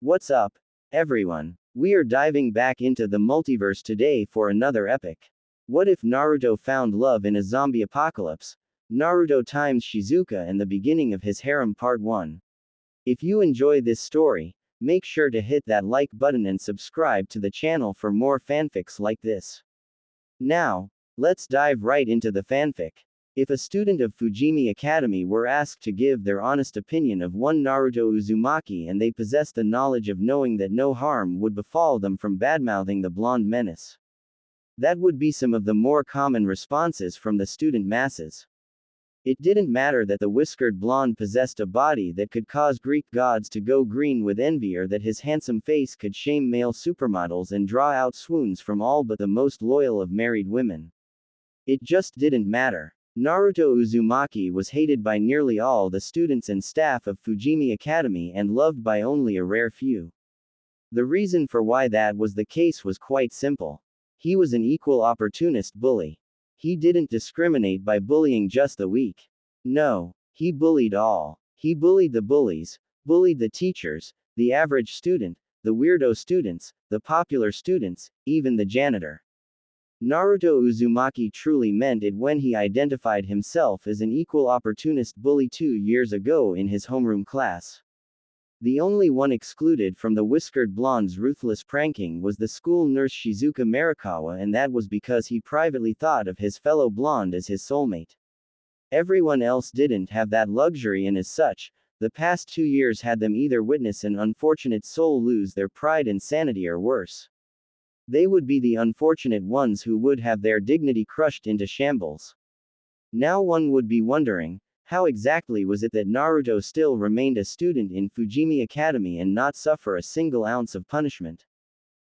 What's up, everyone? We are diving back into the multiverse today for another epic. What if Naruto found love in a zombie apocalypse? Naruto times Shizuka and the beginning of his harem Part 1. If you enjoy this story, make sure to hit that like button and subscribe to the channel for more fanfics like this. Now, let's dive right into the fanfic. If a student of Fujimi Academy were asked to give their honest opinion of one Naruto Uzumaki and they possessed the knowledge of knowing that no harm would befall them from badmouthing the blonde menace, that would be some of the more common responses from the student masses. It didn't matter that the whiskered blonde possessed a body that could cause Greek gods to go green with envy, or that his handsome face could shame male supermodels and draw out swoons from all but the most loyal of married women. It just didn't matter. Naruto Uzumaki was hated by nearly all the students and staff of Fujimi Academy and loved by only a rare few. The reason for why that was the case was quite simple. He was an equal opportunist bully. He didn't discriminate by bullying just the weak. No, he bullied all. He bullied the bullies, bullied the teachers, the average student, the weirdo students, the popular students, even the janitor. Naruto Uzumaki truly meant it when he identified himself as an equal opportunist bully 2 years ago in his homeroom class. The only one excluded from the whiskered blonde's ruthless pranking was the school nurse Shizuka Marikawa, and that was because he privately thought of his fellow blonde as his soulmate. Everyone else didn't have that luxury, and as such, the past 2 years had them either witness an unfortunate soul lose their pride and sanity, or worse. They would be the unfortunate ones who would have their dignity crushed into shambles. Now one would be wondering, how exactly was it that Naruto still remained a student in Fujimi Academy and not suffer a single ounce of punishment?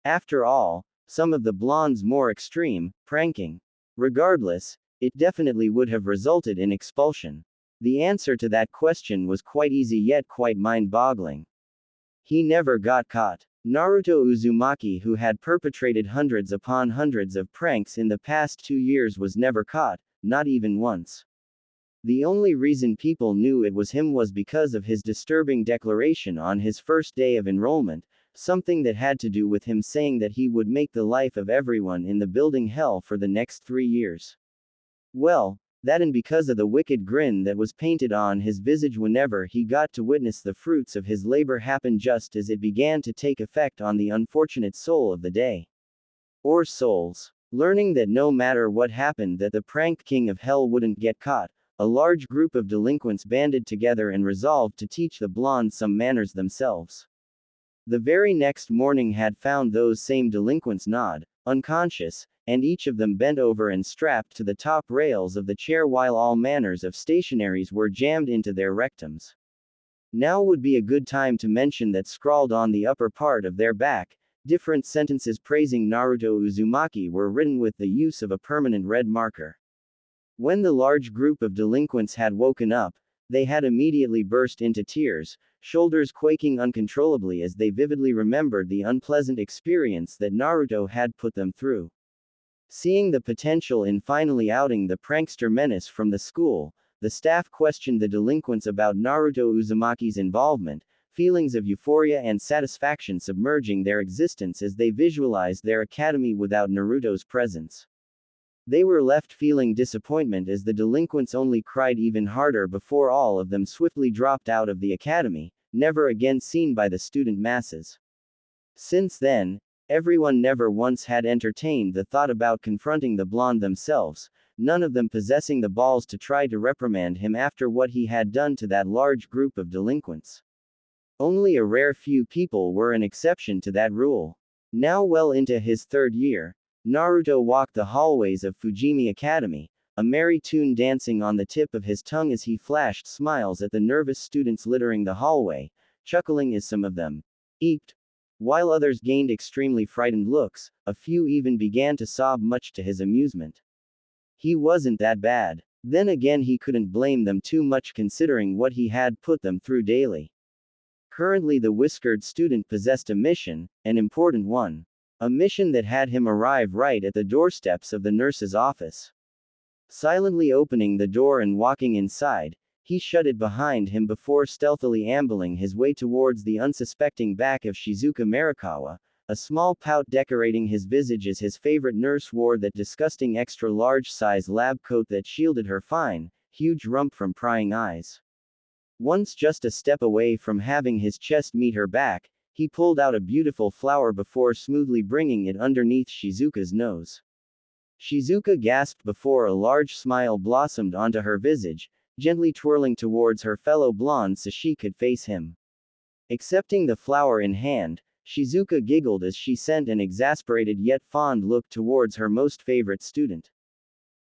After all, some of the blonde's more extreme pranking. Regardless, it definitely would have resulted in expulsion. The answer to that question was quite easy yet quite mind-boggling. He never got caught. Naruto Uzumaki, who had perpetrated hundreds upon hundreds of pranks in the past 2 years, was never caught, not even once. The only reason people knew it was him was because of his disturbing declaration on his first day of enrollment, something that had to do with him saying that he would make the life of everyone in the building hell for the next 3 years. Well, that and because of the wicked grin that was painted on his visage whenever he got to witness the fruits of his labor happen just as it began to take effect on the unfortunate soul of the day. Or souls. Learning that no matter what happened that the prank king of hell wouldn't get caught, a large group of delinquents banded together and resolved to teach the blonde some manners themselves. The very next morning had found those same delinquents unconscious, and each of them bent over and strapped to the top rails of the chair while all manners of stationaries were jammed into their rectums. Now would be a good time to mention that scrawled on the upper part of their back, different sentences praising Naruto Uzumaki were written with the use of a permanent red marker. When the large group of delinquents had woken up, they had immediately burst into tears, shoulders quaking uncontrollably as they vividly remembered the unpleasant experience that Naruto had put them through. Seeing the potential in finally outing the prankster menace from the school, the staff questioned the delinquents about Naruto Uzumaki's involvement, feelings of euphoria and satisfaction submerging their existence as they visualized their academy without Naruto's presence. They were left feeling disappointment as the delinquents only cried even harder before all of them swiftly dropped out of the academy, never again seen by the student masses. Since then, everyone never once had entertained the thought about confronting the blonde themselves, none of them possessing the balls to try to reprimand him after what he had done to that large group of delinquents. Only a rare few people were an exception to that rule. Now well into his 3rd year, Naruto walked the hallways of Fujimi Academy, a merry tune dancing on the tip of his tongue as he flashed smiles at the nervous students littering the hallway, chuckling as some of them eeped, while others gained extremely frightened looks. A few even began to sob, much to his amusement. He wasn't that bad. Then again, he couldn't blame them too much considering what he had put them through daily. Currently the whiskered student possessed a mission, an important one. A mission that had him arrive right at the doorsteps of the nurse's office. Silently opening the door and walking inside, He shut it behind him before stealthily ambling his way towards the unsuspecting back of Shizuka Marikawa, a small pout decorating his visage as his favorite nurse wore that disgusting extra-large size lab coat that shielded her fine, huge rump from prying eyes. Once just a step away from having his chest meet her back, he pulled out a beautiful flower before smoothly bringing it underneath Shizuka's nose. Shizuka gasped before a large smile blossomed onto her visage, gently twirling towards her fellow blonde so she could face him. Accepting the flower in hand, Shizuka giggled as she sent an exasperated yet fond look towards her most favorite student.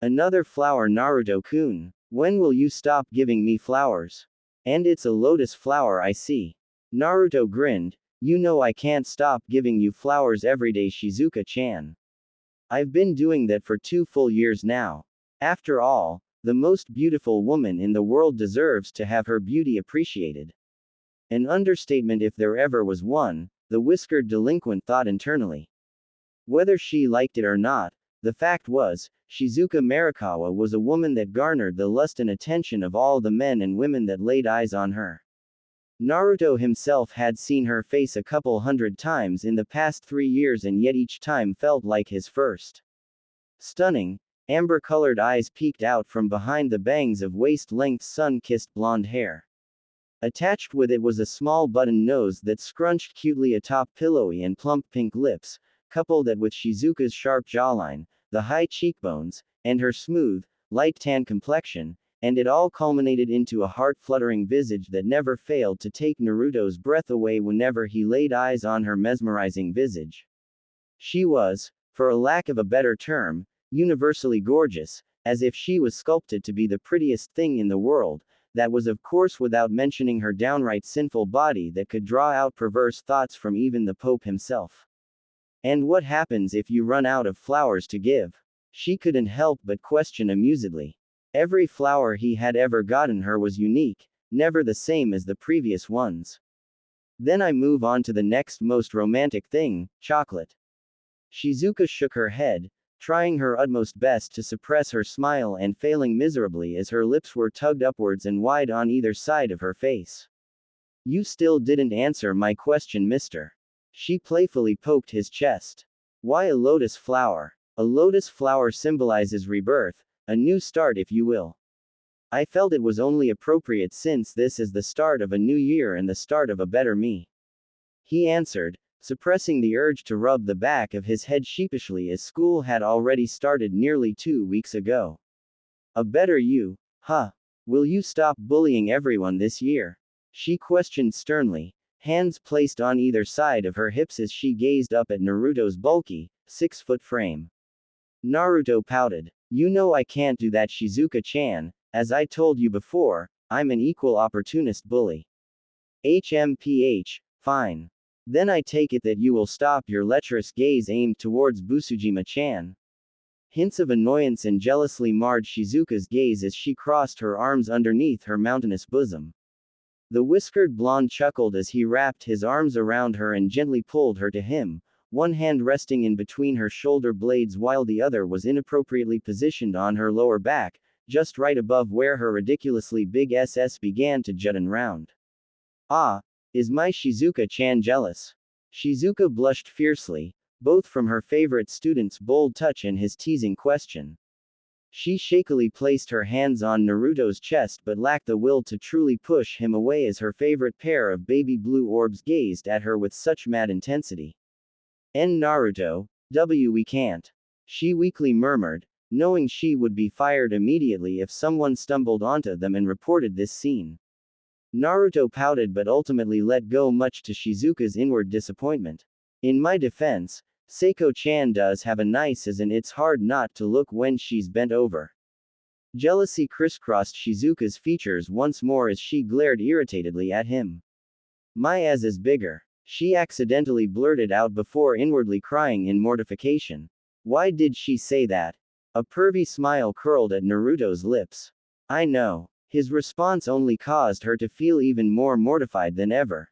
Another flower, Naruto-kun. When will you stop giving me flowers? And it's a lotus flower, I see. Naruto grinned. You know I can't stop giving you flowers every day, Shizuka-chan. I've been doing that for 2 full years now. After all, the most beautiful woman in the world deserves to have her beauty appreciated. An understatement if there ever was one, the whiskered delinquent thought internally. Whether she liked it or not, the fact was, Shizuka Marikawa was a woman that garnered the lust and attention of all the men and women that laid eyes on her. Naruto himself had seen her face a couple hundred times in the past 3 years and yet each time felt like his first. Stunning, amber-colored eyes peeked out from behind the bangs of waist-length sun-kissed blonde hair. Attached with it was a small button nose that scrunched cutely atop pillowy and plump pink lips, couple that with Shizuka's sharp jawline, the high cheekbones, and her smooth, light tan complexion, and it all culminated into a heart-fluttering visage that never failed to take Naruto's breath away whenever he laid eyes on her mesmerizing visage. She was, for a lack of a better term, universally gorgeous, as if she was sculpted to be the prettiest thing in the world, that was of course without mentioning her downright sinful body that could draw out perverse thoughts from even the Pope himself. And what happens if you run out of flowers to give? She couldn't help but question amusedly. Every flower he had ever gotten her was unique, never the same as the previous ones. Then I move on to the next most romantic thing, chocolate. Shizuka shook her head, trying her utmost best to suppress her smile and failing miserably as her lips were tugged upwards and wide on either side of her face. You still didn't answer my question, mister. She playfully poked his chest. Why a lotus flower? A lotus flower symbolizes rebirth, a new start if you will. I felt it was only appropriate since this is the start of a new year and the start of a better me. He answered, suppressing the urge to rub the back of his head sheepishly as school had already started nearly 2 weeks ago. A better you, huh? Will you stop bullying everyone this year? She questioned sternly, hands placed on either side of her hips as she gazed up at Naruto's bulky, 6-foot frame. Naruto pouted. You know I can't do that, Shizuka-chan. As I told you before, I'm an equal opportunist bully. HMPH, fine. Then I take it that you will stop your lecherous gaze aimed towards Busujima-chan. Hints of annoyance and jealously marred Shizuka's gaze as she crossed her arms underneath her mountainous bosom. The whiskered blonde chuckled as he wrapped his arms around her and gently pulled her to him, one hand resting in between her shoulder blades while the other was inappropriately positioned on her lower back, just right above where her ridiculously big SS began to jut and round. Ah, is my Shizuka-chan jealous? Shizuka blushed fiercely, both from her favorite student's bold touch and his teasing question. She shakily placed her hands on Naruto's chest but lacked the will to truly push him away as her favorite pair of baby blue orbs gazed at her with such mad intensity. Naruto, we can't. She weakly murmured, knowing she would be fired immediately if someone stumbled onto them and reported this scene. Naruto pouted but ultimately let go, much to Shizuka's inward disappointment. In my defense, Seiko-chan does have a nice as and it's hard not to look when she's bent over. Jealousy crisscrossed Shizuka's features once more as she glared irritatedly at him. My ass is bigger. She accidentally blurted out before inwardly crying in mortification. Why did she say that? A pervy smile curled at Naruto's lips. I know. His response only caused her to feel even more mortified than ever.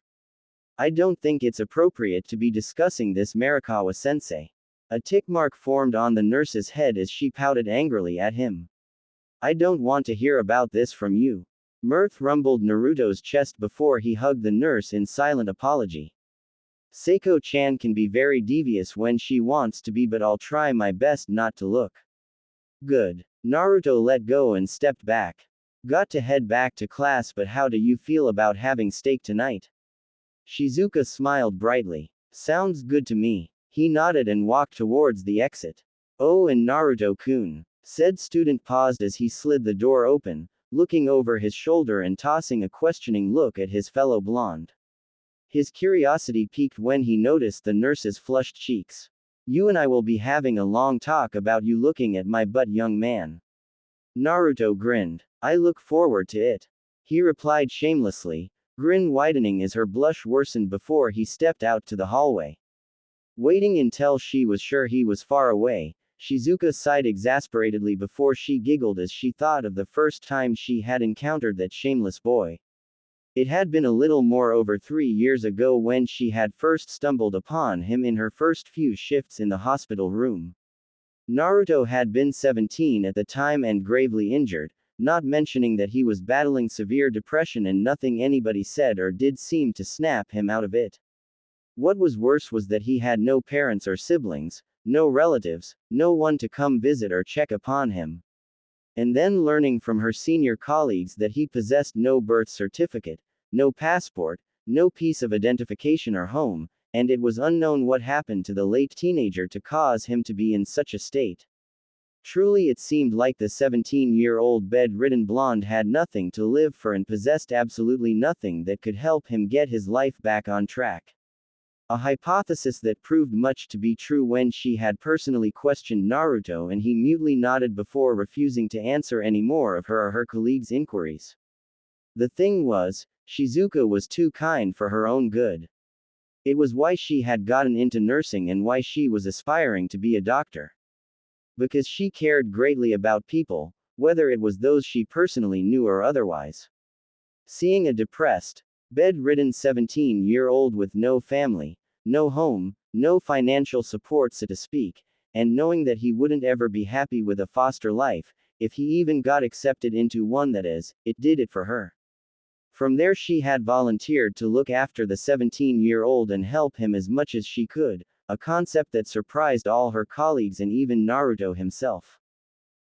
I don't think it's appropriate to be discussing this, Marikawa-sensei. A tick mark formed on the nurse's head as she pouted angrily at him. I don't want to hear about this from you. Mirth rumbled Naruto's chest before he hugged the nurse in silent apology. Seiko-chan can be very devious when she wants to be, but I'll try my best not to look. Good. Naruto let go and stepped back. Got to head back to class, but how do you feel about having steak tonight? Shizuka smiled brightly. Sounds good to me. He nodded and walked towards the exit. Oh, and Naruto-kun. Said student paused as he slid the door open, looking over his shoulder and tossing a questioning look at his fellow blonde. His curiosity piqued when he noticed the nurse's flushed cheeks. You and I will be having a long talk about you looking at my butt, young man. Naruto grinned. I look forward to it. He replied shamelessly, grin widening as her blush worsened before he stepped out to the hallway. Waiting until she was sure he was far away, Shizuka sighed exasperatedly before she giggled as she thought of the first time she had encountered that shameless boy. It had been a little more over 3 years ago when she had first stumbled upon him in her first few shifts in the hospital room. Naruto had been 17 at the time and gravely injured, not mentioning that he was battling severe depression, and nothing anybody said or did seemed to snap him out of it. What was worse was that he had no parents or siblings, no relatives, no one to come visit or check upon him. And then learning from her senior colleagues that he possessed no birth certificate, no passport, no piece of identification or home, and it was unknown what happened to the late teenager to cause him to be in such a state. Truly, it seemed like the 17-year-old bedridden blonde had nothing to live for and possessed absolutely nothing that could help him get his life back on track. A hypothesis that proved much to be true when she had personally questioned Naruto and he mutely nodded before refusing to answer any more of her or her colleagues' inquiries. The thing was, Shizuka was too kind for her own good. It was why she had gotten into nursing and why she was aspiring to be a doctor. Because she cared greatly about people, whether it was those she personally knew or otherwise. Seeing a depressed, bedridden 17-year-old with no family, no home, no financial support so to speak, and knowing that he wouldn't ever be happy with a foster life, if he even got accepted into one, that is, it did it for her. From there she had volunteered to look after the 17-year-old and help him as much as she could, a concept that surprised all her colleagues and even Naruto himself.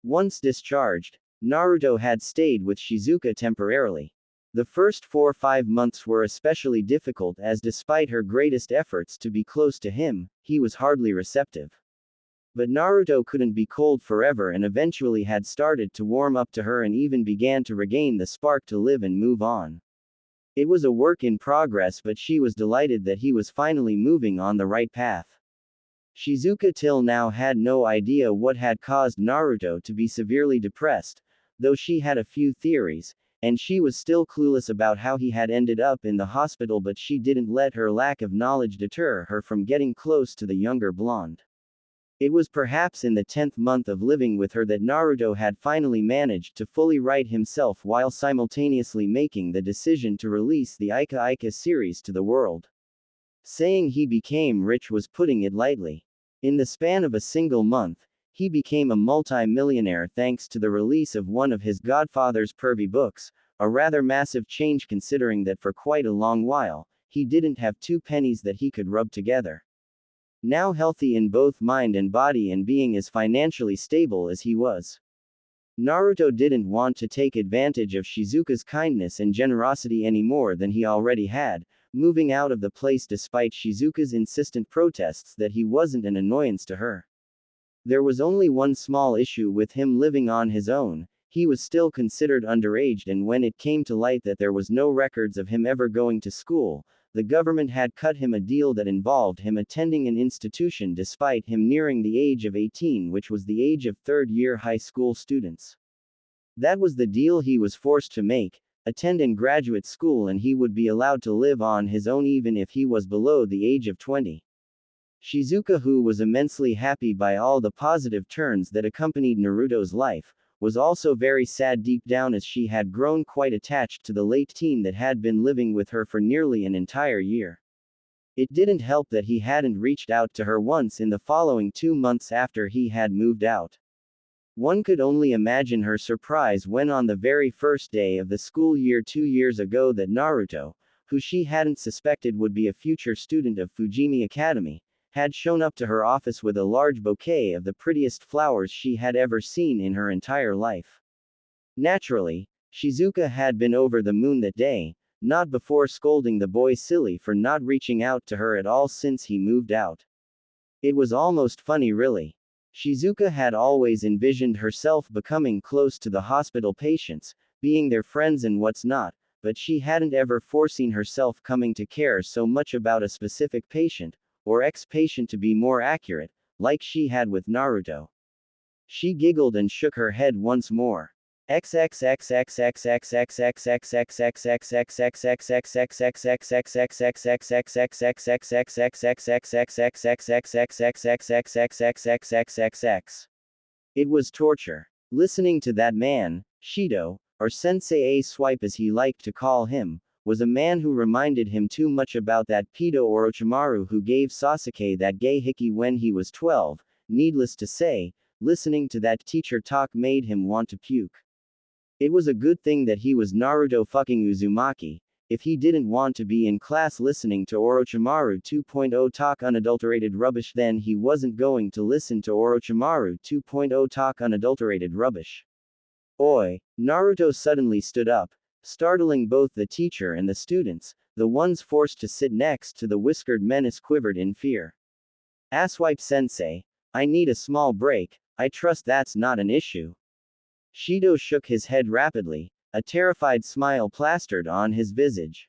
Once discharged, Naruto had stayed with Shizuka temporarily. The first 4-5 months were especially difficult as despite her greatest efforts to be close to him, he was hardly receptive. But Naruto couldn't be cold forever and eventually had started to warm up to her and even began to regain the spark to live and move on. It was a work in progress, but she was delighted that he was finally moving on the right path. Shizuka till now had no idea what had caused Naruto to be severely depressed, though she had a few theories, and she was still clueless about how he had ended up in the hospital, but she didn't let her lack of knowledge deter her from getting close to the younger blonde. It was perhaps in the 10th month of living with her that Naruto had finally managed to fully right himself while simultaneously making the decision to release the Ika Ika series to the world. Saying he became rich was putting it lightly. In the span of a single month, he became a multi-millionaire thanks to the release of one of his godfather's pervy books, a rather massive change considering that for quite a long while, he didn't have 2 pennies that he could rub together. Now healthy in both mind and body and being as financially stable as he was, Naruto didn't want to take advantage of Shizuka's kindness and generosity any more than he already had, moving out of the place despite Shizuka's insistent protests that he wasn't an annoyance to her. There was only one small issue with him living on his own: he was still considered underage, and when it came to light that there was no records of him ever going to school, the government had cut him a deal that involved him attending an institution despite him nearing the age of 18, which was the age of third-year high school students. That was the deal he was forced to make: attend in graduate school and he would be allowed to live on his own even if he was below the age of 20. Shizuka, who was immensely happy by all the positive turns that accompanied Naruto's life, was also very sad deep down as she had grown quite attached to the late teen that had been living with her for nearly an entire year. It didn't help that he hadn't reached out to her once in the following 2 months after he had moved out. One could only imagine her surprise when on the very first day of the school year 2 years ago that Naruto, who she hadn't suspected would be a future student of Fujimi Academy, had shown up to her office with a large bouquet of the prettiest flowers she had ever seen in her entire life. Naturally, Shizuka had been over the moon that day, not before scolding the boy silly for not reaching out to her at all since he moved out. It was almost funny really. Shizuka had always envisioned herself becoming close to the hospital patients, being their friends and what's not, but she hadn't ever foreseen herself coming to care so much about a specific patient, or ex-patient to be more accurate, like she had with Naruto. She giggled and shook her head once more. It was torture. Listening to that man, Shido, or Sensei A Swipe as he liked to call him, was a man who reminded him too much about that pedo Orochimaru who gave Sasuke that gay hickey when he was 12. Needless to say, listening to that teacher talk made him want to puke. It was a good thing that he was Naruto fucking Uzumaki. If he didn't want to be in class listening to Orochimaru 2.0 talk unadulterated rubbish, then he wasn't going to listen to Orochimaru 2.0 talk unadulterated rubbish. Oi! Naruto suddenly stood up, startling both the teacher and the students. The ones forced to sit next to the whiskered menace quivered in fear. Asswipe sensei, I need a small break, I trust that's not an issue. Shido shook his head rapidly, a terrified smile plastered on his visage.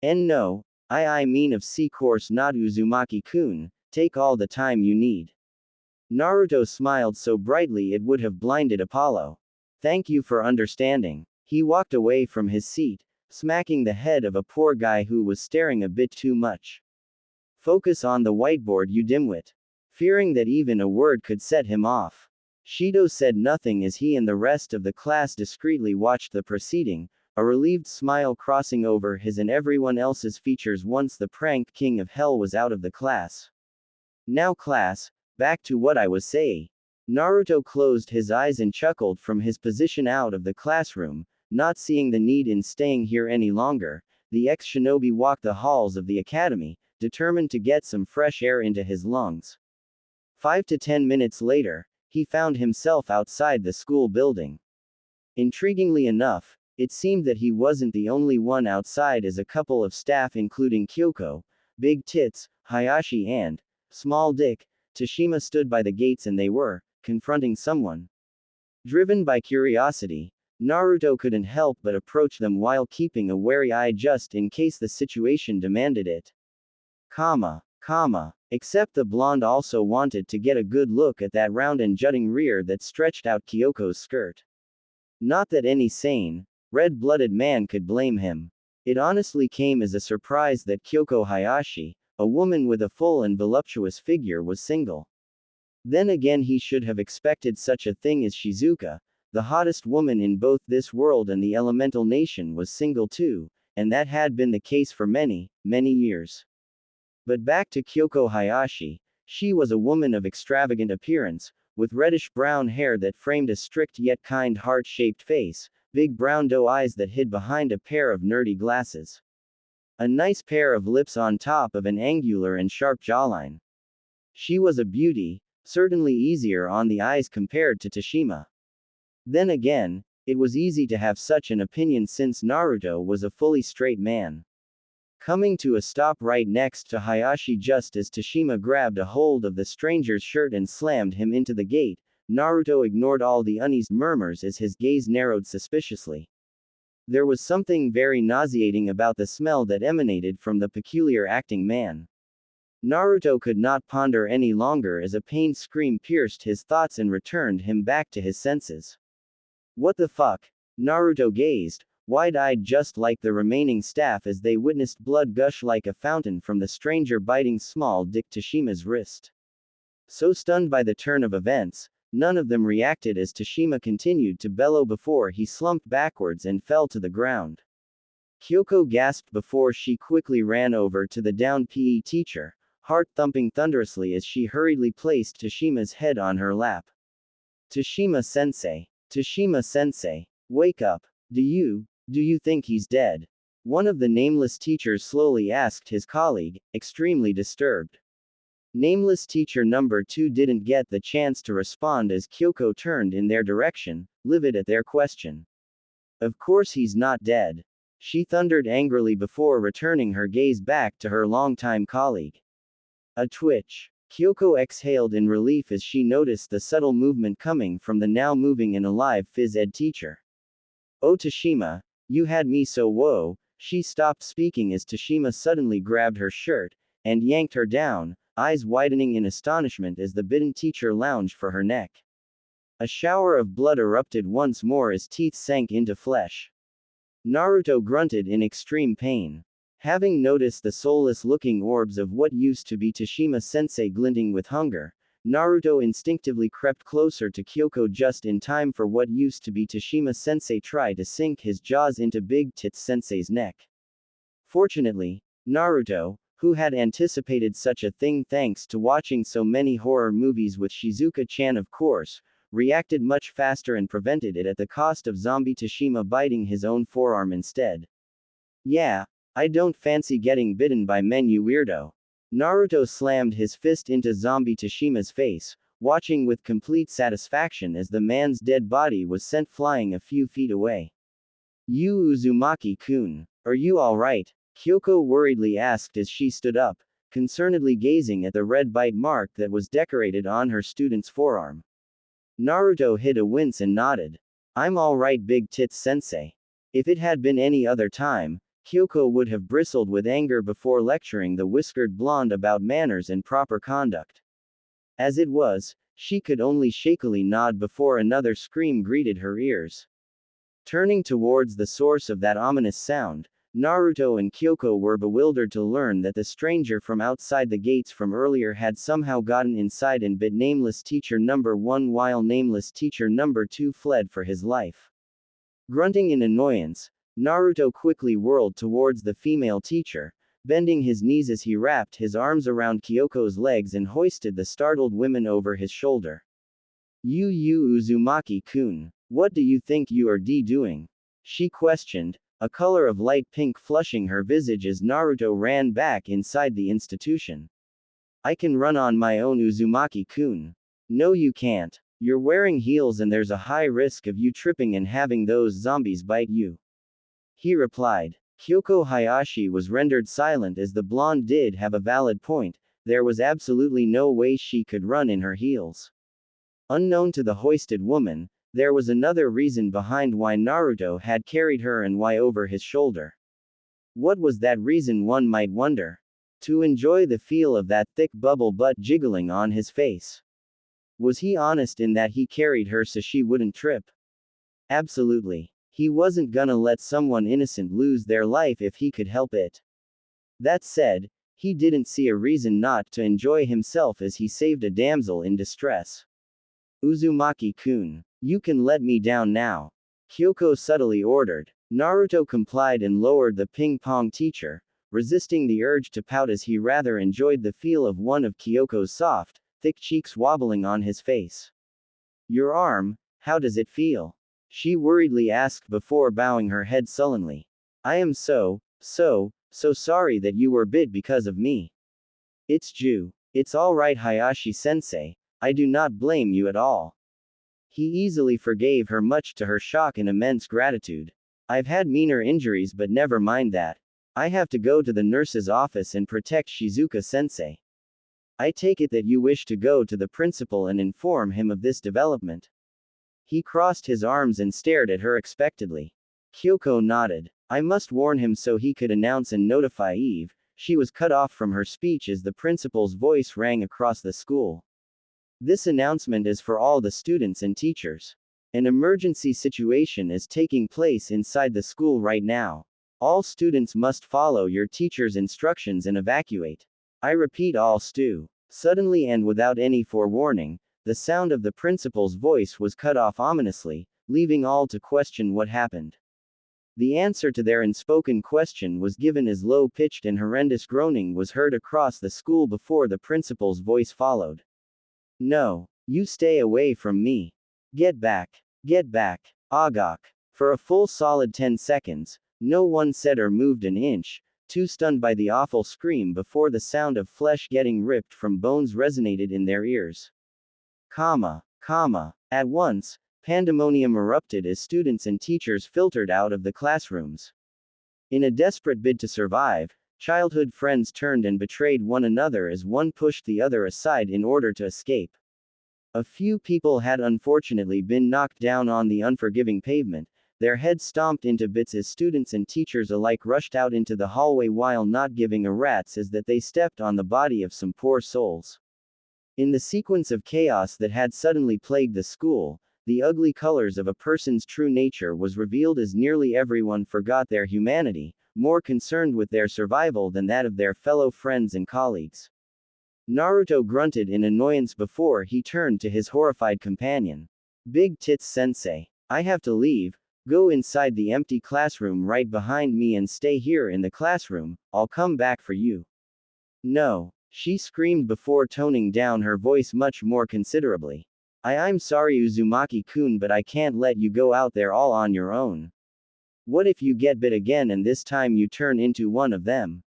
No, I mean of course not Uzumaki-kun, take all the time you need. Naruto smiled so brightly it would have blinded Apollo. Thank you for understanding. He walked away from his seat, smacking the head of a poor guy who was staring a bit too much. Focus on the whiteboard, you dimwit. Fearing that even a word could set him off, Shido said nothing as he and the rest of the class discreetly watched the proceeding, a relieved smile crossing over his and everyone else's features once the prank king of hell was out of the class. Now class, back to what I was saying. Naruto closed his eyes and chuckled from his position out of the classroom, not seeing the need in staying here any longer. The ex-shinobi walked the halls of the academy, determined to get some fresh air into his lungs. 5 to 10 minutes later, he found himself outside the school building. Intriguingly enough, it seemed that he wasn't the only one outside as a couple of staff including Kyoko, Big Tits, Hayashi and Small Dick, Tashima stood by the gates and they were confronting someone. Driven by curiosity, Naruto couldn't help but approach them while keeping a wary eye just in case the situation demanded it. Except the blonde also wanted to get a good look at that round and jutting rear that stretched out Kyoko's skirt. Not that any sane, red-blooded man could blame him. It honestly came as a surprise that Kyoko Hayashi, a woman with a full and voluptuous figure, was single. Then again, he should have expected such a thing as Shizuka, the hottest woman in both this world and the elemental nation, was single too, and that had been the case for many, many years. But back to Kyoko Hayashi, she was a woman of extravagant appearance, with reddish-brown hair that framed a strict yet kind heart-shaped face, big brown doe eyes that hid behind a pair of nerdy glasses. A nice pair of lips on top of an angular and sharp jawline. She was a beauty, certainly easier on the eyes compared to Tashima. Then again, it was easy to have such an opinion since Naruto was a fully straight man. Coming to a stop right next to Hayashi just as Tashima grabbed a hold of the stranger's shirt and slammed him into the gate, Naruto ignored all the uneasy murmurs as his gaze narrowed suspiciously. There was something very nauseating about the smell that emanated from the peculiar acting man. Naruto could not ponder any longer as a pained scream pierced his thoughts and returned him back to his senses. What the fuck? Naruto gazed, wide-eyed just like the remaining staff as they witnessed blood gush like a fountain from the stranger biting Small Dick Tashima's wrist. So stunned by the turn of events, none of them reacted as Tashima continued to bellow before he slumped backwards and fell to the ground. Kyoko gasped before she quickly ran over to the downed PE teacher, heart thumping thunderously as she hurriedly placed Tashima's head on her lap. Tashima-sensei. Tashima-sensei. Wake up. Do you think he's dead? One of the nameless teachers slowly asked his colleague, extremely disturbed. Nameless teacher number 2 didn't get the chance to respond as Kyoko turned in their direction, livid at their question. Of course he's not dead. She thundered angrily before returning her gaze back to her longtime colleague. A twitch. Kyoko exhaled in relief as she noticed the subtle movement coming from the now moving and alive phys ed teacher. Oh Tashima, you had me so whoa. She stopped speaking as Tashima suddenly grabbed her shirt and yanked her down, eyes widening in astonishment as the bitten teacher lounged for her neck. A shower of blood erupted once more as teeth sank into flesh. Naruto grunted in extreme pain. Having noticed the soulless-looking orbs of what used to be Tashima-sensei glinting with hunger, Naruto instinctively crept closer to Kyoko just in time for what used to be Tashima-sensei try to sink his jaws into Big Tits-sensei's neck. Fortunately, Naruto, who had anticipated such a thing thanks to watching so many horror movies with Shizuka-chan of course, reacted much faster and prevented it at the cost of zombie Tashima biting his own forearm instead. Yeah, I don't fancy getting bitten by men, you weirdo. Naruto slammed his fist into zombie Tashima's face, watching with complete satisfaction as the man's dead body was sent flying a few feet away. You Uzumaki-kun, are you alright? Kyoko worriedly asked as she stood up, concernedly gazing at the red bite mark that was decorated on her student's forearm. Naruto hid a wince and nodded. I'm alright, Big Tits Sensei. If it had been any other time, Kyoko would have bristled with anger before lecturing the whiskered blonde about manners and proper conduct. As it was, she could only shakily nod before another scream greeted her ears. Turning towards the source of that ominous sound, Naruto and Kyoko were bewildered to learn that the stranger from outside the gates from earlier had somehow gotten inside and bit nameless teacher number 1 while nameless teacher number 2 fled for his life. Grunting in annoyance, Naruto quickly whirled towards the female teacher, bending his knees as he wrapped his arms around Kyoko's legs and hoisted the startled woman over his shoulder. You Uzumaki-kun, what do you think you are doing? She questioned, a color of light pink flushing her visage as Naruto ran back inside the institution. I can run on my own, Uzumaki-kun. No you can't. You're wearing heels and there's a high risk of you tripping and having those zombies bite you. He replied. Kyoko Hayashi was rendered silent as the blonde did have a valid point, there was absolutely no way she could run in her heels. Unknown to the hoisted woman, there was another reason behind why Naruto had carried her and why over his shoulder. What was that reason, one might wonder? To enjoy the feel of that thick bubble butt jiggling on his face. Was he honest in that he carried her so she wouldn't trip? Absolutely. He wasn't gonna let someone innocent lose their life if he could help it. That said, he didn't see a reason not to enjoy himself as he saved a damsel in distress. Uzumaki-kun, you can let me down now. Kyoko subtly ordered. Naruto complied and lowered the ping-pong teacher, resisting the urge to pout as he rather enjoyed the feel of one of Kyoko's soft, thick cheeks wobbling on his face. Your arm, how does it feel? She worriedly asked before bowing her head sullenly. I am so sorry that you were bit because of me. It's alright Hayashi-sensei, I do not blame you at all. He easily forgave her much to her shock and immense gratitude. I've had meaner injuries but never mind that. I have to go to the nurse's office and protect Shizuka-sensei. I take it that you wish to go to the principal and inform him of this development. He crossed his arms and stared at her expectantly. Kyoko nodded. I must warn him so he could announce and notify Eve. She was cut off from her speech as the principal's voice rang across the school. This announcement is for all the students and teachers. An emergency situation is taking place inside the school right now. All students must follow your teacher's instructions and evacuate. I repeat, all Suddenly and without any forewarning, the sound of the principal's voice was cut off ominously, leaving all to question what happened. The answer to their unspoken question was given as low-pitched and horrendous groaning was heard across the school before the principal's voice followed. No, you stay away from me. Get back. Get back. Agok. For a full solid 10 seconds, no one said or moved an inch, too stunned by the awful scream before the sound of flesh getting ripped from bones resonated in their ears. Comma. At once, pandemonium erupted as students and teachers filtered out of the classrooms. In a desperate bid to survive, childhood friends turned and betrayed one another as one pushed the other aside in order to escape. A few people had unfortunately been knocked down on the unforgiving pavement, their heads stomped into bits as students and teachers alike rushed out into the hallway while not giving a rat's as that they stepped on the body of some poor souls. In the sequence of chaos that had suddenly plagued the school, the ugly colors of a person's true nature was revealed as nearly everyone forgot their humanity, more concerned with their survival than that of their fellow friends and colleagues. Naruto grunted in annoyance before he turned to his horrified companion. Big Tits Sensei. I have to leave. Go inside the empty classroom right behind me and stay here in the classroom, I'll come back for you. No, she screamed before toning down her voice much more considerably. I'm sorry Uzumaki-kun, but I can't let you go out there all on your own. What if you get bit again and this time you turn into one of them?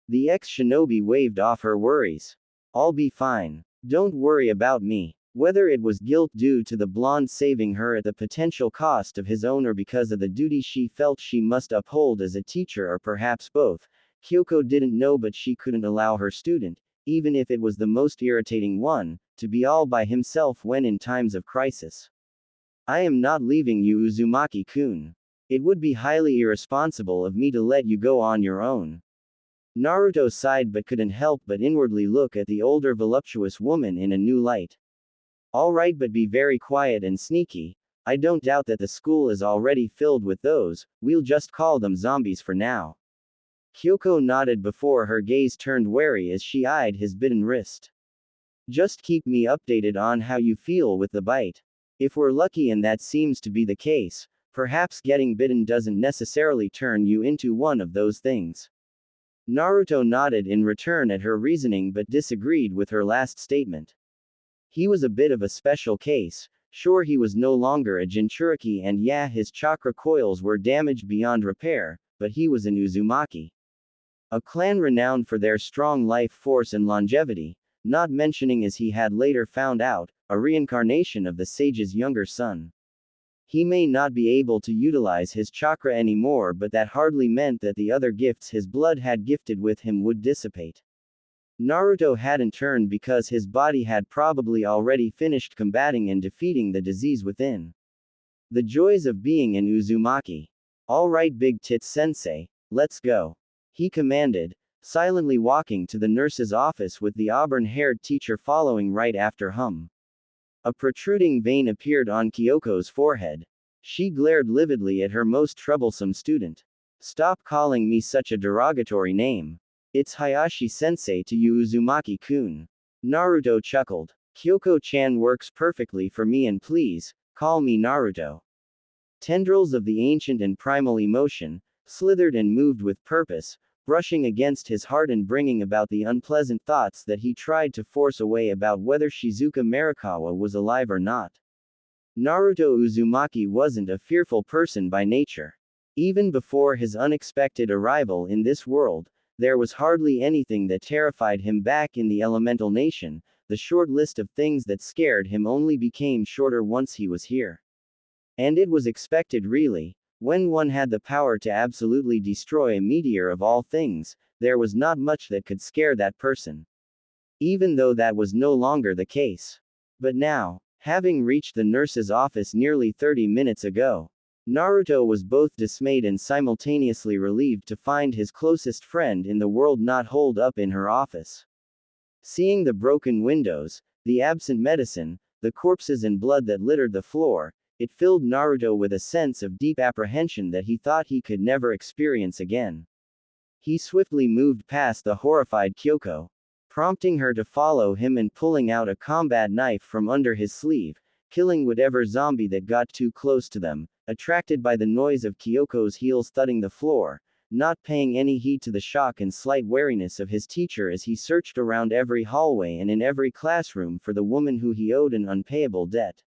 The ex-shinobi waved off her worries. I'll be fine. Don't worry about me. Whether it was guilt due to the blonde saving her at the potential cost of his own or because of the duty she felt she must uphold as a teacher or perhaps both, Kyoko didn't know, but she couldn't allow her student, even if it was the most irritating one, to be all by himself when in times of crisis. I am not leaving you, Uzumaki-kun. It would be highly irresponsible of me to let you go on your own. Naruto sighed but couldn't help but inwardly look at the older voluptuous woman in a new light. All right, but be very quiet and sneaky. I don't doubt that the school is already filled with those, we'll just call them zombies for now. Kyoko nodded before her gaze turned wary as she eyed his bitten wrist. Just keep me updated on how you feel with the bite. If we're lucky and that seems to be the case, perhaps getting bitten doesn't necessarily turn you into one of those things. Naruto nodded in return at her reasoning but disagreed with her last statement. He was a bit of a special case. Sure, he was no longer a Jinchuriki and yeah, his chakra coils were damaged beyond repair, but he was an Uzumaki. A clan renowned for their strong life force and longevity, not mentioning, as he had later found out, a reincarnation of the sage's younger son. He may not be able to utilize his chakra anymore, but that hardly meant that the other gifts his blood had gifted with him would dissipate. Naruto hadn't turned because his body had probably already finished combating and defeating the disease within. The joys of being an Uzumaki. All right, Big Tits Sensei, let's go. He commanded, silently walking to the nurse's office with the auburn-haired teacher following right after him. A protruding vein appeared on Kyoko's forehead. She glared lividly at her most troublesome student. Stop calling me such a derogatory name. It's Hayashi-sensei to you, Uzumaki-kun. Naruto chuckled. Kyoko-chan works perfectly for me, and please, call me Naruto. Tendrils of the ancient and primal emotion slithered and moved with purpose, brushing against his heart and bringing about the unpleasant thoughts that he tried to force away about whether Shizuka Marikawa was alive or not. Naruto Uzumaki wasn't a fearful person by nature. Even before his unexpected arrival in this world, there was hardly anything that terrified him back in the elemental nation. The short list of things that scared him only became shorter once he was here. And it was expected, really. When one had the power to absolutely destroy a meteor of all things, there was not much that could scare that person. Even though that was no longer the case. But now, having reached the nurse's office nearly 30 minutes ago, Naruto was both dismayed and simultaneously relieved to find his closest friend in the world not holed up in her office. Seeing the broken windows, the absent medicine, the corpses and blood that littered the floor, it filled Naruto with a sense of deep apprehension that he thought he could never experience again. He swiftly moved past the horrified Kyoko, prompting her to follow him and pulling out a combat knife from under his sleeve, killing whatever zombie that got too close to them, attracted by the noise of Kyoko's heels thudding the floor, not paying any heed to the shock and slight wariness of his teacher as he searched around every hallway and in every classroom for the woman who he owed an unpayable debt.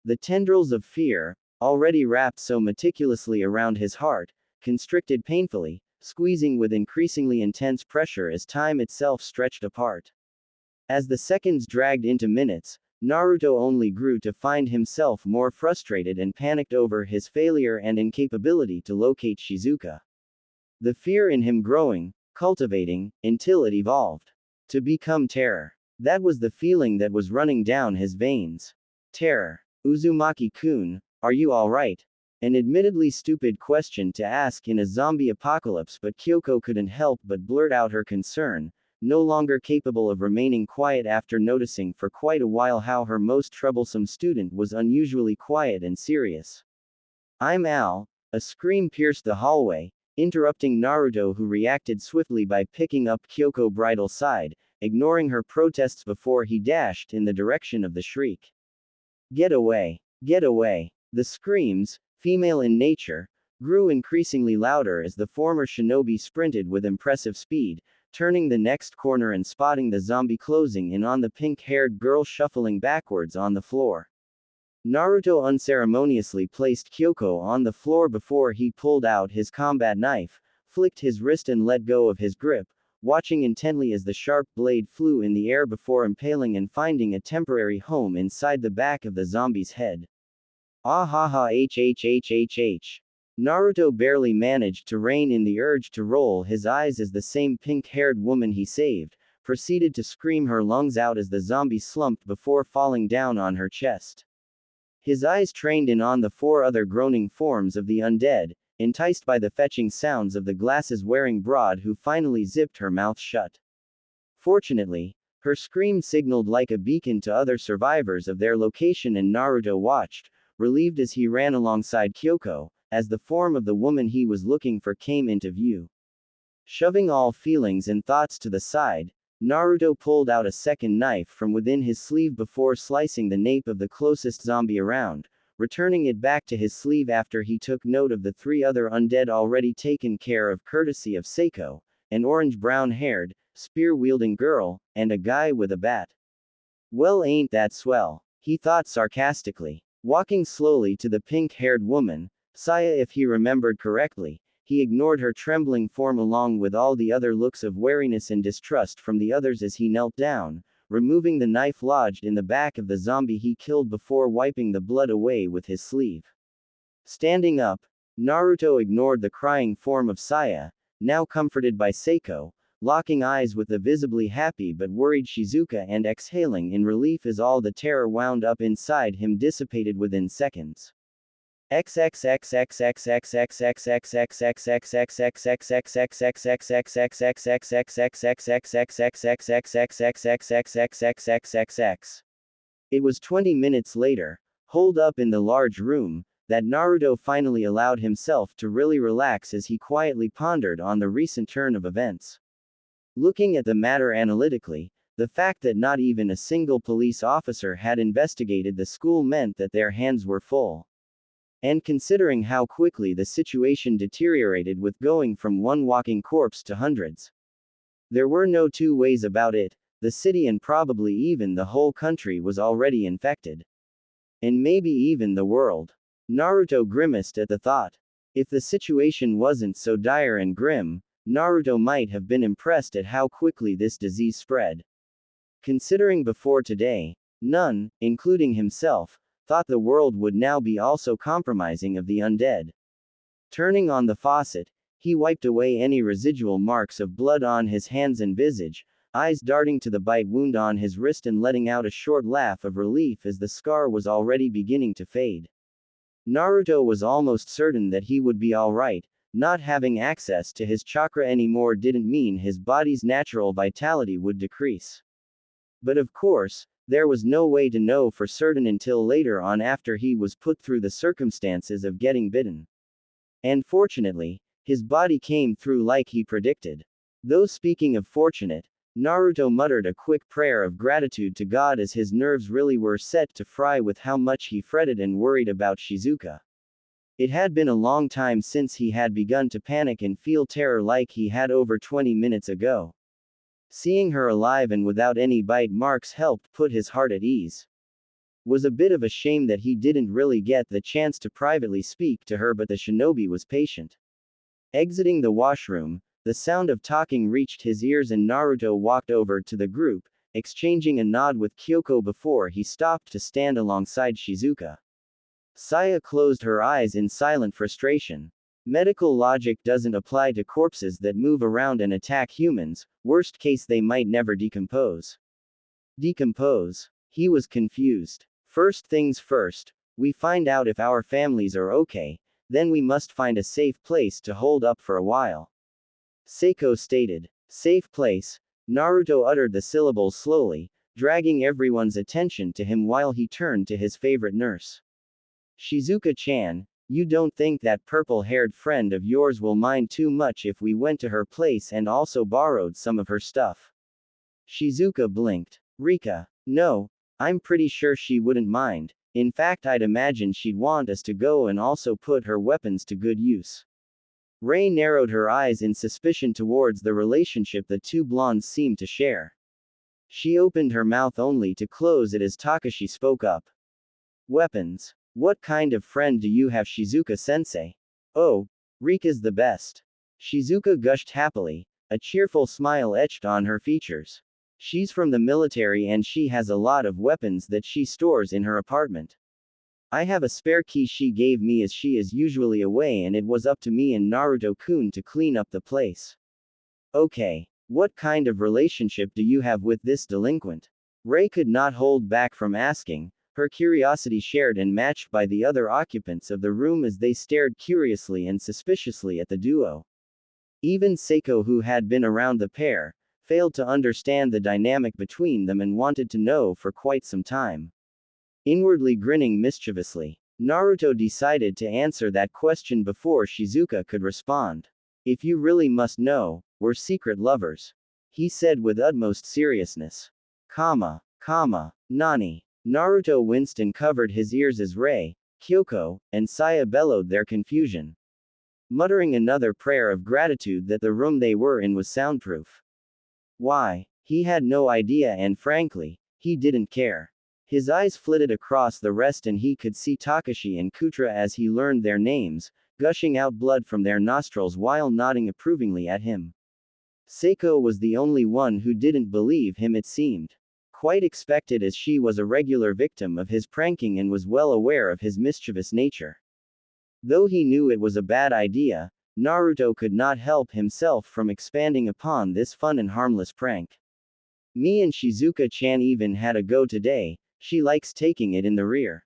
The tendrils of fear, already wrapped so meticulously around his heart, constricted painfully, squeezing with increasingly intense pressure as time itself stretched apart. As the seconds dragged into minutes, Naruto only grew to find himself more frustrated and panicked over his failure and incapability to locate Shizuka. The fear in him growing, cultivating, until it evolved to become terror. That was the feeling that was running down his veins. Terror. Uzumaki-kun, are you alright? An admittedly stupid question to ask in a zombie apocalypse, but Kyoko couldn't help but blurt out her concern, no longer capable of remaining quiet after noticing for quite a while how her most troublesome student was unusually quiet and serious. I'm Al. A scream pierced the hallway, interrupting Naruto, who reacted swiftly by picking up Kyoko's bridal side, ignoring her protests before he dashed in the direction of the shriek. Get away! Get away! The screams, female in nature, grew increasingly louder as the former shinobi sprinted with impressive speed, turning the next corner and spotting the zombie closing in on the pink-haired girl shuffling backwards on the floor. Naruto unceremoniously placed Kyoko on the floor before he pulled out his combat knife, flicked his wrist and let go of his grip, watching intently as the sharp blade flew in the air before impaling and finding a temporary home inside the back of the zombie's head. Ah ha ha hhhhhh. Naruto barely managed to rein in the urge to roll his eyes as the same pink-haired woman he saved proceeded to scream her lungs out as the zombie slumped before falling down on her chest. His eyes trained in on the four other groaning forms of the undead, enticed by the fetching sounds of the glasses-wearing broad who finally zipped her mouth shut. Fortunately, her scream signaled like a beacon to other survivors of their location, and Naruto watched, relieved as he ran alongside Kyoko, as the form of the woman he was looking for came into view. Shoving all feelings and thoughts to the side, Naruto pulled out a second knife from within his sleeve before slicing the nape of the closest zombie around, returning it back to his sleeve after he took note of the three other undead already taken care of courtesy of Seiko, an orange-brown-haired, spear-wielding girl, and a guy with a bat. Well, ain't that swell? He thought sarcastically. Walking slowly to the pink-haired woman, Saya, if he remembered correctly, he ignored her trembling form along with all the other looks of wariness and distrust from the others as he knelt down, removing the knife lodged in the back of the zombie he killed before wiping the blood away with his sleeve. Standing up, Naruto ignored the crying form of Saya, now comforted by Seiko, locking eyes with the visibly happy but worried Shizuka and exhaling in relief as all the terror wound up inside him dissipated within seconds. It was 20 minutes later, holed up in the large room, that Naruto finally allowed himself to really relax as he quietly pondered on the recent turn of events. Looking at the matter analytically, the fact that not even a single police officer had investigated the school meant that their hands were full. And considering how quickly the situation deteriorated with going from one walking corpse to hundreds, there were no two ways about it, the city and probably even the whole country was already infected. And maybe even the world. Naruto grimaced at the thought. If the situation wasn't so dire and grim, Naruto might have been impressed at how quickly this disease spread. Considering before today, none, including himself, thought the world would now be also compromising of the undead. Turning on the faucet, he wiped away any residual marks of blood on his hands and visage, eyes darting to the bite wound on his wrist and letting out a short laugh of relief as the scar was already beginning to fade. Naruto was almost certain that he would be alright. Not having access to his chakra anymore didn't mean his body's natural vitality would decrease. But of course, there was no way to know for certain until later on after he was put through the circumstances of getting bitten. And fortunately, his body came through like he predicted. Though speaking of fortunate, Naruto muttered a quick prayer of gratitude to God as his nerves really were set to fry with how much he fretted and worried about Shizuka. It had been a long time since he had begun to panic and feel terror like he had over 20 minutes ago. Seeing her alive and without any bite marks helped put his heart at ease. Was a bit of a shame that he didn't really get the chance to privately speak to her, but the shinobi was patient. Exiting the washroom, the sound of talking reached his ears and Naruto walked over to the group, exchanging a nod with Kyoko before he stopped to stand alongside Shizuka. Saya closed her eyes in silent frustration. Medical logic doesn't apply to corpses that move around and attack humans, worst case they might never decompose. Decompose? He was confused. First things first, we find out if our families are okay, then we must find a safe place to hold up for a while. Seiko stated. Safe place? Naruto uttered the syllables slowly, dragging everyone's attention to him while he turned to his favorite nurse. Shizuka-chan, you don't think that purple-haired friend of yours will mind too much if we went to her place and also borrowed some of her stuff? Shizuka blinked. Rika, no, I'm pretty sure she wouldn't mind. In fact, I'd imagine she'd want us to go and also put her weapons to good use. Rei narrowed her eyes in suspicion towards the relationship the two blondes seemed to share. She opened her mouth only to close it as Takashi spoke up. Weapons? What kind of friend do you have, Shizuka-sensei? Oh, Rika's the best. Shizuka gushed happily, a cheerful smile etched on her features. She's from the military and she has a lot of weapons that she stores in her apartment. I have a spare key she gave me as she is usually away and it was up to me and Naruto-kun to clean up the place. Okay, what kind of relationship do you have with this delinquent? Rei could not hold back from asking, her curiosity shared and matched by the other occupants of the room as they stared curiously and suspiciously at the duo. Even Seiko, who had been around the pair, failed to understand the dynamic between them and wanted to know for quite some time. Inwardly grinning mischievously, Naruto decided to answer that question before Shizuka could respond. If you really must know, we're secret lovers. He said with utmost seriousness. Nani? Naruto winced and covered his ears as Rei, Kyoko, and Saya bellowed their confusion, muttering another prayer of gratitude that the room they were in was soundproof. Why? He had no idea and frankly, he didn't care. His eyes flitted across the rest and he could see Takashi and Kutra as he learned their names, gushing out blood from their nostrils while nodding approvingly at him. Seiko was the only one who didn't believe him, it seemed. Quite expected, as she was a regular victim of his pranking and was well aware of his mischievous nature. Though he knew it was a bad idea, Naruto could not help himself from expanding upon this fun and harmless prank. Me and Shizuka-chan even had a go today, she likes taking it in the rear.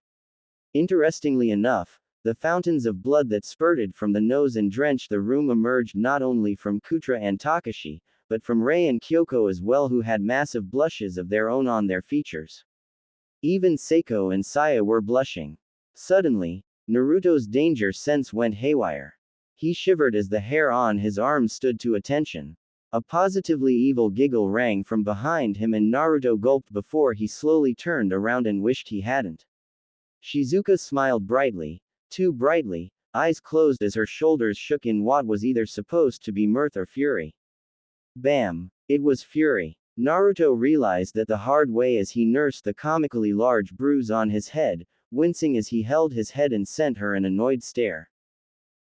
Interestingly enough, the fountains of blood that spurted from the nose and drenched the room emerged not only from Kutra and Takashi, but from Rei and Kyoko as well, who had massive blushes of their own on their features. Even Seiko and Saya were blushing. Suddenly, Naruto's danger sense went haywire. He shivered as the hair on his arms stood to attention. A positively evil giggle rang from behind him and Naruto gulped before he slowly turned around and wished he hadn't. Shizuka smiled brightly, too brightly, eyes closed as her shoulders shook in what was either supposed to be mirth or fury. Bam! It was fury. Naruto realized that the hard way as he nursed the comically large bruise on his head, wincing as he held his head and sent her an annoyed stare.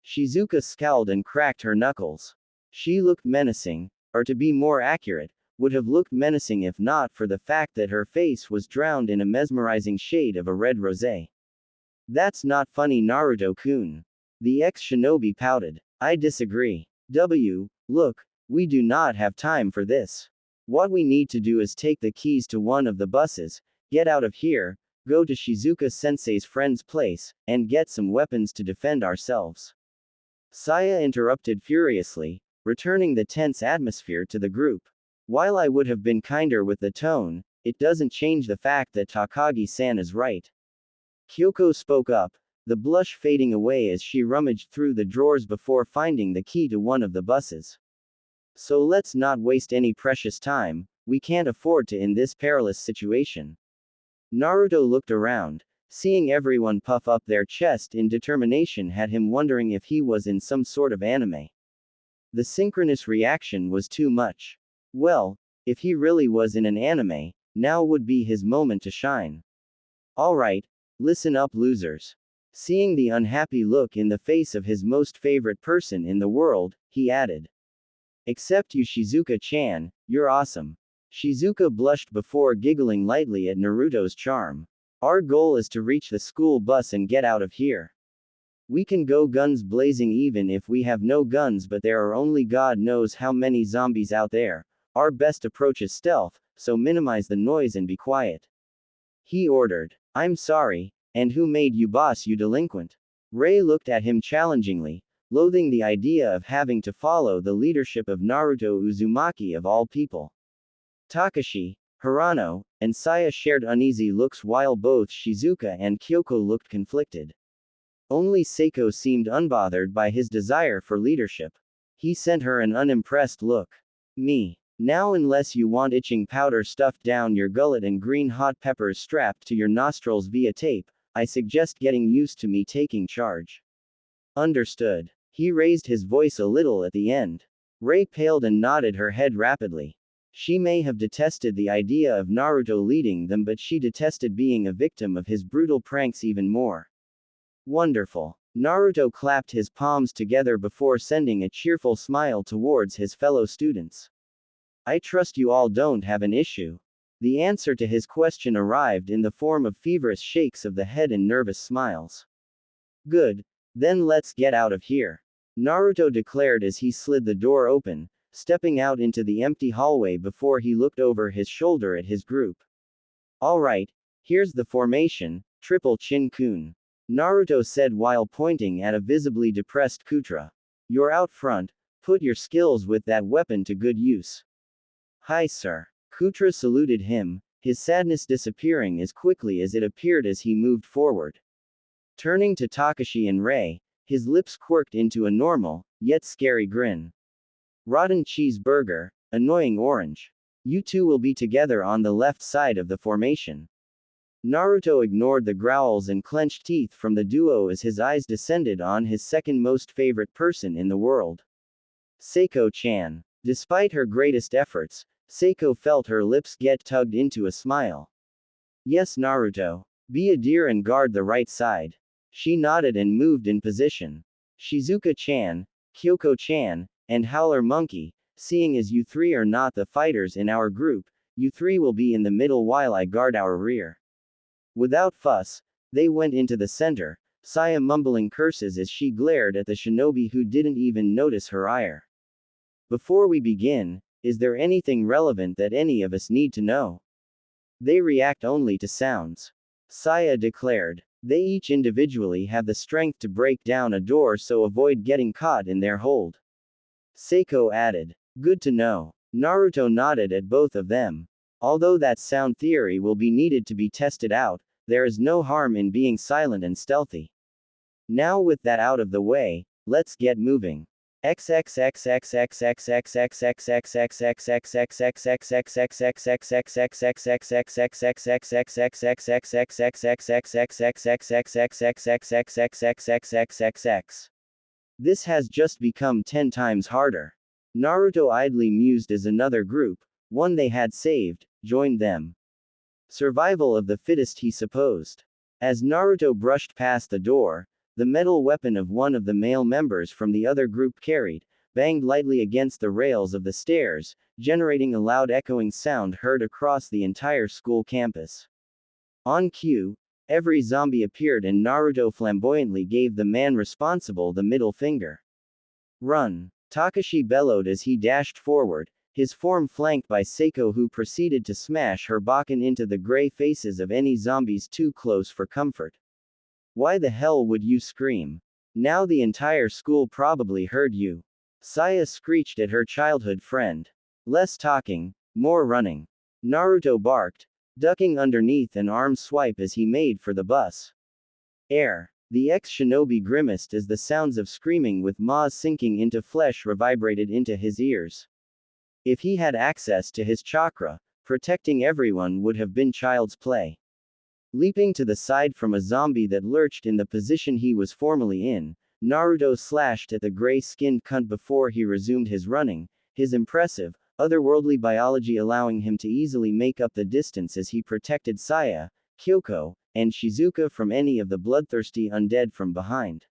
Shizuka scowled and cracked her knuckles. She looked menacing, or to be more accurate, would have looked menacing if not for the fact that her face was drowned in a mesmerizing shade of a red rosé. That's not funny, Naruto-kun. The ex-shinobi pouted. I disagree. Look, we do not have time for this. What we need to do is take the keys to one of the buses, get out of here, go to Shizuka-sensei's friend's place, and get some weapons to defend ourselves. Saya interrupted furiously, returning the tense atmosphere to the group. While I would have been kinder with the tone, it doesn't change the fact that Takagi-san is right. Kyoko spoke up, the blush fading away as she rummaged through the drawers before finding the key to one of the buses. So let's not waste any precious time, we can't afford to in this perilous situation. Naruto looked around, seeing everyone puff up their chest in determination had him wondering if he was in some sort of anime. The synchronous reaction was too much. Well, if he really was in an anime, now would be his moment to shine. Alright, listen up, losers. Seeing the unhappy look in the face of his most favorite person in the world, he added. Except you, Shizuka-chan, you're awesome. Shizuka blushed before giggling lightly at Naruto's charm. Our goal is to reach the school bus and get out of here. We can go guns blazing even if we have no guns, but there are only God knows how many zombies out there. Our best approach is stealth, so minimize the noise and be quiet. He ordered. I'm sorry, and who made you boss, you delinquent? Ray looked at him challengingly, loathing the idea of having to follow the leadership of Naruto Uzumaki of all people. Takashi, Hirano, and Saya shared uneasy looks while both Shizuka and Kyoko looked conflicted. Only Seiko seemed unbothered by his desire for leadership. He sent her an unimpressed look. Me. Now, unless you want itching powder stuffed down your gullet and green hot peppers strapped to your nostrils via tape, I suggest getting used to me taking charge. Understood. He raised his voice a little at the end. Ray paled and nodded her head rapidly. She may have detested the idea of Naruto leading them, but she detested being a victim of his brutal pranks even more. Wonderful. Naruto clapped his palms together before sending a cheerful smile towards his fellow students. I trust you all don't have an issue. The answer to his question arrived in the form of feverish shakes of the head and nervous smiles. Good. Then let's get out of here. Naruto declared as he slid the door open, stepping out into the empty hallway before he looked over his shoulder at his group. Alright, here's the formation, Triple Chin-kun. Naruto said while pointing at a visibly depressed Kutra. You're out front, put your skills with that weapon to good use. Hi, sir. Kutra saluted him, his sadness disappearing as quickly as it appeared as he moved forward. Turning to Takashi and Ray, his lips quirked into a normal, yet scary grin. Rotten cheeseburger, annoying orange. You two will be together on the left side of the formation. Naruto ignored the growls and clenched teeth from the duo as his eyes descended on his second most favorite person in the world. Seiko-chan. Despite her greatest efforts, Seiko felt her lips get tugged into a smile. Yes, Naruto. Be a deer and guard the right side. She nodded and moved in position. Shizuka-chan, Kyoko-chan, and Howler Monkey, seeing as you three are not the fighters in our group, you three will be in the middle while I guard our rear. Without fuss, they went into the center, Saya mumbling curses as she glared at the shinobi who didn't even notice her ire. Before we begin, is there anything relevant that any of us need to know? They react only to sounds. Saya declared. They each individually have the strength to break down a door, so avoid getting caught in their hold. Seiko added. Good to know. Naruto nodded at both of them. Although that sound theory will be needed to be tested out, there is no harm in being silent and stealthy. Now with that out of the way, let's get moving. This has just become 10 times harder. Naruto idly mused as another group, one they had saved, joined them. Survival of the fittest, he supposed. As Naruto brushed past the door, the metal weapon of one of the male members from the other group carried, banged lightly against the rails of the stairs, generating a loud echoing sound heard across the entire school campus. On cue, every zombie appeared and Naruto flamboyantly gave the man responsible the middle finger. Run! Takashi bellowed as he dashed forward, his form flanked by Seiko, who proceeded to smash her bakken into the gray faces of any zombies too close for comfort. Why the hell would you scream? Now the entire school probably heard you. Saya screeched at her childhood friend. Less talking, more running. Naruto barked, ducking underneath an arm swipe as he made for the bus. Air. The ex-shinobi grimaced as the sounds of screaming with maws sinking into flesh reverberated into his ears. If he had access to his chakra, protecting everyone would have been child's play. Leaping to the side from a zombie that lurched in the position he was formerly in, Naruto slashed at the gray-skinned cunt before he resumed his running, his impressive, otherworldly biology allowing him to easily make up the distance as he protected Saya, Kyoko, and Shizuka from any of the bloodthirsty undead from behind.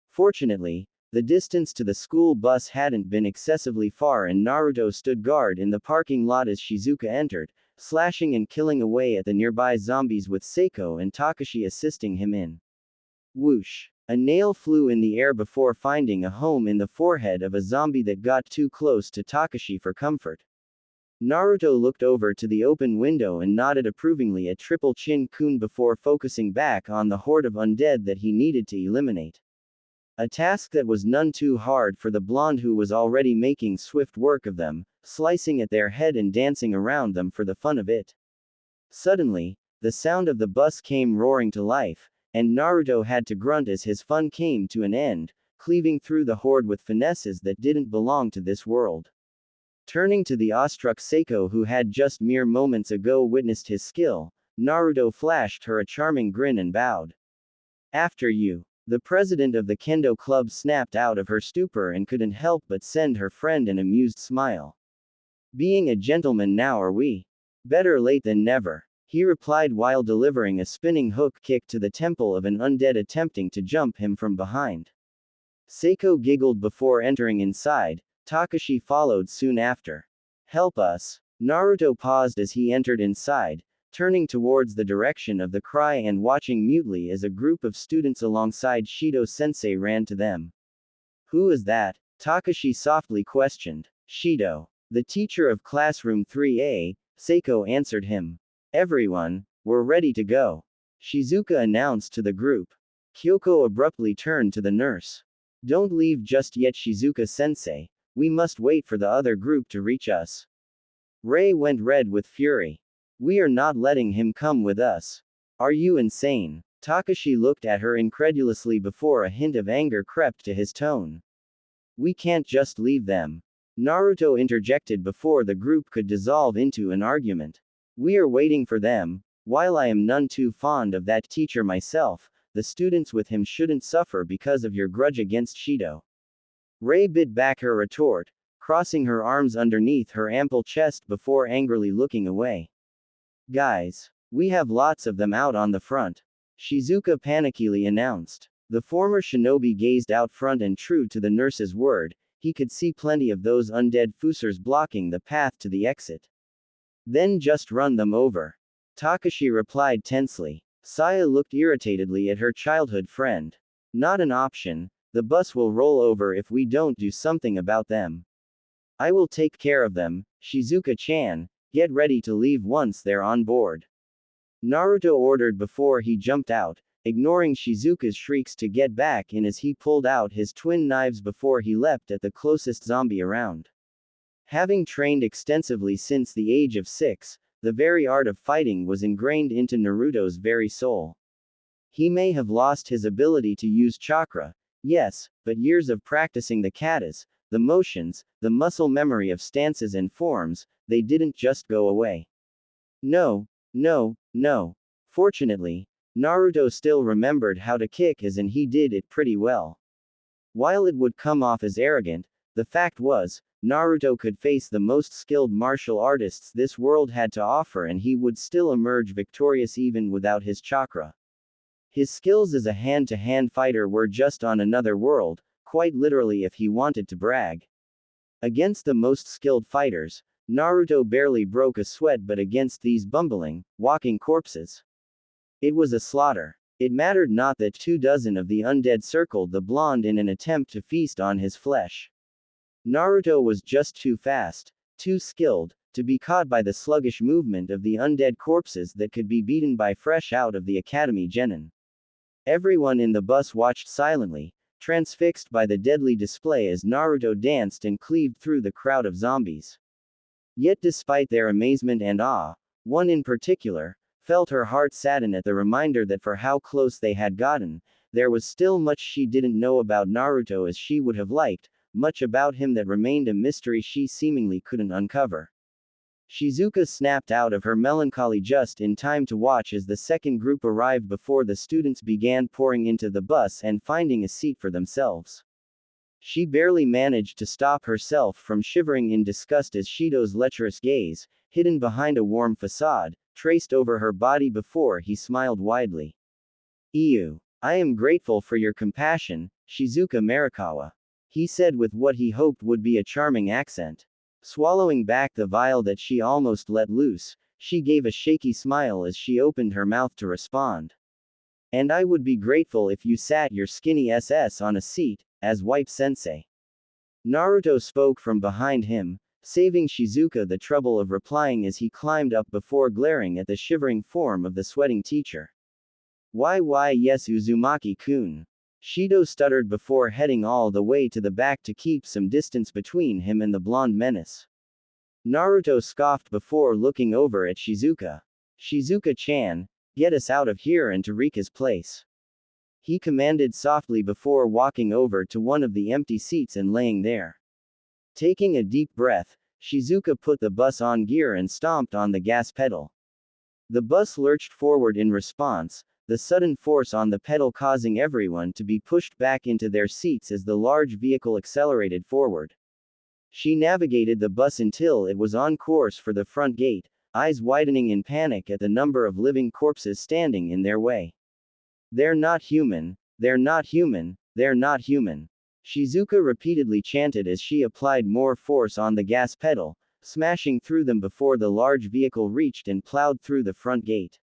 Fortunately, the distance to the school bus hadn't been excessively far and Naruto stood guard in the parking lot as Shizuka entered, slashing and killing away at the nearby zombies with Seiko and Takashi assisting him in. Whoosh! A nail flew in the air before finding a home in the forehead of a zombie that got too close to Takashi for comfort. Naruto looked over to the open window and nodded approvingly at Triple Chin Kun before focusing back on the horde of undead that he needed to eliminate. A task that was none too hard for the blonde who was already making swift work of them, slicing at their head and dancing around them for the fun of it. Suddenly, the sound of the bus came roaring to life, and Naruto had to grunt as his fun came to an end, cleaving through the horde with finesses that didn't belong to this world. Turning to the awestruck Seiko who had just mere moments ago witnessed his skill, Naruto flashed her a charming grin and bowed. After you. The president of the Kendo club snapped out of her stupor and couldn't help but send her friend an amused smile. Being a gentleman now are we? Better late than never, he replied while delivering a spinning hook kick to the temple of an undead attempting to jump him from behind. Seiko giggled before entering inside, Takashi followed soon after. Help us. Naruto paused as he entered inside, turning towards the direction of the cry and watching mutely as a group of students alongside Shido-sensei ran to them. Who is that? Takashi softly questioned. Shido. The teacher of classroom 3A, Seiko answered him. Everyone, we're ready to go. Shizuka announced to the group. Kyoko abruptly turned to the nurse. Don't leave just yet, Shizuka-sensei. We must wait for the other group to reach us. Ray went red with fury. We are not letting him come with us. Are you insane? Takashi looked at her incredulously before a hint of anger crept to his tone. We can't just leave them. Naruto interjected before the group could dissolve into an argument. We are waiting for them. While I am none too fond of that teacher myself, the students with him shouldn't suffer because of your grudge against Shido. Ray bit back her retort, crossing her arms underneath her ample chest before angrily looking away. Guys, we have lots of them out on the front. Shizuka panickily announced. The former shinobi gazed out front and true to the nurse's word, he could see plenty of those undead fusers blocking the path to the exit. Then just run them over. Takashi replied tensely. Saya looked irritatedly at her childhood friend. Not an option, the bus will roll over if we don't do something about them. I will take care of them, Shizuka-chan. Get ready to leave once they're on board. Naruto ordered before he jumped out, ignoring Shizuka's shrieks to get back in as he pulled out his twin knives before he leapt at the closest zombie around. Having trained extensively since the age of 6, the very art of fighting was ingrained into Naruto's very soul. He may have lost his ability to use chakra, yes, but years of practicing the katas, the motions, the muscle memory of stances and forms, they didn't just go away. No. Fortunately, Naruto still remembered how to kick and he did it pretty well. While it would come off as arrogant, the fact was, Naruto could face the most skilled martial artists this world had to offer and he would still emerge victorious even without his chakra. His skills as a hand-to-hand fighter were just on another world, quite literally if he wanted to brag. Against the most skilled fighters, Naruto barely broke a sweat, but against these bumbling, walking corpses, it was a slaughter. It mattered not that 24 of the undead circled the blonde in an attempt to feast on his flesh. Naruto was just too fast, too skilled, to be caught by the sluggish movement of the undead corpses that could be beaten by fresh out of the academy genin. Everyone in the bus watched silently, transfixed by the deadly display as Naruto danced and cleaved through the crowd of zombies. Yet despite their amazement and awe, one in particular felt her heart sadden at the reminder that for how close they had gotten, there was still much she didn't know about Naruto as she would have liked, much about him that remained a mystery she seemingly couldn't uncover. Shizuka snapped out of her melancholy just in time to watch as the second group arrived before the students began pouring into the bus and finding a seat for themselves. She barely managed to stop herself from shivering in disgust as Shido's lecherous gaze, hidden behind a warm facade, traced over her body before he smiled widely. Ew. I am grateful for your compassion, Shizuka Marikawa. He said with what he hoped would be a charming accent. Swallowing back the vial that she almost let loose, she gave a shaky smile as she opened her mouth to respond. And I would be grateful if you sat your skinny SS on a seat, as wipe-sensei. Naruto spoke from behind him, saving Shizuka the trouble of replying as he climbed up before glaring at the shivering form of the sweating teacher. Why yes Uzumaki-kun. Shido stuttered before heading all the way to the back to keep some distance between him and the blonde menace. Naruto scoffed before looking over at Shizuka. Shizuka-chan, get us out of here and to Rika's place. He commanded softly before walking over to one of the empty seats and laying there. Taking a deep breath, Shizuka put the bus on gear and stomped on the gas pedal. The bus lurched forward in response, the sudden force on the pedal causing everyone to be pushed back into their seats as the large vehicle accelerated forward. She navigated the bus until it was on course for the front gate, eyes widening in panic at the number of living corpses standing in their way. They're not human, they're not human, they're not human. Shizuka repeatedly chanted as she applied more force on the gas pedal, smashing through them before the large vehicle reached and plowed through the front gate.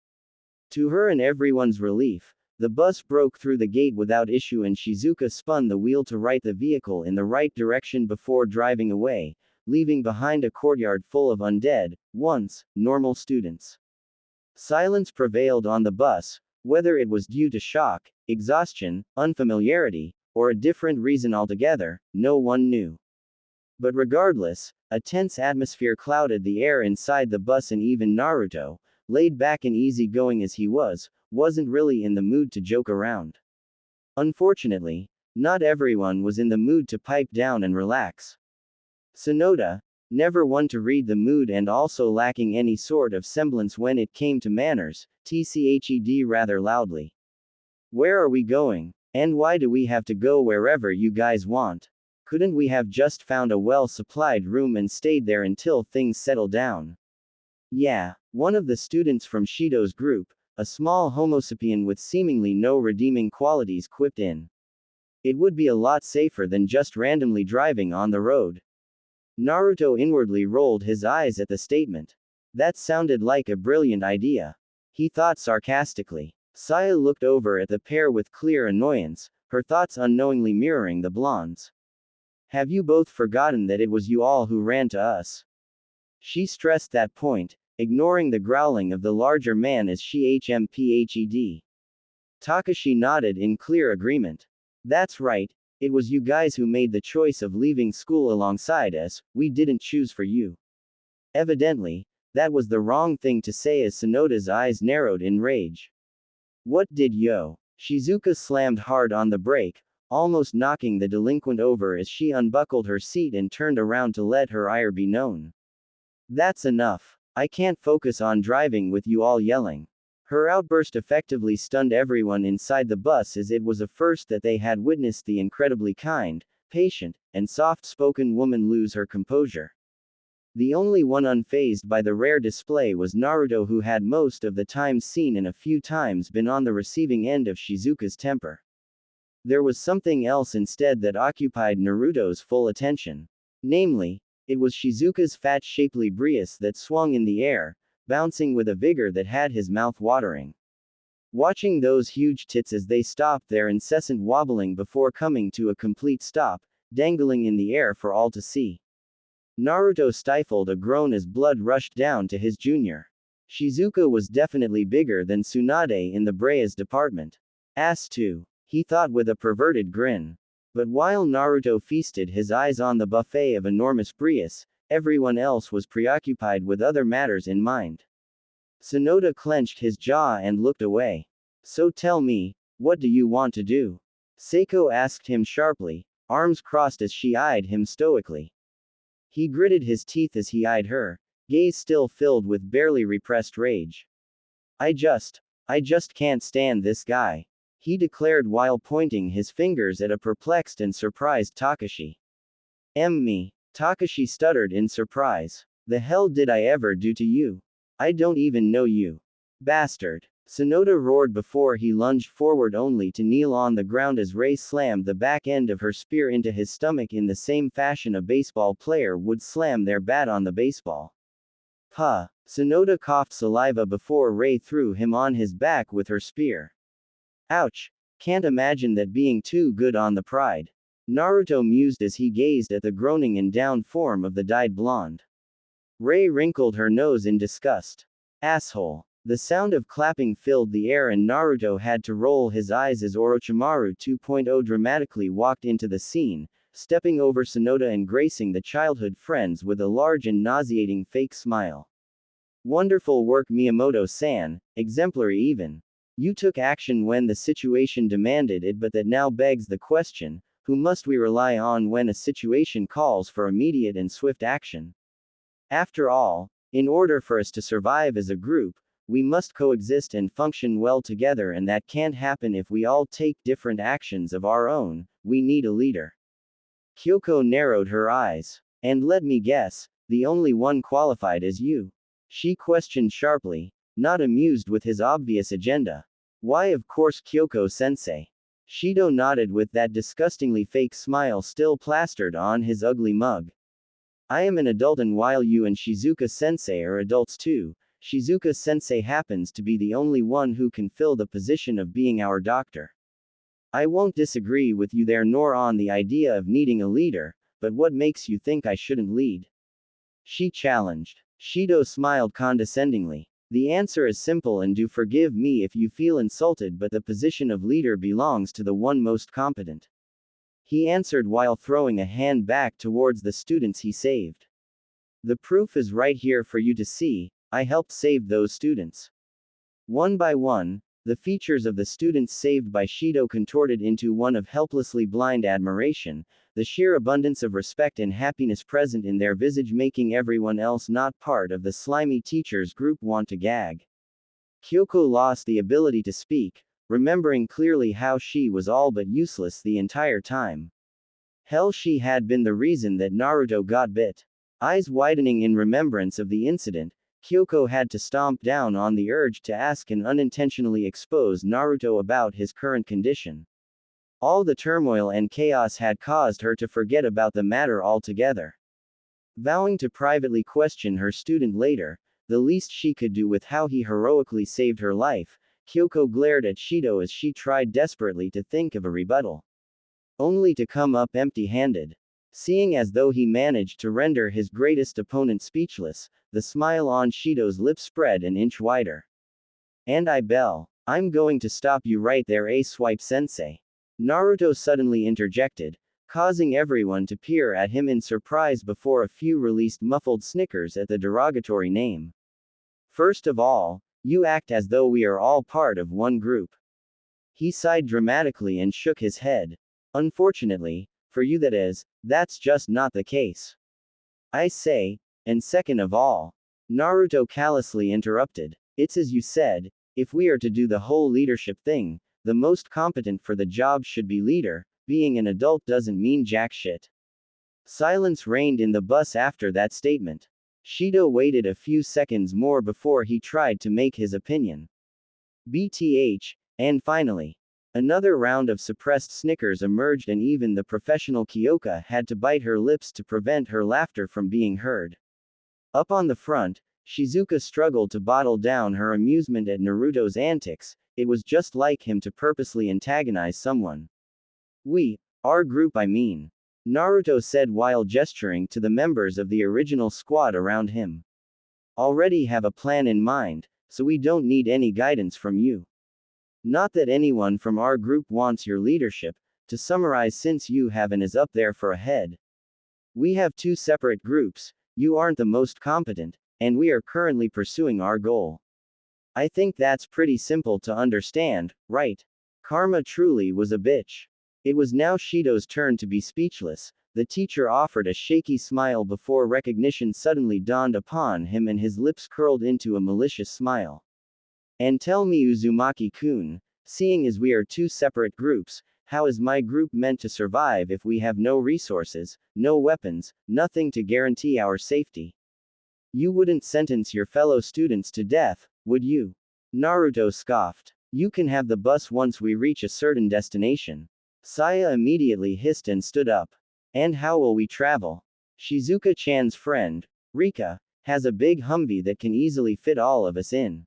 To her and everyone's relief, the bus broke through the gate without issue and Shizuka spun the wheel to right the vehicle in the right direction before driving away, leaving behind a courtyard full of undead, once, normal students. Silence prevailed on the bus, whether it was due to shock, exhaustion, unfamiliarity, or a different reason altogether, no one knew. But regardless, a tense atmosphere clouded the air inside the bus and even Naruto, laid back and easygoing as he was, wasn't really in the mood to joke around. Unfortunately, not everyone was in the mood to pipe down and relax. Sonoda, never one to read the mood and also lacking any sort of semblance when it came to manners, tched rather loudly. Where are we going? And why do we have to go wherever you guys want? Couldn't we have just found a well-supplied room and stayed there until things settle down? Yeah, one of the students from Shido's group, a small homo sapien with seemingly no redeeming qualities, quipped in. It would be a lot safer than just randomly driving on the road. Naruto inwardly rolled his eyes at the statement. That sounded like a brilliant idea. He thought sarcastically. Saya looked over at the pair with clear annoyance, her thoughts unknowingly mirroring the blondes. Have you both forgotten that it was you all who ran to us? She stressed that point, ignoring the growling of the larger man as she hmphed. Takashi nodded in clear agreement. That's right, it was you guys who made the choice of leaving school alongside us, we didn't choose for you. Evidently, that was the wrong thing to say as Sonoda's eyes narrowed in rage. What did yo? Shizuka slammed hard on the brake, almost knocking the delinquent over as she unbuckled her seat and turned around to let her ire be known. That's enough. I can't focus on driving with you all yelling. Her outburst effectively stunned everyone inside the bus as it was a first that they had witnessed the incredibly kind, patient, and soft-spoken woman lose her composure. The only one unfazed by the rare display was Naruto, who had most of the time seen and a few times been on the receiving end of Shizuka's temper. There was something else instead that occupied Naruto's full attention. Namely, it was Shizuka's fat shapely breast that swung in the air, bouncing with a vigor that had his mouth watering. Watching those huge tits as they stopped their incessant wobbling before coming to a complete stop, dangling in the air for all to see. Naruto stifled a groan as blood rushed down to his junior. Shizuka was definitely bigger than Tsunade in the Brea's department. Ass too, he thought with a perverted grin. But while Naruto feasted his eyes on the buffet of enormous breasts, everyone else was preoccupied with other matters in mind. Sonoda clenched his jaw and looked away. So tell me, what do you want to do? Seiko asked him sharply, arms crossed as she eyed him stoically. He gritted his teeth as he eyed her, gaze still filled with barely repressed rage. I just can't stand this guy, he declared while pointing his fingers at a perplexed and surprised Takashi. Me. Takashi stuttered in surprise. The hell did I ever do to you? I don't even know you. Bastard. Sonoda roared before he lunged forward only to kneel on the ground as Ray slammed the back end of her spear into his stomach in the same fashion a baseball player would slam their bat on the baseball. Puh. Sonoda coughed saliva before Ray threw him on his back with her spear. Ouch. Can't imagine that being too good on the pride. Naruto mused as he gazed at the groaning and down form of the dyed blonde. Ray wrinkled her nose in disgust. Asshole. The sound of clapping filled the air and Naruto had to roll his eyes as Orochimaru 2.0 dramatically walked into the scene, stepping over Sonoda and gracing the childhood friends with a large and nauseating fake smile. Wonderful work Miyamoto-san, exemplary even. You took action when the situation demanded it, but that now begs the question, who must we rely on when a situation calls for immediate and swift action? After all, in order for us to survive as a group, we must coexist and function well together, and that can't happen if we all take different actions of our own. We need a leader. Kyoko narrowed her eyes. And let me guess, the only one qualified is you? She questioned sharply, not amused with his obvious agenda. Why, of course, Kyoko-sensei. Shido nodded with that disgustingly fake smile still plastered on his ugly mug. I am an adult, and while you and Shizuka-sensei are adults too, Shizuka-sensei happens to be the only one who can fill the position of being our doctor. I won't disagree with you there nor on the idea of needing a leader, but what makes you think I shouldn't lead? She challenged. Shido smiled condescendingly. The answer is simple, and do forgive me if you feel insulted, but the position of leader belongs to the one most competent. He answered while throwing a hand back towards the students he saved. The proof is right here for you to see. I helped save those students. One by one, the features of the students saved by Shido contorted into one of helplessly blind admiration, the sheer abundance of respect and happiness present in their visage making everyone else not part of the slimy teachers group want to gag. Kyoko lost the ability to speak, remembering clearly how she was all but useless the entire time. Hell, she had been the reason that Naruto got bit. Eyes widening in remembrance of the incident, Kyoko had to stomp down on the urge to ask and unintentionally expose Naruto about his current condition. All the turmoil and chaos had caused her to forget about the matter altogether. Vowing to privately question her student later, the least she could do with how he heroically saved her life, Kyoko glared at Shido as she tried desperately to think of a rebuttal. Only to come up empty-handed. Seeing as though he managed to render his greatest opponent speechless, the smile on Shido's lips spread an inch wider. And I'm going to stop you right there, swipe-sensei. Naruto suddenly interjected, causing everyone to peer at him in surprise before a few released muffled snickers at the derogatory name. First of all, you act as though we are all part of one group. He sighed dramatically and shook his head. Unfortunately, for you that is, that's just not the case. I say, and second of all, Naruto callously interrupted, it's as you said, if we are to do the whole leadership thing, the most competent for the job should be leader, being an adult doesn't mean jack shit. Silence reigned in the bus after that statement. Shido waited a few seconds more before he tried to make his opinion. BTH, and finally, another round of suppressed snickers emerged, and even the professional Kyoko had to bite her lips to prevent her laughter from being heard. Up on the front, Shizuka struggled to bottle down her amusement at Naruto's antics. It was just like him to purposely antagonize someone. Our group I mean. Naruto said while gesturing to the members of the original squad around him. Already have a plan in mind, so we don't need any guidance from you. Not that anyone from our group wants your leadership, to summarize, since you have and is up there for a head. We have two separate groups, you aren't the most competent, and we are currently pursuing our goal. I think that's pretty simple to understand, right? Karma truly was a bitch. It was now Shido's turn to be speechless. The teacher offered a shaky smile before recognition suddenly dawned upon him and his lips curled into a malicious smile. And tell me, Uzumaki-kun, seeing as we are two separate groups, how is my group meant to survive if we have no resources, no weapons, nothing to guarantee our safety? You wouldn't sentence your fellow students to death, would you? Naruto scoffed. You can have the bus once we reach a certain destination. Saya immediately hissed and stood up. And how will we travel? Shizuka-chan's friend, Rika, has a big Humvee that can easily fit all of us in.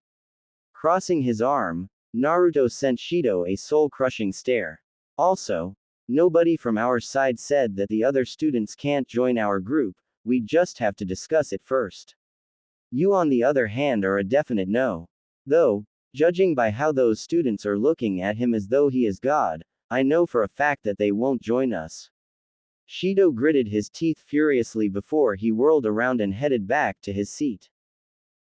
Crossing his arm, Naruto sent Shido a soul-crushing stare. Also, nobody from our side said that the other students can't join our group, we just have to discuss it first. You on the other hand are a definite no. Though, judging by how those students are looking at him as though he is God, I know for a fact that they won't join us. Shido gritted his teeth furiously before he whirled around and headed back to his seat.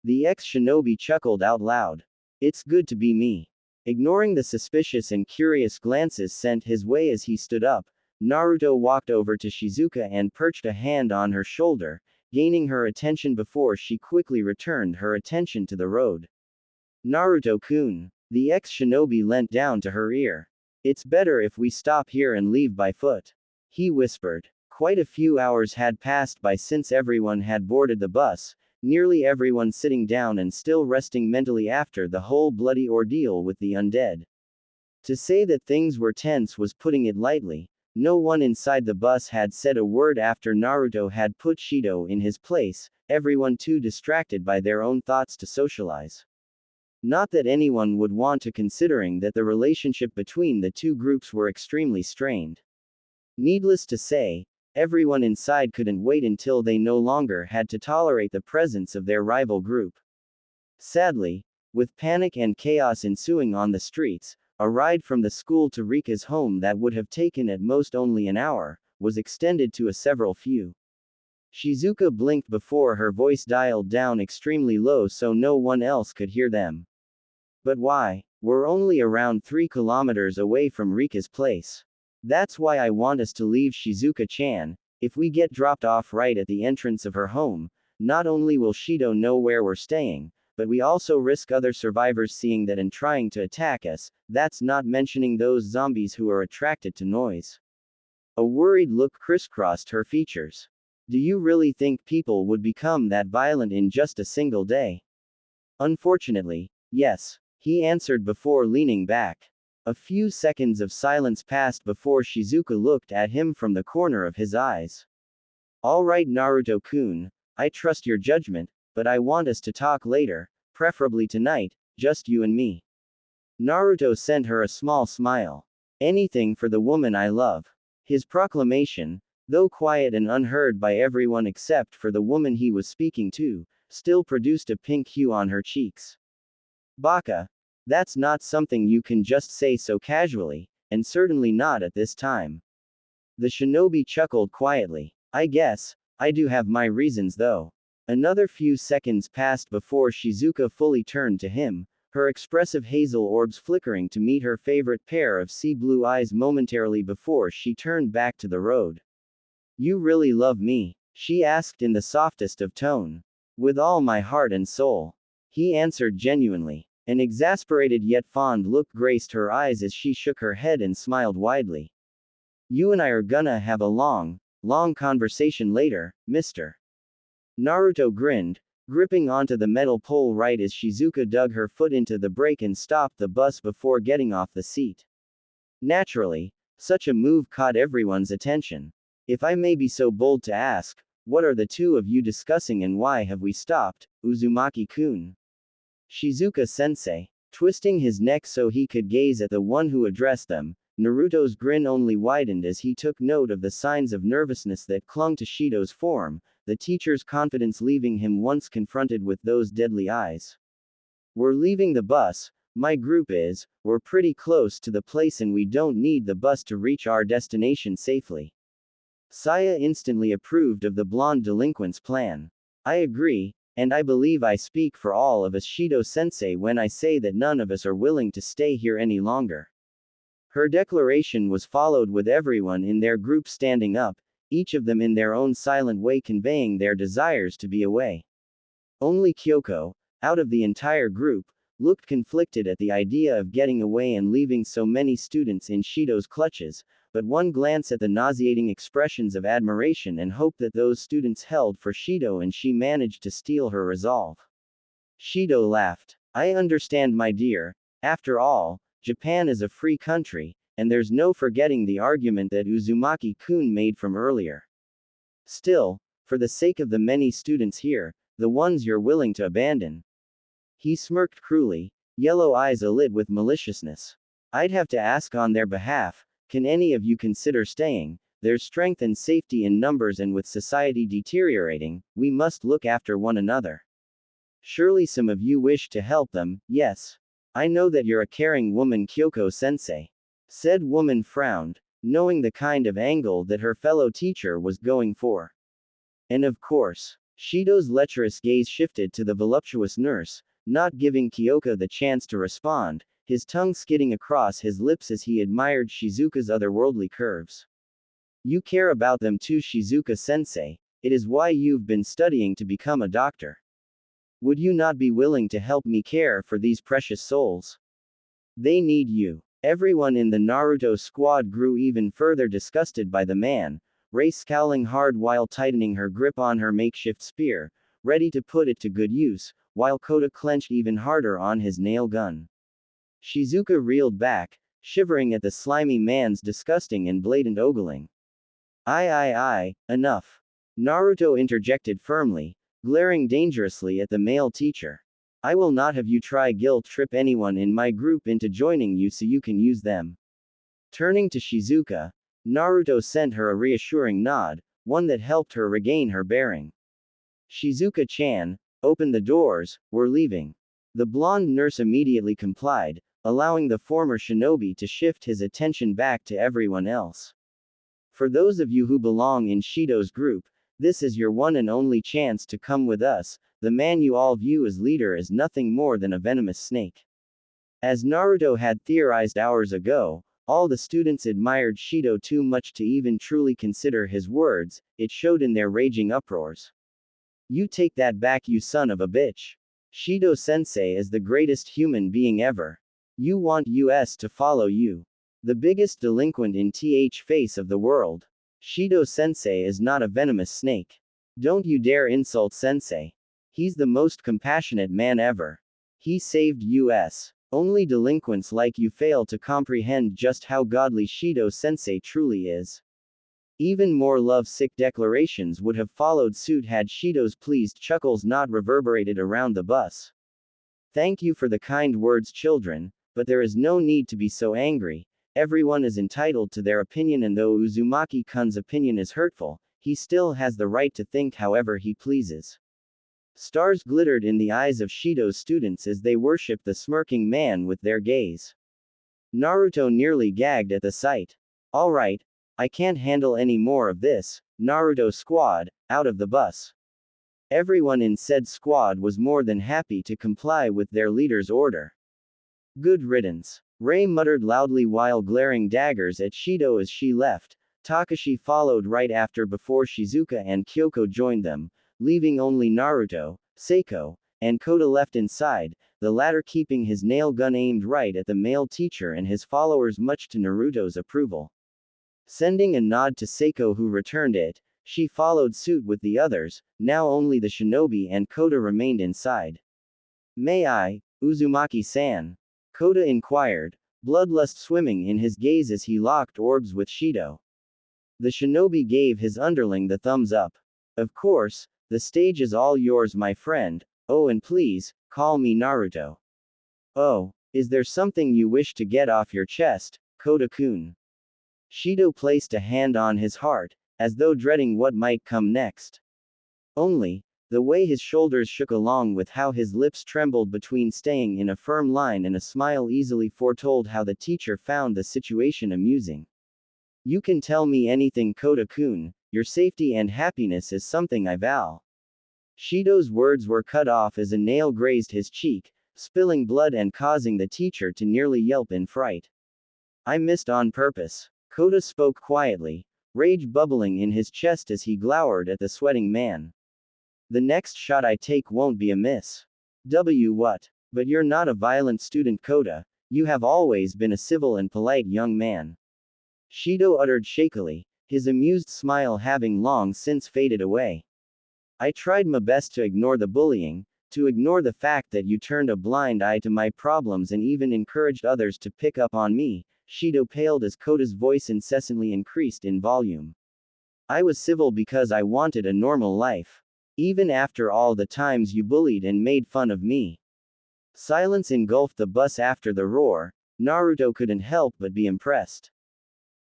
The ex-shinobi chuckled out loud. It's good to be me. Ignoring the suspicious and curious glances sent his way as he stood up, Naruto walked over to Shizuka and perched a hand on her shoulder, gaining her attention before she quickly returned her attention to the road. Naruto-kun. The ex-shinobi leant down to her ear. It's better if we stop here and leave by foot. He whispered. Quite a few hours had passed by since everyone had boarded the bus, nearly everyone sitting down and still resting mentally after the whole bloody ordeal with the undead. To say that things were tense was putting it lightly. No one inside the bus had said a word after Naruto had put Shido in his place, everyone too distracted by their own thoughts to socialize. Not that anyone would want to, considering that the relationship between the two groups were extremely strained. Needless to say, everyone inside couldn't wait until they no longer had to tolerate the presence of their rival group. Sadly, with panic and chaos ensuing on the streets, a ride from the school to Rika's home that would have taken at most only an hour, was extended to a several few. Shizuka blinked before her voice dialed down extremely low so no one else could hear them. But why? We're only around 3 kilometers away from Rika's place. That's why I want us to leave Shizuka-chan. If we get dropped off right at the entrance of her home, not only will Shido know where we're staying, but we also risk other survivors seeing that and trying to attack us, that's not mentioning those zombies who are attracted to noise. A worried look crisscrossed her features. Do you really think people would become that violent in just a single day? Unfortunately, yes, he answered before leaning back. A few seconds of silence passed before Shizuka looked at him from the corner of his eyes. All right, Naruto-kun, I trust your judgment, but I want us to talk later, preferably tonight, just you and me. Naruto sent her a small smile. Anything for the woman I love. His proclamation, though quiet and unheard by everyone except for the woman he was speaking to, still produced a pink hue on her cheeks. Baka. That's not something you can just say so casually, and certainly not at this time. The shinobi chuckled quietly. I guess, I do have my reasons though. Another few seconds passed before Shizuka fully turned to him, her expressive hazel orbs flickering to meet her favorite pair of sea blue eyes momentarily before she turned back to the road. You really love me? She asked in the softest of tone. With all my heart and soul. He answered genuinely. An exasperated yet fond look graced her eyes as she shook her head and smiled widely. You and I are gonna have a long conversation later, mister. Naruto grinned, gripping onto the metal pole right as Shizuka dug her foot into the brake and stopped the bus before getting off the seat. Naturally, such a move caught everyone's attention. If I may be so bold to ask, what are the two of you discussing and why have we stopped, Uzumaki-kun? Shizuka-sensei, twisting his neck so he could gaze at the one who addressed them, Naruto's grin only widened as he took note of the signs of nervousness that clung to Shido's form, the teacher's confidence leaving him once confronted with those deadly eyes. We're leaving the bus, my group is, we're pretty close to the place and we don't need the bus to reach our destination safely. Saya instantly approved of the blonde delinquent's plan. I agree, and I believe I speak for all of us, Shido-sensei, when I say that none of us are willing to stay here any longer. Her declaration was followed with everyone in their group standing up, each of them in their own silent way conveying their desires to be away. Only Kyoko, out of the entire group, looked conflicted at the idea of getting away and leaving so many students in Shido's clutches, but one glance at the nauseating expressions of admiration and hope that those students held for Shido and she managed to steel her resolve. Shido laughed. I understand, my dear. After all, Japan is a free country, and there's no forgetting the argument that Uzumaki-kun made from earlier. Still, for the sake of the many students here, the ones you're willing to abandon. He smirked cruelly, yellow eyes alit with maliciousness. I'd have to ask on their behalf, can any of you consider staying? There's strength and safety in numbers, and with society deteriorating, we must look after one another. Surely some of you wish to help them, yes. I know that you're a caring woman, Kyoko-sensei. Said woman frowned, knowing the kind of angle that her fellow teacher was going for. And of course, Shido's lecherous gaze shifted to the voluptuous nurse, not giving Kyoko the chance to respond, his tongue skidding across his lips as he admired Shizuka's otherworldly curves. You care about them too, Shizuka-sensei. It is why you've been studying to become a doctor. Would you not be willing to help me care for these precious souls? They need you. Everyone in the Naruto squad grew even further disgusted by the man, Rei scowling hard while tightening her grip on her makeshift spear, ready to put it to good use, while Kota clenched even harder on his nail gun. Shizuka reeled back, shivering at the slimy man's disgusting and blatant ogling. Enough. Naruto interjected firmly, glaring dangerously at the male teacher. I will not have you try guilt trip anyone in my group into joining you so you can use them. Turning to Shizuka, Naruto sent her a reassuring nod, one that helped her regain her bearing. Shizuka-chan, open the doors, we're leaving. The blonde nurse immediately complied, allowing the former shinobi to shift his attention back to everyone else. For those of you who belong in Shido's group, this is your one and only chance to come with us. The man you all view as leader is nothing more than a venomous snake. As Naruto had theorized hours ago, all the students admired Shido too much to even truly consider his words, it showed in their raging uproars. You take that back, you son of a bitch. Shido-sensei is the greatest human being ever. You want us to follow you. The biggest delinquent in th face of the world. Shido-sensei is not a venomous snake. Don't you dare insult sensei. He's the most compassionate man ever. He saved us. Only delinquents like you fail to comprehend just how godly Shido-sensei truly is. Even more love-sick declarations would have followed suit had Shido's pleased chuckles not reverberated around the bus. Thank you for the kind words, children, but there is no need to be so angry. Everyone is entitled to their opinion, and though Uzumaki-kun's opinion is hurtful, he still has the right to think however he pleases. Stars glittered in the eyes of Shido's students as they worshipped the smirking man with their gaze. Naruto nearly gagged at the sight. All right, I can't handle any more of this. Naruto squad, out of the bus. Everyone in said squad was more than happy to comply with their leader's order. Good riddance. Rei muttered loudly while glaring daggers at Shido as she left. Takashi followed right after before Shizuka and Kyoko joined them, leaving only Naruto, Seiko, and Kota left inside, the latter keeping his nail gun aimed right at the male teacher and his followers, much to Naruto's approval. Sending a nod to Seiko, who returned it, she followed suit with the others. Now only the shinobi and Kota remained inside. May I, Uzumaki-san? Kota inquired, bloodlust swimming in his gaze as he locked orbs with Shido. The shinobi gave his underling the thumbs up. Of course, the stage is all yours, my friend. Oh, and please, call me Naruto. Oh, is there something you wish to get off your chest, Kota-kun? Shido placed a hand on his heart, as though dreading what might come next. Only, the way his shoulders shook along with how his lips trembled between staying in a firm line and a smile easily foretold how the teacher found the situation amusing. You can tell me anything, Kota-kun, your safety and happiness is something I vow. Shido's words were cut off as a nail grazed his cheek, spilling blood and causing the teacher to nearly yelp in fright. I missed on purpose. Kota spoke quietly, rage bubbling in his chest as he glowered at the sweating man. The next shot I take won't be a miss. What? But you're not a violent student, Kota. You have always been a civil and polite young man. Shido uttered shakily, his amused smile having long since faded away. I tried my best to ignore the bullying, to ignore the fact that you turned a blind eye to my problems and even encouraged others to pick up on me. Shido paled as Koda's voice incessantly increased in volume. I was civil because I wanted a normal life. Even after all the times you bullied and made fun of me. Silence engulfed the bus after the roar. Naruto couldn't help but be impressed.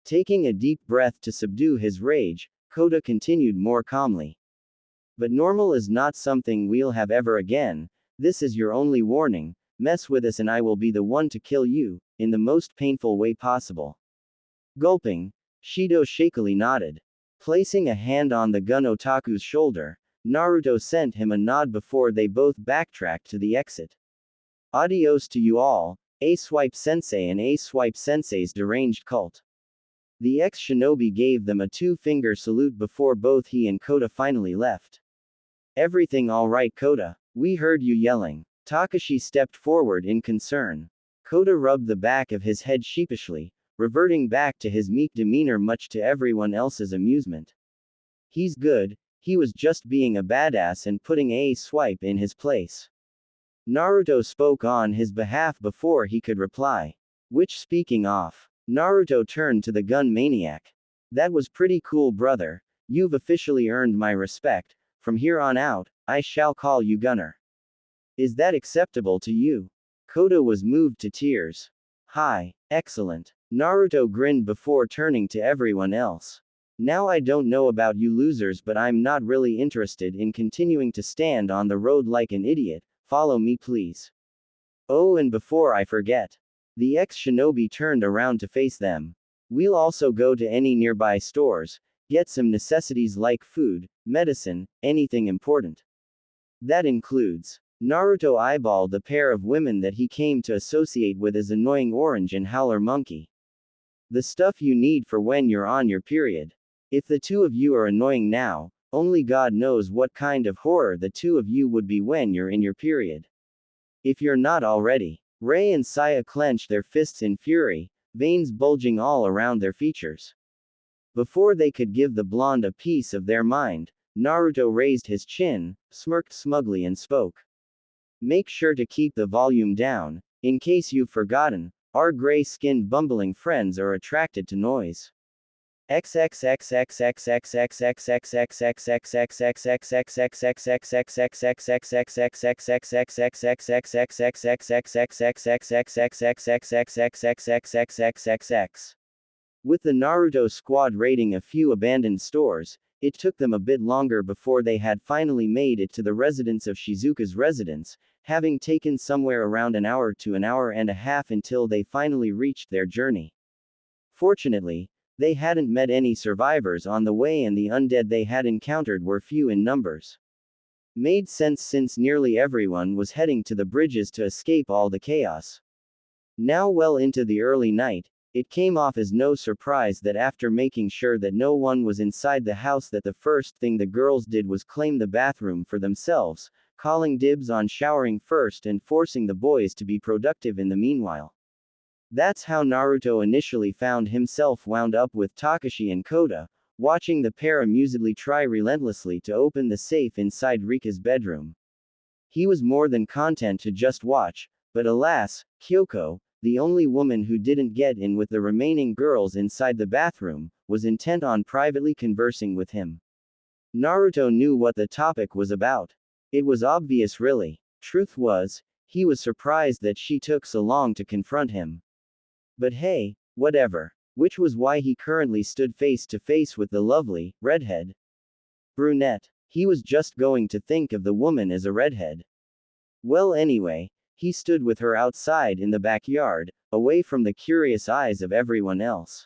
Taking a deep breath to subdue his rage, Koda continued more calmly. But normal is not something we'll have ever again. This is your only warning. Mess with us and I will be the one to kill you, in the most painful way possible. Gulping, Shido shakily nodded. Placing a hand on the gun otaku's shoulder, Naruto sent him a nod before they both backtracked to the exit. Adios to you all, A-Swipe Sensei and A-Swipe Sensei's deranged cult. The ex-shinobi gave them a two-finger salute before both he and Koda finally left. Everything all right, Koda? We heard you yelling. Takashi stepped forward in concern. Koda rubbed the back of his head sheepishly, reverting back to his meek demeanor much to everyone else's amusement. He's good, he was just being a badass and putting A-Swipe in his place. Naruto spoke on his behalf before he could reply. Which speaking off, Naruto turned to the gun maniac. That was pretty cool, brother. You've officially earned my respect. From here on out, I shall call you Gunner. Is that acceptable to you? Koda was moved to tears. Hi, excellent. Naruto grinned before turning to everyone else. Now I don't know about you losers, but I'm not really interested in continuing to stand on the road like an idiot. Follow me please. Oh, and before I forget. The ex-shinobi turned around to face them. We'll also go to any nearby stores, get some necessities like food, medicine, anything important. That includes. Naruto eyeballed the pair of women that he came to associate with as annoying Orange and Howler Monkey. The stuff you need for when you're on your period. If the two of you are annoying now, only God knows what kind of horror the two of you would be when you're in your period. If you're not already. Rei and Saya clenched their fists in fury, veins bulging all around their features. Before they could give the blonde a piece of their mind, Naruto raised his chin, smirked smugly and spoke. Make sure to keep the volume down. In case you've forgotten, our gray-skinned bumbling friends are attracted to noise. With the Naruto squad raiding a few abandoned stores, it took them a bit longer before they had finally made it to the residence of Shizuka's residence, having taken somewhere around an hour to an hour and a half until they finally reached their journey. Fortunately, they hadn't met any survivors on the way and the undead they had encountered were few in numbers. Made sense since nearly everyone was heading to the bridges to escape all the chaos. Now well into the early night, it came off as no surprise that after making sure that no one was inside the house that the first thing the girls did was claim the bathroom for themselves, calling dibs on showering first and forcing the boys to be productive in the meanwhile. That's how Naruto initially found himself wound up with Takashi and Koda, watching the pair amusedly try relentlessly to open the safe inside Rika's bedroom. He was more than content to just watch, but alas, Kyoko, the only woman who didn't get in with the remaining girls inside the bathroom, was intent on privately conversing with him. Naruto knew what the topic was about. It was obvious really. Truth was, he was surprised that she took so long to confront him. But hey, whatever. Which was why he currently stood face to face with the lovely, redhead brunette. He was just going to think of the woman as a redhead. Well anyway, he stood with her outside in the backyard, away from the curious eyes of everyone else.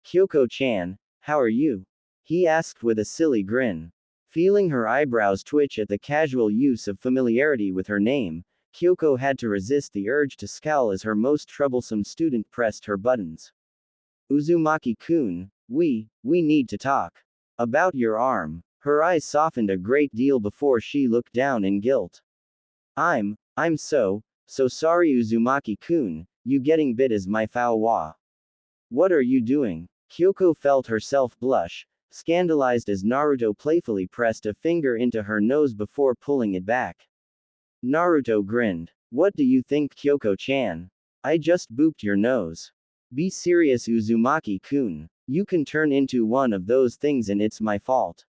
Kyoko-chan, how are you? He asked with a silly grin. Feeling her eyebrows twitch at the casual use of familiarity with her name, Kyoko had to resist the urge to scowl as her most troublesome student pressed her buttons. Uzumaki-kun, we need to talk. About your arm. Her eyes softened a great deal before she looked down in guilt. I'm so sorry Uzumaki-kun, you getting bit as my foul wa. What are you doing? Kyoko felt herself blush, scandalized as Naruto playfully pressed a finger into her nose before pulling it back. Naruto grinned. What do you think, Kyoko-chan? I just booped your nose. Be serious, Uzumaki-kun. You can turn into one of those things and it's my fault.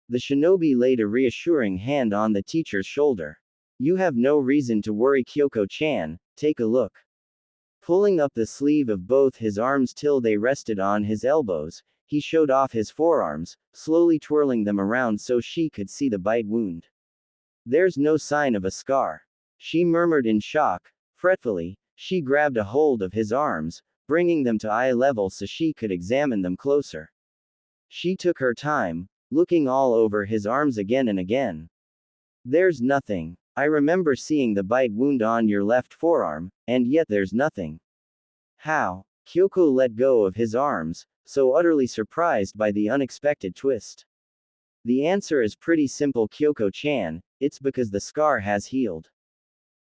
The shinobi laid a reassuring hand on the teacher's shoulder. You have no reason to worry, Kyoko-chan, take a look. Pulling up the sleeve of both his arms till they rested on his elbows, he showed off his forearms, slowly twirling them around so she could see the bite wound. There's no sign of a scar. She murmured in shock. Fretfully, she grabbed a hold of his arms, bringing them to eye level so she could examine them closer. She took her time, looking all over his arms again and again. There's nothing. I remember seeing the bite wound on your left forearm, and yet there's nothing. How? Kyoko let go of his arms, so utterly surprised by the unexpected twist. The answer is pretty simple, Kyoko-chan, it's because the scar has healed.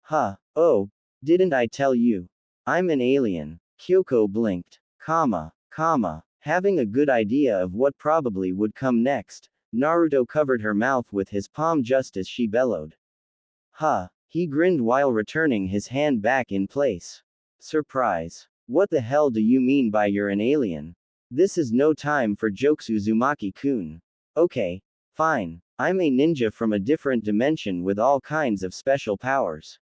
Huh, oh, didn't I tell you? I'm an alien. Kyoko blinked. Having a good idea of what probably would come next, Naruto covered her mouth with his palm just as she bellowed. Huh. He grinned while returning his hand back in place. Surprise. What the hell do you mean by you're an alien? This is no time for jokes, Uzumaki-kun. Okay, fine. I'm a ninja from a different dimension with all kinds of special powers.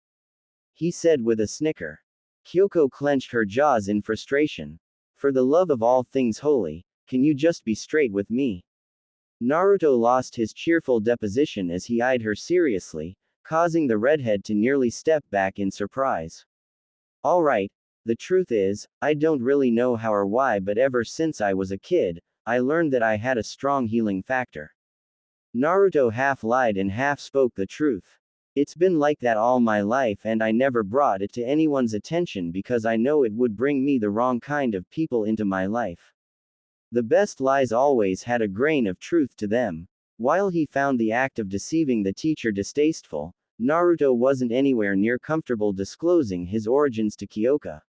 He said with a snicker. Kyoko clenched her jaws in frustration. For the love of all things holy, can you just be straight with me? Naruto lost his cheerful deposition as he eyed her seriously, causing the redhead to nearly step back in surprise. Alright, the truth is, I don't really know how or why, but ever since I was a kid, I learned that I had a strong healing factor. Naruto half lied and half spoke the truth. It's been like that all my life and I never brought it to anyone's attention because I know it would bring me the wrong kind of people into my life. The best lies always had a grain of truth to them. While he found the act of deceiving the teacher distasteful, Naruto wasn't anywhere near comfortable disclosing his origins to Kyoko.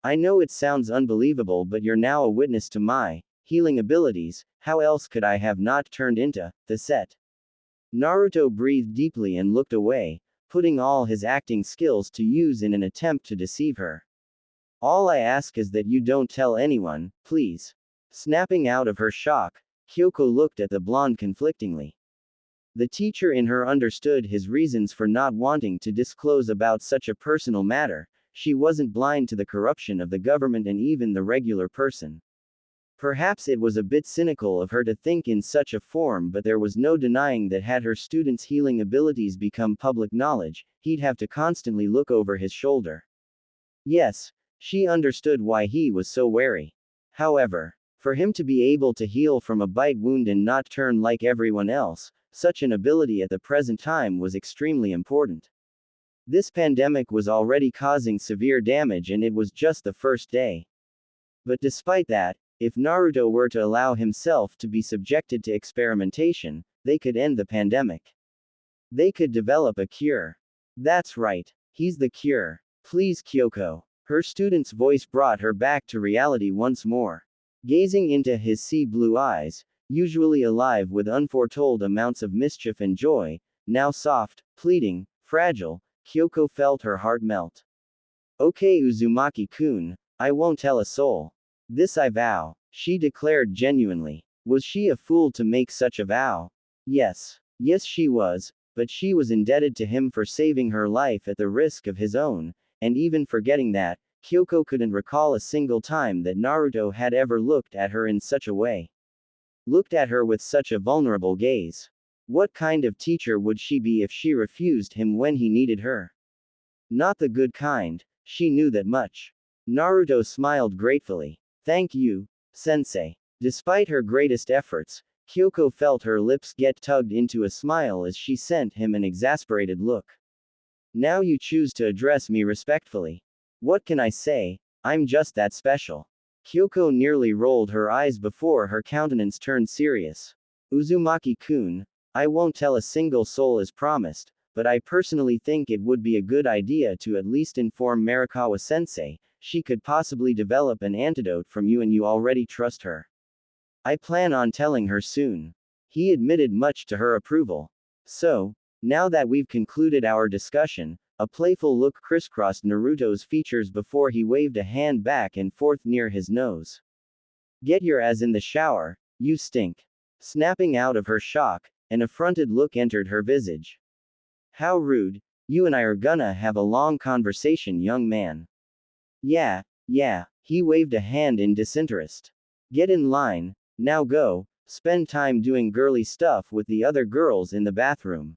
I know it sounds unbelievable, but you're now a witness to my healing abilities. How else could I have not turned into the set? Naruto breathed deeply and looked away, putting all his acting skills to use in an attempt to deceive her. All I ask is that you don't tell anyone, please. Snapping out of her shock, Kyoko looked at the blonde conflictingly. The teacher in her understood his reasons for not wanting to disclose about such a personal matter. She wasn't blind to the corruption of the government and even the regular person. Perhaps it was a bit cynical of her to think in such a form, but there was no denying that had her students' healing abilities become public knowledge, he'd have to constantly look over his shoulder. Yes, she understood why he was so wary. However, for him to be able to heal from a bite wound and not turn like everyone else, such an ability at the present time was extremely important. This pandemic was already causing severe damage and it was just the first day. But despite that, if Naruto were to allow himself to be subjected to experimentation, they could end the pandemic. They could develop a cure. That's right. He's the cure. Please, Kyoko. Her student's voice brought her back to reality once more. Gazing into his sea blue eyes, usually alive with unforetold amounts of mischief and joy, now soft, pleading, fragile, Kyoko felt her heart melt. Okay, Uzumaki-kun, I won't tell a soul. This I vow, she declared genuinely. Was she a fool to make such a vow? Yes. Yes, she was, but she was indebted to him for saving her life at the risk of his own, and even forgetting that, Kyoko couldn't recall a single time that Naruto had ever looked at her in such a way. Looked at her with such a vulnerable gaze. What kind of teacher would she be if she refused him when he needed her? Not the good kind, she knew that much. Naruto smiled gratefully. Thank you, sensei. Despite her greatest efforts, Kyoko felt her lips get tugged into a smile as she sent him an exasperated look. Now you choose to address me respectfully. What can I say? I'm just that special. Kyoko nearly rolled her eyes before her countenance turned serious. Uzumaki-kun, I won't tell a single soul as promised, but I personally think it would be a good idea to at least inform Marikawa-sensei. She could possibly develop an antidote from you and you already trust her. I plan on telling her soon. He admitted much to her approval. So, now that we've concluded our discussion, a playful look crisscrossed Naruto's features before he waved a hand back and forth near his nose. Get your ass in the shower, you stink. Snapping out of her shock, an affronted look entered her visage. How rude, you and I are gonna have a long conversation, young man. Yeah, he waved a hand in disinterest. Get in line, now go, spend time doing girly stuff with the other girls in the bathroom.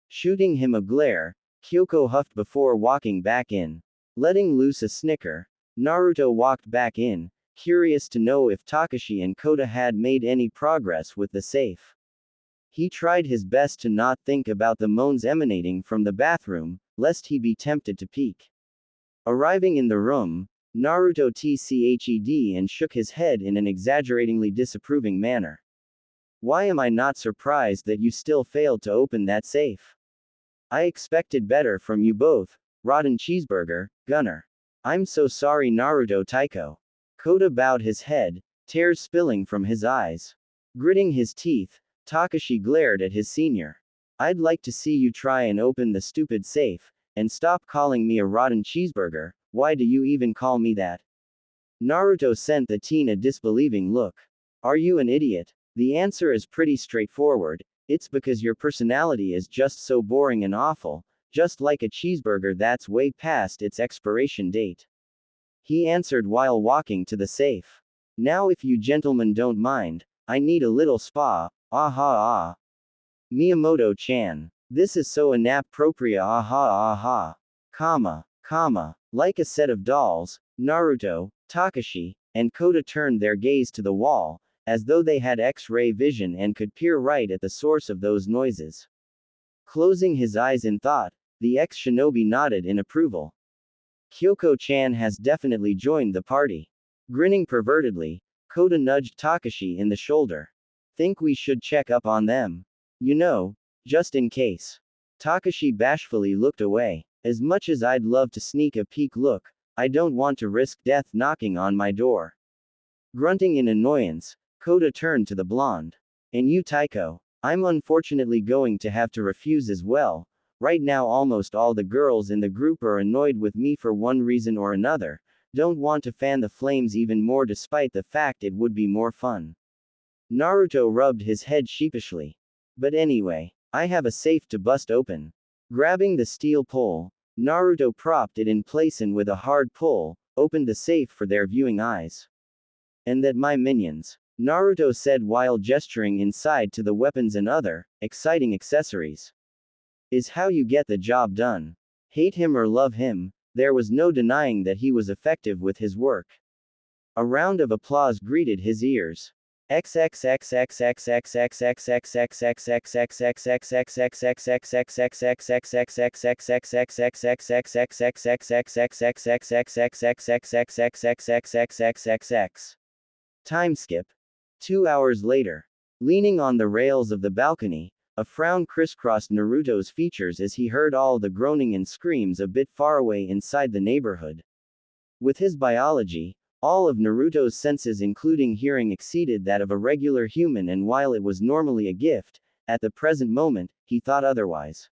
Shooting him a glare, Kyoko huffed before walking back in. Letting loose a snicker, Naruto walked back in, curious to know if Takashi and Kota had made any progress with the safe. He tried his best to not think about the moans emanating from the bathroom, lest he be tempted to peek. Arriving in the room, Naruto tched and shook his head in an exaggeratingly disapproving manner. Why am I not surprised that you still failed to open that safe? I expected better from you both, rotten cheeseburger, Gunner. I'm so sorry, Naruto Taiko. Kota bowed his head, tears spilling from his eyes. Gritting his teeth, Takashi glared at his senior. I'd like to see you try and open the stupid safe, and stop calling me a rotten cheeseburger. Why do you even call me that? Naruto sent the teen a disbelieving look. Are you an idiot? The answer is pretty straightforward. It's because your personality is just so boring and awful, just like a cheeseburger that's way past its expiration date. He answered while walking to the safe. Now if you gentlemen don't mind, I need a little spa, aha. Miyamoto-chan. This is so inappropriate, aha. Like a set of dolls, Naruto, Takashi, and Kota turned their gaze to the wall, as though they had X-ray vision and could peer right at the source of those noises. Closing his eyes in thought, the ex-shinobi nodded in approval. Kyoko-chan has definitely joined the party. Grinning pervertedly, Kota nudged Takashi in the shoulder. Think we should check up on them? You know, just in case. Takashi bashfully looked away. As much as I'd love to sneak a peek look, I don't want to risk death knocking on my door. Grunting in annoyance, Kota turned to the blonde. And you, Taiko? I'm unfortunately going to have to refuse as well. Right now almost all the girls in the group are annoyed with me for one reason or another, don't want to fan the flames even more despite the fact it would be more fun. Naruto rubbed his head sheepishly. But anyway, I have a safe to bust open. Grabbing the steel pole, Naruto propped it in place and with a hard pull, opened the safe for their viewing eyes. And that, my minions, Naruto said while gesturing inside to the weapons and other, exciting accessories, is how you get the job done. Hate him or love him, there was no denying that he was effective with his work. A round of applause greeted his ears. Time skip. 2 hours later. Leaning on the rails of the balcony, a frown crisscrossed Naruto's features as he heard all the groaning and screams a bit far away inside the neighborhood. With his biology, all of Naruto's senses including hearing exceeded that of a regular human, and while it was normally a gift, at the present moment, he thought otherwise.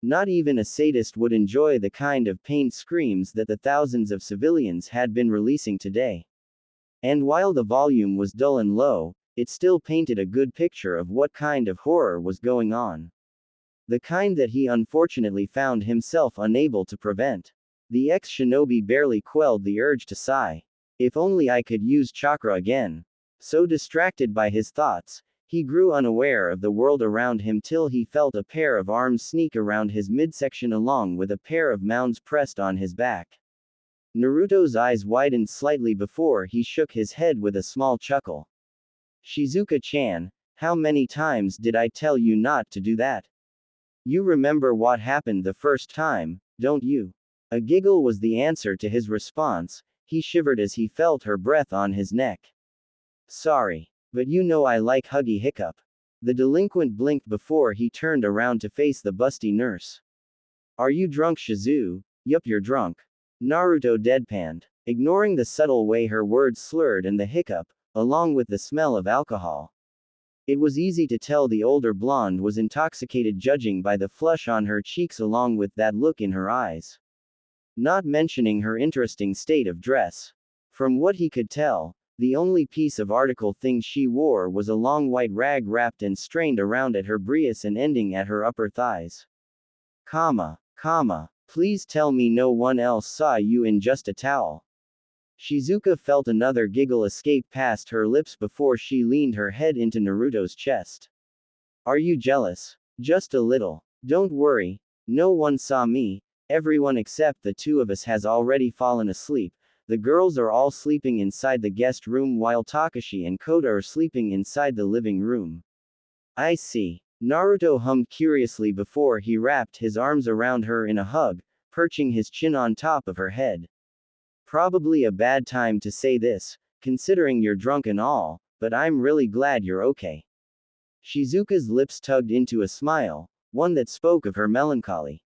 Not even a sadist would enjoy the kind of pained screams that the thousands of civilians had been releasing today. And while the volume was dull and low, it still painted a good picture of what kind of horror was going on. The kind that he unfortunately found himself unable to prevent. The ex-shinobi barely quelled the urge to sigh. If only I could use chakra again. So distracted by his thoughts, he grew unaware of the world around him till he felt a pair of arms sneak around his midsection along with a pair of mounds pressed on his back. Naruto's eyes widened slightly before he shook his head with a small chuckle. Shizuka-chan, how many times did I tell you not to do that? You remember what happened the first time, don't you? A giggle was the answer to his response. He shivered as he felt her breath on his neck. Sorry. But you know I like Huggy Hiccup. The delinquent blinked before he turned around to face the busty nurse. Are you drunk, Shizu? Yup, you're drunk. Naruto deadpanned, ignoring the subtle way her words slurred and the hiccup, along with the smell of alcohol. It was easy to tell the older blonde was intoxicated, judging by the flush on her cheeks along with that look in her eyes. Not mentioning her interesting state of dress. From what he could tell, the only piece of article thing she wore was a long white rag wrapped and strained around at her briefs and ending at her upper thighs. Please tell me no one else saw you in just a towel. Shizuka felt another giggle escape past her lips before she leaned her head into Naruto's chest. Are you jealous? Just a little. Don't worry. No one saw me. Everyone except the two of us has already fallen asleep. The girls are all sleeping inside the guest room while Takashi and Kota are sleeping inside the living room. I see. Naruto hummed curiously before he wrapped his arms around her in a hug, perching his chin on top of her head. Probably a bad time to say this, considering you're drunk and all, but I'm really glad you're okay. Shizuka's lips tugged into a smile, one that spoke of her melancholy.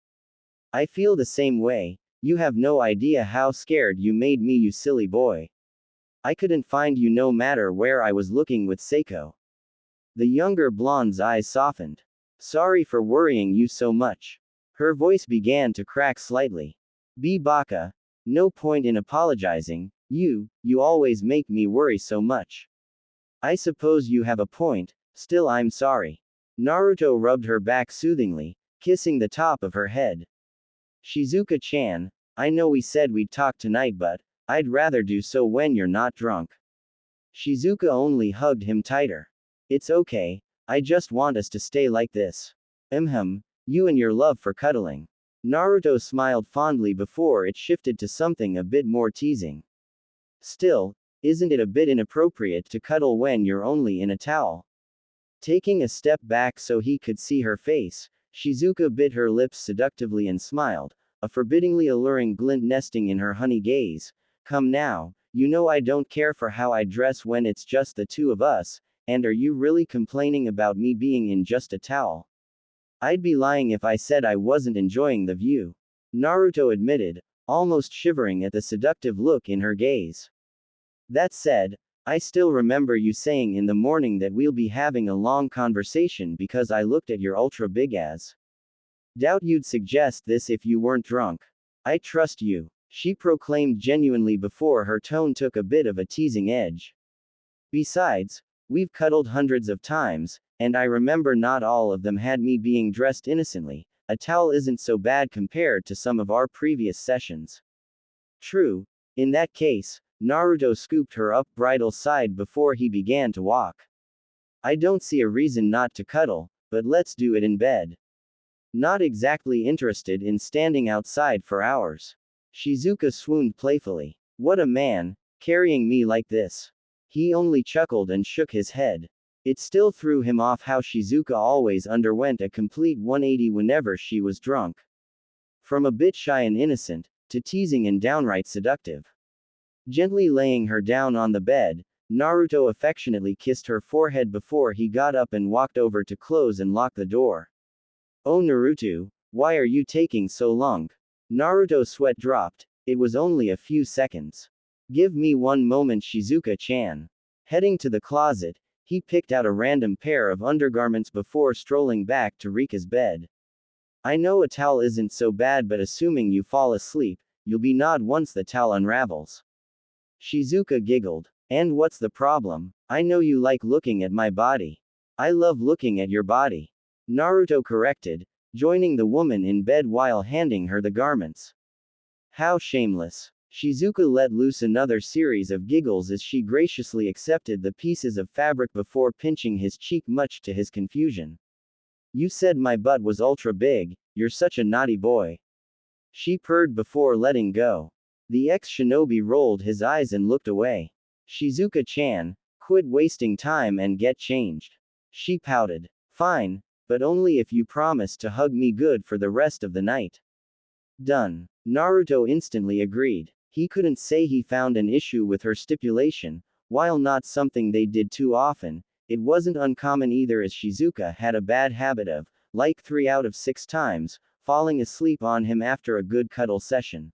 I feel the same way. You have no idea how scared you made me, you silly boy. I couldn't find you no matter where I was looking with Seiko. The younger blonde's eyes softened. Sorry for worrying you so much. Her voice began to crack slightly. Be baka. No point in apologizing. You always make me worry so much. I suppose you have a point, still I'm sorry. Naruto rubbed her back soothingly, kissing the top of her head. Shizuka-chan, I know we said we'd talk tonight, but I'd rather do so when you're not drunk. Shizuka only hugged him tighter. It's okay, I just want us to stay like this. You and your love for cuddling. Naruto smiled fondly before it shifted to something a bit more teasing. Still, isn't it a bit inappropriate to cuddle when you're only in a towel? Taking a step back so he could see her face, Shizuka bit her lips seductively and smiled, a forbiddingly alluring glint nesting in her honey gaze. Come now, you know I don't care for how I dress when it's just the two of us, and are you really complaining about me being in just a towel? I'd be lying if I said I wasn't enjoying the view. Naruto admitted, almost shivering at the seductive look in her gaze. That said, I still remember you saying in the morning that we'll be having a long conversation because I looked at your ultra big ass. Doubt you'd suggest this if you weren't drunk. I trust you, she proclaimed genuinely before her tone took a bit of a teasing edge. Besides, we've cuddled hundreds of times, and I remember not all of them had me being dressed innocently. A towel isn't so bad compared to some of our previous sessions. True. In that case, Naruto scooped her up bridal side before he began to walk. I don't see a reason not to cuddle, but let's do it in bed. Not exactly interested in standing outside for hours. Shizuka swooned playfully. What a man, carrying me like this. He only chuckled and shook his head. It still threw him off how Shizuka always underwent a complete 180 whenever she was drunk. From a bit shy and innocent, to teasing and downright seductive. Gently laying her down on the bed, Naruto affectionately kissed her forehead before he got up and walked over to close and lock the door. Oh Naruto, why are you taking so long? Naruto's sweat dropped. It was only a few seconds. Give me one moment, Shizuka-chan. Heading to the closet, he picked out a random pair of undergarments before strolling back to Rika's bed. I know a towel isn't so bad, but assuming you fall asleep, you'll be gnawed once the towel unravels. Shizuka giggled. And what's the problem? I know you like looking at my body. I love looking at your body. Naruto corrected, joining the woman in bed while handing her the garments. How shameless. Shizuka let loose another series of giggles as she graciously accepted the pieces of fabric before pinching his cheek, much to his confusion. You said my butt was ultra big, you're such a naughty boy. She purred before letting go. The ex-shinobi rolled his eyes and looked away. Shizuka-chan, quit wasting time and get changed. She pouted. Fine, but only if you promise to hug me good for the rest of the night. Done. Naruto instantly agreed. He couldn't say he found an issue with her stipulation, while not something they did too often. It wasn't uncommon either, as Shizuka had a bad habit of, like 3 out of 6 times, falling asleep on him after a good cuddle session.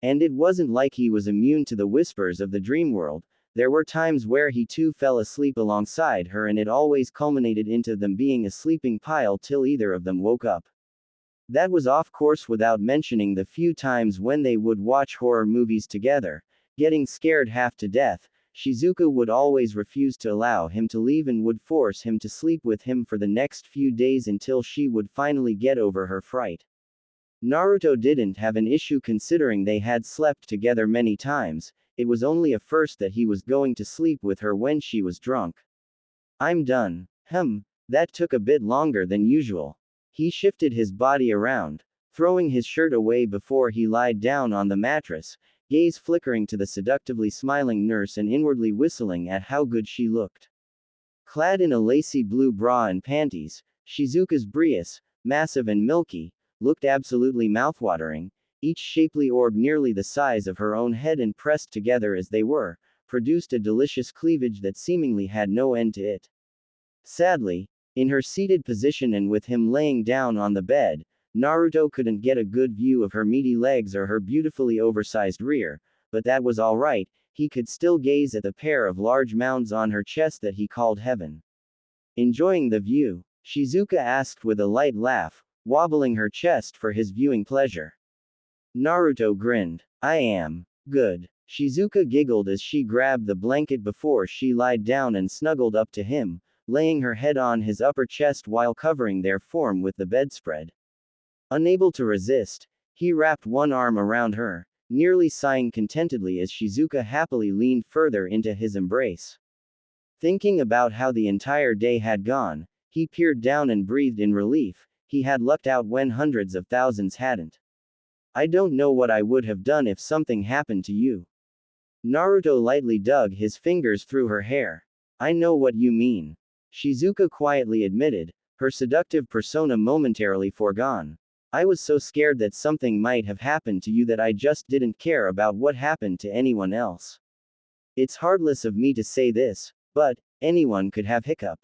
And it wasn't like he was immune to the whispers of the dream world. There were times where he too fell asleep alongside her, and it always culminated into them being a sleeping pile till either of them woke up. That was of course without mentioning the few times when they would watch horror movies together, getting scared half to death. Shizuka would always refuse to allow him to leave and would force him to sleep with him for the next few days until she would finally get over her fright. Naruto didn't have an issue considering they had slept together many times. It was only a first that he was going to sleep with her when she was drunk. I'm done. That took a bit longer than usual. He shifted his body around, throwing his shirt away before he lied down on the mattress, gaze flickering to the seductively smiling nurse and inwardly whistling at how good she looked. Clad in a lacy blue bra and panties, Shizuka's breasts, massive and milky, looked absolutely mouthwatering. Each shapely orb nearly the size of her own head and pressed together as they were, produced a delicious cleavage that seemingly had no end to it. Sadly, in her seated position and with him laying down on the bed, Naruto couldn't get a good view of her meaty legs or her beautifully oversized rear, but that was alright. He could still gaze at the pair of large mounds on her chest that he called heaven. Enjoying the view? Shizuka asked with a light laugh, wobbling her chest for his viewing pleasure. Naruto grinned. I am. Good. Shizuka giggled as she grabbed the blanket before she lied down and snuggled up to him, laying her head on his upper chest while covering their form with the bedspread. Unable to resist, he wrapped one arm around her, nearly sighing contentedly as Shizuka happily leaned further into his embrace. Thinking about how the entire day had gone, he peered down and breathed in relief. He had lucked out when hundreds of thousands hadn't. I don't know what I would have done if something happened to you. Naruto lightly dug his fingers through her hair. I know what you mean. Shizuka quietly admitted, her seductive persona momentarily foregone. I was so scared that something might have happened to you that I just didn't care about what happened to anyone else. It's heartless of me to say this, but anyone could have hiccup.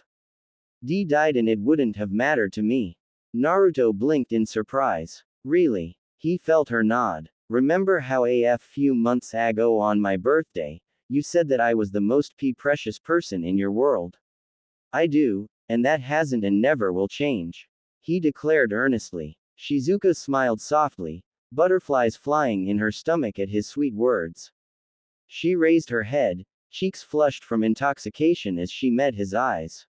D died and it wouldn't have mattered to me. Naruto blinked in surprise. Really? He felt her nod. Remember how a few months ago on my birthday, you said that I was the most precious person in your world? I do, and that hasn't and never will change. He declared earnestly. Shizuka smiled softly, butterflies flying in her stomach at his sweet words. She raised her head, cheeks flushed from intoxication as she met his eyes.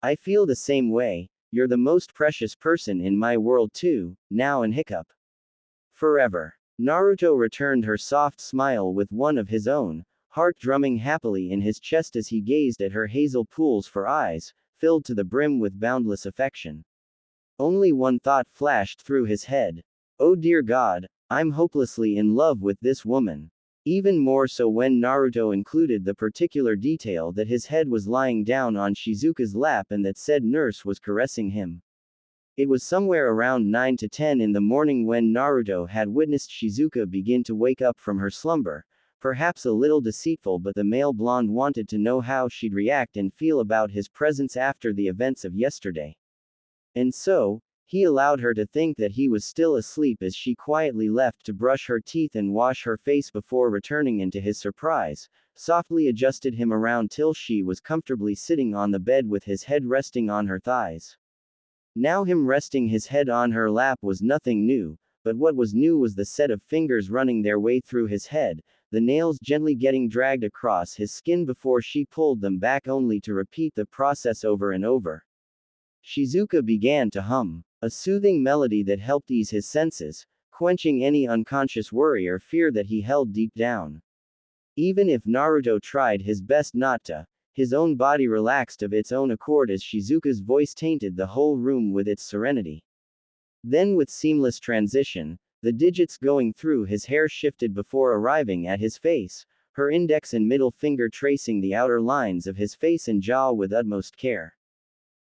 I feel the same way. You're the most precious person in my world too, now and hiccup. Forever. Naruto returned her soft smile with one of his own, heart drumming happily in his chest as he gazed at her hazel pools for eyes, filled to the brim with boundless affection. Only one thought flashed through his head. Oh dear God, I'm hopelessly in love with this woman. Even more so when Naruto included the particular detail that his head was lying down on Shizuka's lap and that said nurse was caressing him. It was somewhere around 9 to 10 in the morning when Naruto had witnessed Shizuka begin to wake up from her slumber, perhaps a little deceitful, but the male blonde wanted to know how she'd react and feel about his presence after the events of yesterday. And so, he allowed her to think that he was still asleep as she quietly left to brush her teeth and wash her face before returning, and to his surprise, softly adjusted him around till she was comfortably sitting on the bed with his head resting on her thighs. Now him resting his head on her lap was nothing new, but what was new was the set of fingers running their way through his head, the nails gently getting dragged across his skin before she pulled them back only to repeat the process over and over. Shizuka began to hum, a soothing melody that helped ease his senses, quenching any unconscious worry or fear that he held deep down. Even if Naruto tried his best not to, his own body relaxed of its own accord as Shizuka's voice tainted the whole room with its serenity. Then with seamless transition, the digits going through his hair shifted before arriving at his face, her index and middle finger tracing the outer lines of his face and jaw with utmost care,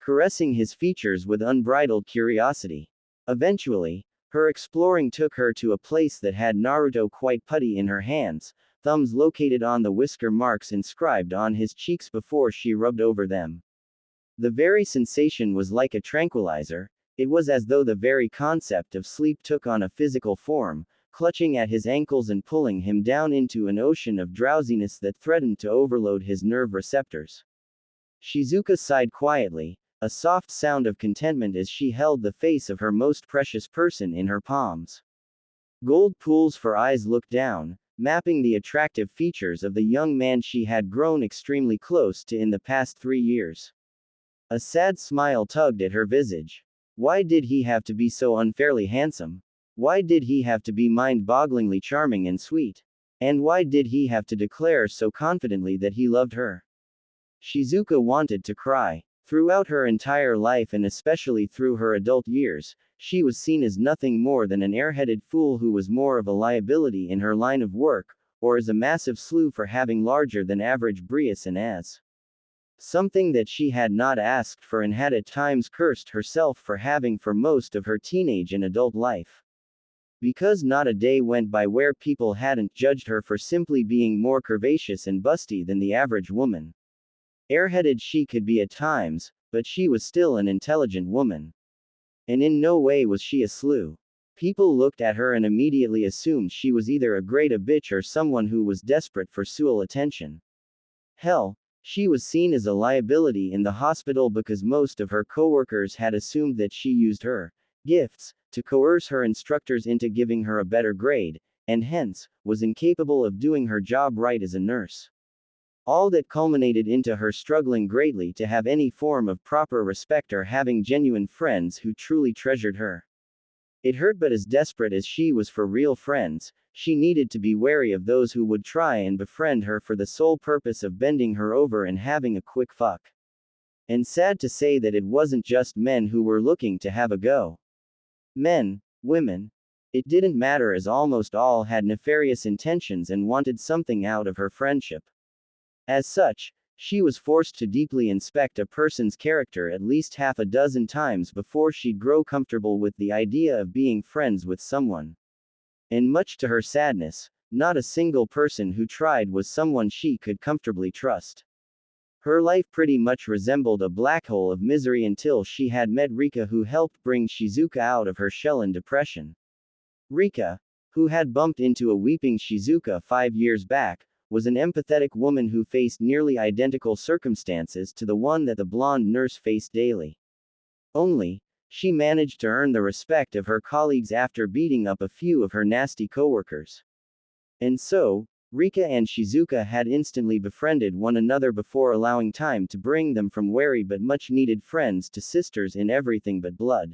caressing his features with unbridled curiosity. Eventually, her exploring took her to a place that had Naruto quite putty in her hands, thumbs located on the whisker marks inscribed on his cheeks before she rubbed over them. The very sensation was like a tranquilizer. It was as though the very concept of sleep took on a physical form, clutching at his ankles and pulling him down into an ocean of drowsiness that threatened to overload his nerve receptors. Shizuka sighed quietly, a soft sound of contentment as she held the face of her most precious person in her palms. Gold pools for eyes looked down, mapping the attractive features of the young man she had grown extremely close to in the past 3 years. A sad smile tugged at her visage. Why did he have to be so unfairly handsome? Why did he have to be mind-bogglingly charming and sweet? And why did he have to declare so confidently that he loved her? Shizuka wanted to cry. Throughout her entire life and especially through her adult years, she was seen as nothing more than an airheaded fool who was more of a liability in her line of work, or as a massive slew for having larger than average bris and as something that she had not asked for and had at times cursed herself for having for most of her teenage and adult life. Because not a day went by where people hadn't judged her for simply being more curvaceous and busty than the average woman. Airheaded she could be at times, but she was still an intelligent woman. And in no way was she a slew. People looked at her and immediately assumed she was either a great a bitch or someone who was desperate for sexual attention. Hell, she was seen as a liability in the hospital because most of her coworkers had assumed that she used her gifts to coerce her instructors into giving her a better grade, and hence, was incapable of doing her job right as a nurse. All that culminated into her struggling greatly to have any form of proper respect or having genuine friends who truly treasured her. It hurt, but as desperate as she was for real friends, she needed to be wary of those who would try and befriend her for the sole purpose of bending her over and having a quick fuck. And sad to say that it wasn't just men who were looking to have a go. Men, women. It didn't matter, as almost all had nefarious intentions and wanted something out of her friendship. As such, she was forced to deeply inspect a person's character at least half a dozen times before she'd grow comfortable with the idea of being friends with someone. And much to her sadness, not a single person who tried was someone she could comfortably trust. Her life pretty much resembled a black hole of misery until she had met Rika, who helped bring Shizuka out of her shell and depression. Rika, who had bumped into a weeping Shizuka 5 years back, was an empathetic woman who faced nearly identical circumstances to the one that the blonde nurse faced daily. Only, she managed to earn the respect of her colleagues after beating up a few of her nasty coworkers. And so, Rika and Shizuka had instantly befriended one another before allowing time to bring them from wary but much needed friends to sisters in everything but blood.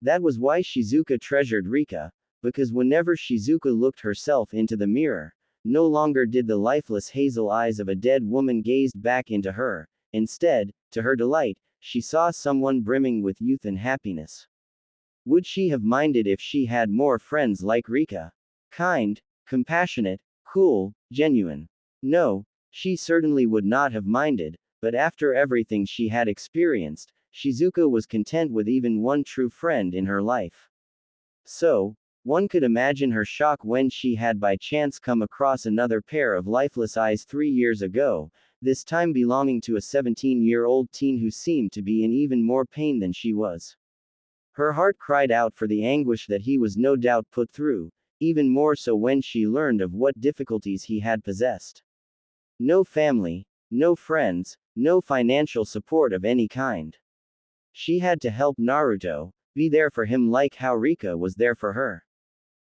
That was why Shizuka treasured Rika, because whenever Shizuka looked herself into the mirror, no longer did the lifeless hazel eyes of a dead woman gaze back into her. Instead, to her delight, she saw someone brimming with youth and happiness. Would she have minded if she had more friends like Rika? Kind, compassionate, cool, genuine. No, she certainly would not have minded, but after everything she had experienced, Shizuka was content with even one true friend in her life. So, one could imagine her shock when she had by chance come across another pair of lifeless eyes 3 years ago, this time belonging to a 17-year-old teen who seemed to be in even more pain than she was. Her heart cried out for the anguish that he was no doubt put through, even more so when she learned of what difficulties he had possessed. No family, no friends, no financial support of any kind. She had to help Naruto, be there for him like how Rika was there for her.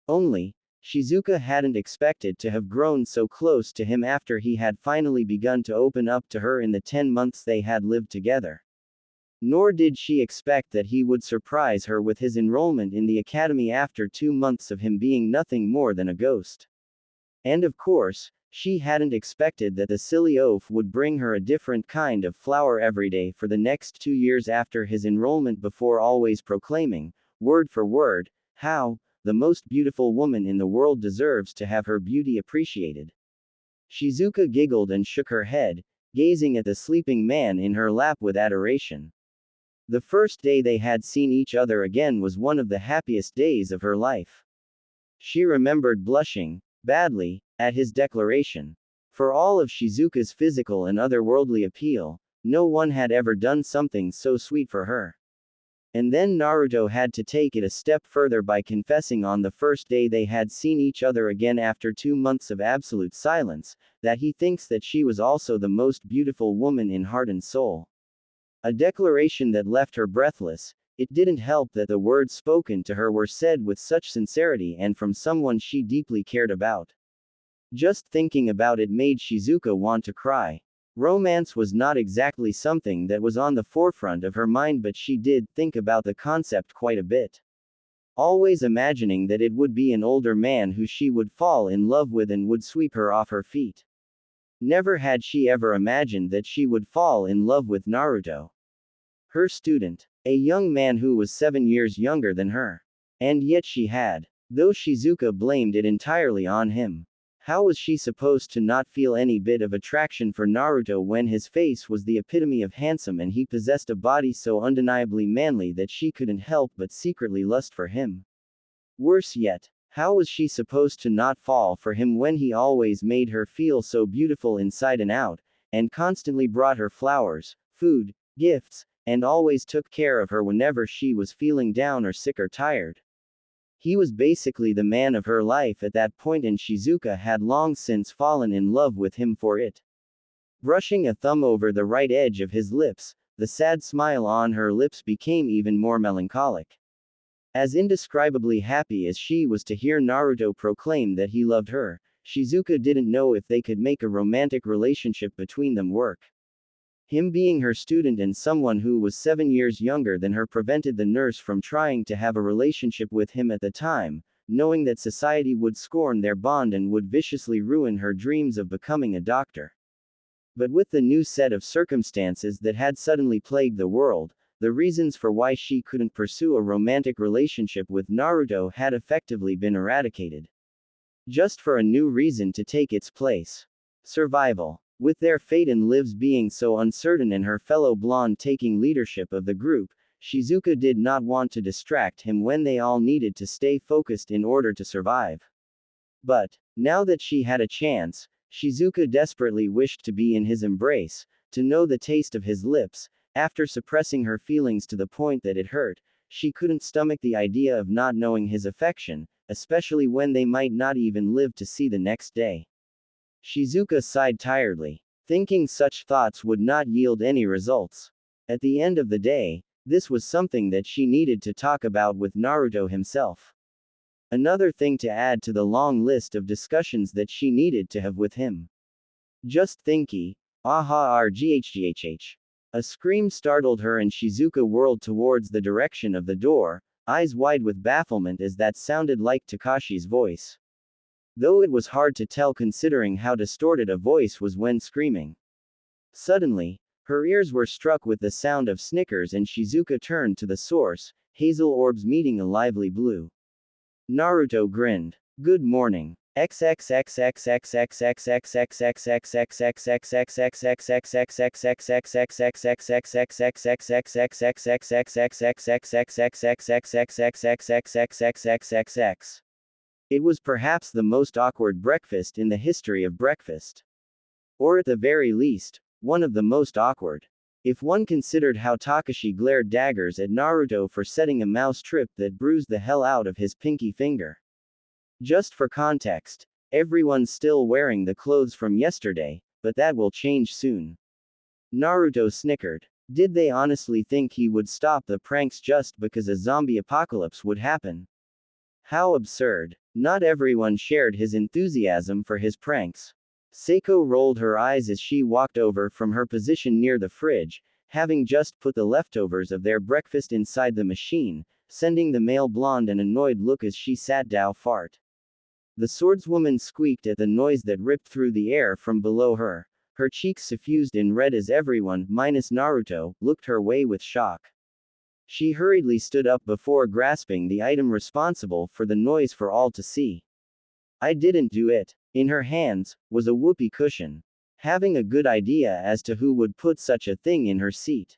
Only, Shizuka hadn't expected to have grown so close to him after he had finally begun to open up to her in the 10 months they had lived together. Nor did she expect that he would surprise her with his enrollment in the academy after 2 months of him being nothing more than a ghost. And of course, she hadn't expected that the silly oaf would bring her a different kind of flower every day for the next 2 years after his enrollment, before always proclaiming, word for word, how the most beautiful woman in the world deserves to have her beauty appreciated. Shizuka giggled and shook her head, gazing at the sleeping man in her lap with adoration. The first day they had seen each other again was one of the happiest days of her life. She remembered blushing, badly, at his declaration. For all of Shizuka's physical and otherworldly appeal, no one had ever done something so sweet for her. And then Naruto had to take it a step further by confessing on the first day they had seen each other again after 2 months of absolute silence, that he thinks that she was also the most beautiful woman in heart and soul. A declaration that left her breathless. It didn't help that the words spoken to her were said with such sincerity and from someone she deeply cared about. Just thinking about it made Shizuka want to cry. Romance was not exactly something that was on the forefront of her mind, but she did think about the concept quite a bit. Always imagining that it would be an older man who she would fall in love with and would sweep her off her feet. Never had she ever imagined that she would fall in love with Naruto. Her student. A young man who was 7 years younger than her. And yet she had. Though Shizuka blamed it entirely on him. How was she supposed to not feel any bit of attraction for Naruto when his face was the epitome of handsome and he possessed a body so undeniably manly that she couldn't help but secretly lust for him? Worse yet, how was she supposed to not fall for him when he always made her feel so beautiful inside and out, and constantly brought her flowers, food, gifts, and always took care of her whenever she was feeling down or sick or tired? He was basically the man of her life at that point, and Shizuka had long since fallen in love with him for it. Brushing a thumb over the right edge of his lips, the sad smile on her lips became even more melancholic. As indescribably happy as she was to hear Naruto proclaim that he loved her, Shizuka didn't know if they could make a romantic relationship between them work. Him being her student and someone who was 7 years younger than her prevented the nurse from trying to have a relationship with him at the time, knowing that society would scorn their bond and would viciously ruin her dreams of becoming a doctor. But with the new set of circumstances that had suddenly plagued the world, the reasons for why she couldn't pursue a romantic relationship with Naruto had effectively been eradicated. Just for a new reason to take its place. Survival. With their fate and lives being so uncertain and her fellow blonde taking leadership of the group, Shizuka did not want to distract him when they all needed to stay focused in order to survive. But, now that she had a chance, Shizuka desperately wished to be in his embrace, to know the taste of his lips. After suppressing her feelings to the point that it hurt, she couldn't stomach the idea of not knowing his affection, especially when they might not even live to see the next day. Shizuka sighed tiredly, thinking such thoughts would not yield any results. At the end of the day, this was something that she needed to talk about with Naruto himself. Another thing to add to the long list of discussions that she needed to have with him. Just thinky. Aha rghghh. A scream startled her and Shizuka whirled towards the direction of the door, eyes wide with bafflement as that sounded like Takashi's voice. Though it was hard to tell considering how distorted a voice was when screaming. Suddenly, her ears were struck with the sound of snickers and Shizuka turned to the source, hazel orbs meeting a lively blue. Naruto grinned. Good morning. It was perhaps the most awkward breakfast in the history of breakfast. Or at the very least, one of the most awkward. If one considered how Takashi glared daggers at Naruto for setting a mouse trip that bruised the hell out of his pinky finger. Just for context, everyone's still wearing the clothes from yesterday, but that will change soon. Naruto snickered. Did they honestly think he would stop the pranks just because a zombie apocalypse would happen? How absurd. Not everyone shared his enthusiasm for his pranks. Seiko rolled her eyes as she walked over from her position near the fridge, having just put the leftovers of their breakfast inside the machine, sending the male blonde an annoyed look as she sat down fart. The swordswoman squeaked at the noise that ripped through the air from below her. Her cheeks suffused in red as everyone, minus Naruto, looked her way with shock. She hurriedly stood up before grasping the item responsible for the noise for all to see. I didn't do it. In her hands was a whoopee cushion. Having a good idea as to who would put such a thing in her seat.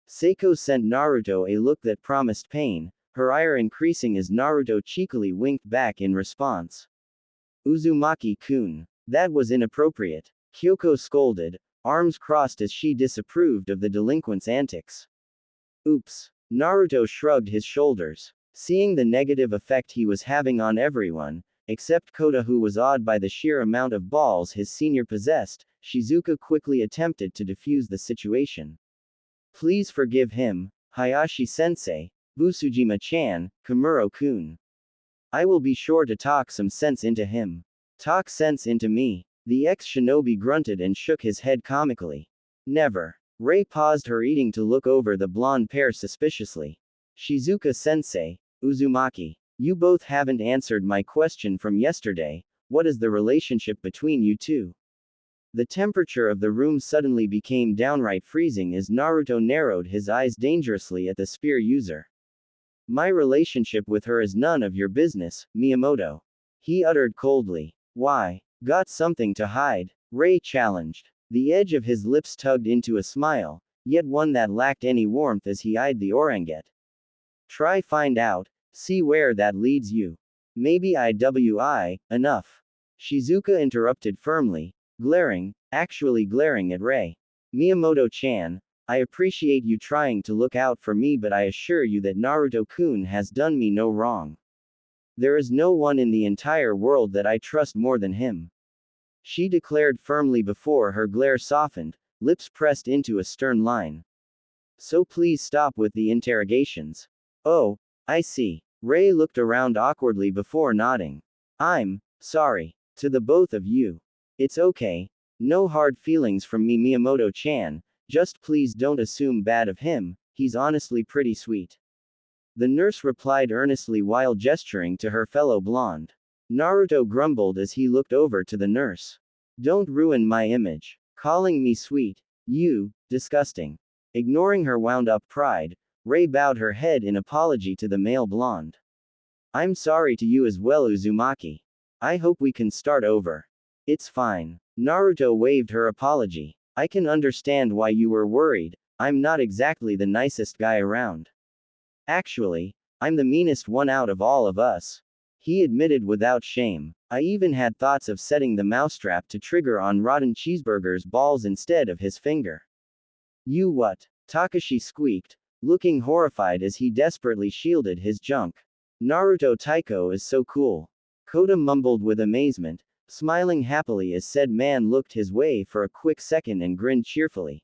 Seiko sent Naruto a look that promised pain, her ire increasing as Naruto cheekily winked back in response. Uzumaki-kun. That was inappropriate. Kyoko scolded, arms crossed as she disapproved of the delinquent's antics. Oops. Naruto shrugged his shoulders. Seeing the negative effect he was having on everyone, except Kota, who was awed by the sheer amount of balls his senior possessed, Shizuka quickly attempted to defuse the situation. Please forgive him, Hayashi-sensei, Busujima-chan, Kamuro-kun. I will be sure to talk some sense into him. Talk sense into me. The ex-shinobi grunted and shook his head comically. Never. Rei paused her eating to look over the blonde pair suspiciously. Shizuka-sensei, Uzumaki. You both haven't answered my question from yesterday. What is the relationship between you two? The temperature of the room suddenly became downright freezing as Naruto narrowed his eyes dangerously at the spear user. My relationship with her is none of your business, Miyamoto. He uttered coldly. Why? Got something to hide? Rei challenged. The edge of his lips tugged into a smile, yet one that lacked any warmth as he eyed the oranget. Try find out, see where that leads you. Maybe enough. Shizuka interrupted firmly, actually glaring at Rei. Miyamoto-chan, I appreciate you trying to look out for me, but I assure you that Naruto-kun has done me no wrong. There is no one in the entire world that I trust more than him. She declared firmly before her glare softened, lips pressed into a stern line. So please stop with the interrogations. Oh, I see. Rei looked around awkwardly before nodding. I'm sorry. To the both of you. It's okay. No hard feelings from me, Miyamoto-chan, just please don't assume bad of him, he's honestly pretty sweet. The nurse replied earnestly while gesturing to her fellow blonde. Naruto grumbled as he looked over to the nurse. Don't ruin my image. Calling me sweet. You, disgusting. Ignoring her wound-up pride, Rei bowed her head in apology to the male blonde. I'm sorry to you as well, Uzumaki. I hope we can start over. It's fine. Naruto waved her apology. I can understand why you were worried, I'm not exactly the nicest guy around. Actually, I'm the meanest one out of all of us. He admitted without shame. I even had thoughts of setting the mousetrap to trigger on rotten cheeseburger's balls instead of his finger. You what? Takashi squeaked, looking horrified as he desperately shielded his junk. Naruto Taiko is so cool. Kota mumbled with amazement, smiling happily as said man looked his way for a quick second and grinned cheerfully.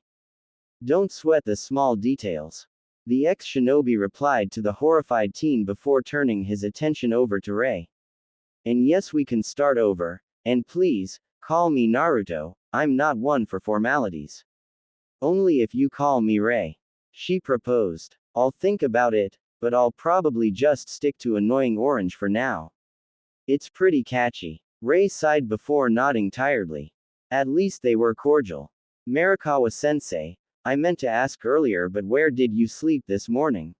Don't sweat the small details. The ex-shinobi replied to the horrified teen before turning his attention over to Rei. And yes, we can start over, and please, call me Naruto, I'm not one for formalities. Only if you call me Rei. She proposed. I'll think about it, but I'll probably just stick to annoying orange for now. It's pretty catchy. Rei sighed before nodding tiredly. At least they were cordial. Marikawa-sensei, I meant to ask earlier, but where did you sleep this morning?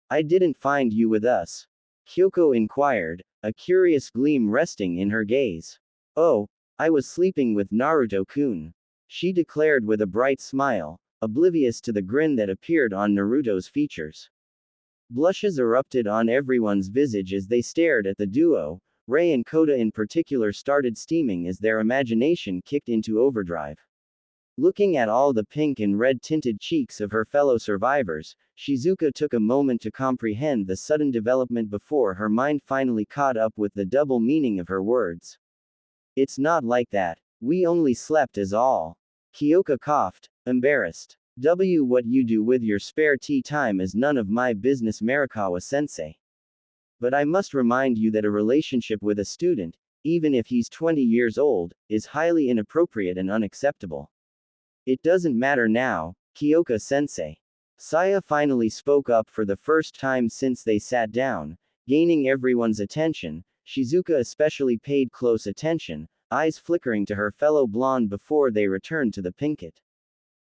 I didn't find you with us. Kyoko inquired, a curious gleam resting in her gaze. Oh, I was sleeping with Naruto-kun. She declared with a bright smile, oblivious to the grin that appeared on Naruto's features. Blushes erupted on everyone's visage as they stared at the duo. Rei and Kota in particular started steaming as their imagination kicked into overdrive. Looking at all the pink and red-tinted cheeks of her fellow survivors, Shizuka took a moment to comprehend the sudden development before her mind finally caught up with the double meaning of her words. It's not like that. We only slept is all. Kyoka coughed, embarrassed. What you do with your spare tea time is none of my business, Marikawa-sensei. But I must remind you that a relationship with a student, even if he's 20 years old, is highly inappropriate and unacceptable. It doesn't matter now, Kyoka-sensei. Saya finally spoke up for the first time since they sat down, gaining everyone's attention. Shizuka especially paid close attention, eyes flickering to her fellow blonde before they returned to the pinket.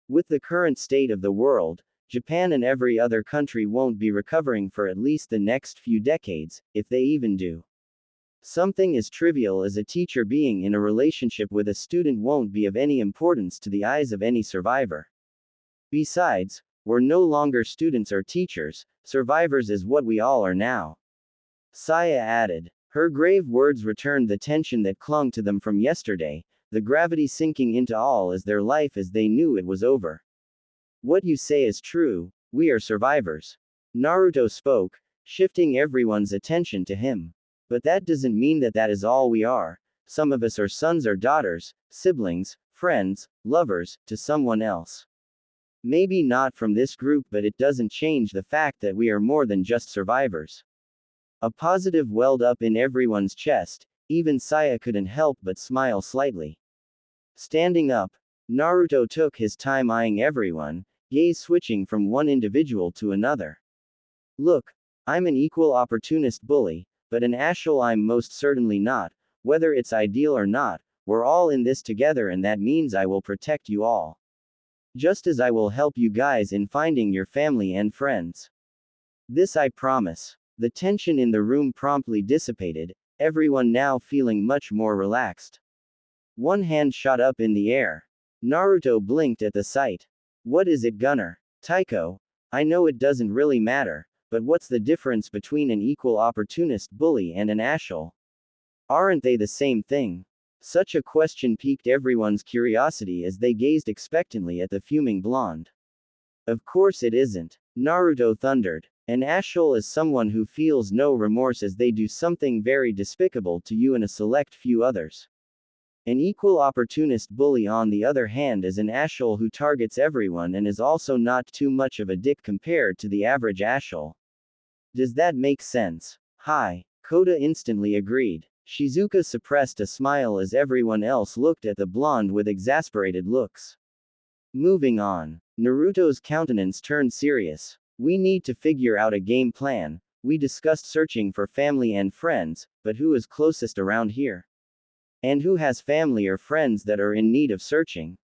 With the current state of the world, Japan and every other country won't be recovering for at least the next few decades, if they even do. Something as trivial as a teacher being in a relationship with a student won't be of any importance to the eyes of any survivor. Besides, we're no longer students or teachers, survivors is what we all are now. Saya added. Her grave words returned the tension that clung to them from yesterday, the gravity sinking into all as their life as they knew it was over. What you say is true, we are survivors. Naruto spoke, shifting everyone's attention to him. But that doesn't mean that that is all we are. Some of us are sons or daughters, siblings, friends, lovers, to someone else. Maybe not from this group, but it doesn't change the fact that we are more than just survivors. A positive welled up in everyone's chest, even Saya couldn't help but smile slightly. Standing up, Naruto took his time eyeing everyone, gaze switching from one individual to another. Look, I'm an equal opportunist bully, but an Ashel I'm most certainly not, whether it's ideal or not, we're all in this together and that means I will protect you all. Just as I will help you guys in finding your family and friends. This I promise. The tension in the room promptly dissipated, everyone now feeling much more relaxed. One hand shot up in the air. Naruto blinked at the sight. What is it, Gunner? Taiko, I know it doesn't really matter, but what's the difference between an equal opportunist bully and an Ashel? Aren't they the same thing? Such a question piqued everyone's curiosity as they gazed expectantly at the fuming blonde. Of course it isn't, Naruto thundered. An Ashel is someone who feels no remorse as they do something very despicable to you and a select few others. An equal opportunist bully on the other hand is an Ashel who targets everyone and is also not too much of a dick compared to the average Ashel. Does that make sense? Hi. Koda instantly agreed. Shizuka suppressed a smile as everyone else looked at the blonde with exasperated looks. Moving on. Naruto's countenance turned serious. We need to figure out a game plan. We discussed searching for family and friends, but who is closest around here? And who has family or friends that are in need of searching?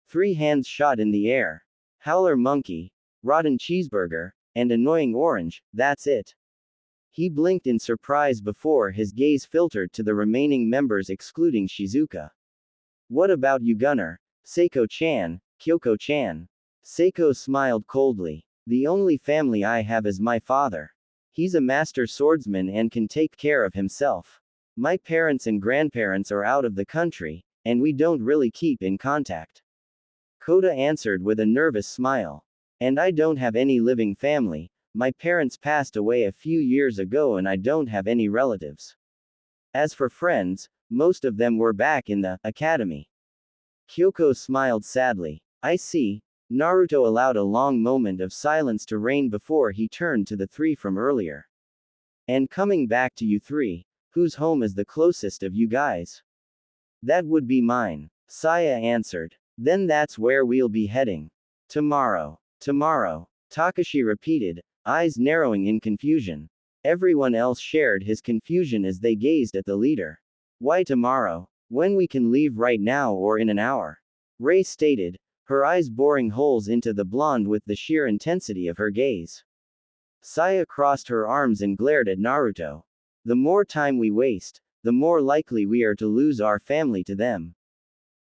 3 hands shot in the air. Howler Monkey, Rotten Cheeseburger, and Annoying Orange, that's it. He blinked in surprise before his gaze filtered to the remaining members excluding Shizuka. What about you, Gunner? Seiko-chan, Kyoko-chan. Seiko smiled coldly. The only family I have is my father. He's a master swordsman and can take care of himself. My parents and grandparents are out of the country, and we don't really keep in contact. Koda answered with a nervous smile. And I don't have any living family. My parents passed away a few years ago and I don't have any relatives. As for friends, most of them were back in the academy. Kyoko smiled sadly. I see. Naruto allowed a long moment of silence to reign before he turned to the 3 from earlier. And coming back to you 3, whose home is the closest of you guys? That would be mine, Saya answered. Then that's where we'll be heading. Tomorrow. Tomorrow, Takashi repeated, eyes narrowing in confusion. Everyone else shared his confusion as they gazed at the leader. Why tomorrow? When we can leave right now or in an hour? Rei stated, her eyes boring holes into the blonde with the sheer intensity of her gaze. Saya crossed her arms and glared at Naruto. The more time we waste, the more likely we are to lose our family to them.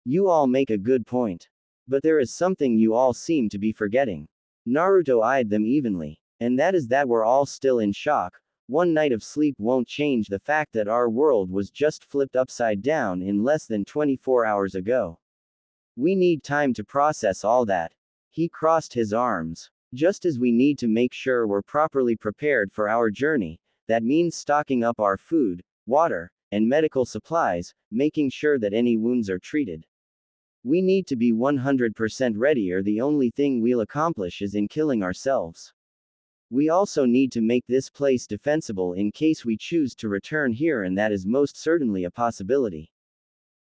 You all make a good point. But there is something you all seem to be forgetting. Naruto eyed them evenly. And that is that we're all still in shock. One night of sleep won't change the fact that our world was just flipped upside down in less than 24 hours ago. We need time to process all that. He crossed his arms. Just as we need to make sure we're properly prepared for our journey, that means stocking up our food, water, and medical supplies, making sure that any wounds are treated. We need to be 100% ready or the only thing we'll accomplish is in killing ourselves. We also need to make this place defensible in case we choose to return here, and that is most certainly a possibility.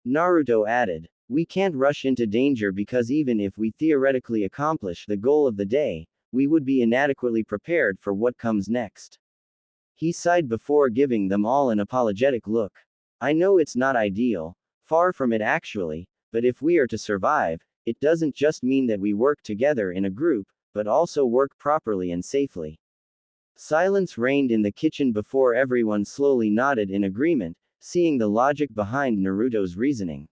Naruto added, we can't rush into danger because even if we theoretically accomplish the goal of the day, we would be inadequately prepared for what comes next. He sighed before giving them all an apologetic look. I know it's not ideal, far from it actually, but if we are to survive, it doesn't just mean that we work together in a group, but also work properly and safely. Silence reigned in the kitchen before everyone slowly nodded in agreement, seeing the logic behind Naruto's reasoning.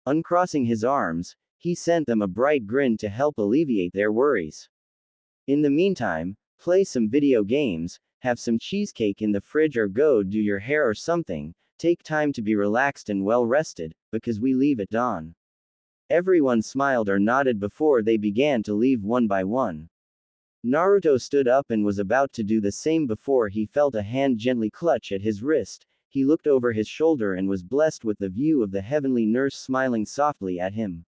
Uncrossing his arms, he sent them a bright grin to help alleviate their worries. In the meantime, play some video games, have some cheesecake in the fridge or go do your hair or something, take time to be relaxed and well rested, because we leave at dawn. Everyone smiled or nodded before they began to leave one by one. Naruto stood up and was about to do the same before he felt a hand gently clutch at his wrist. He looked over his shoulder and was blessed with the view of the heavenly nurse smiling softly at him.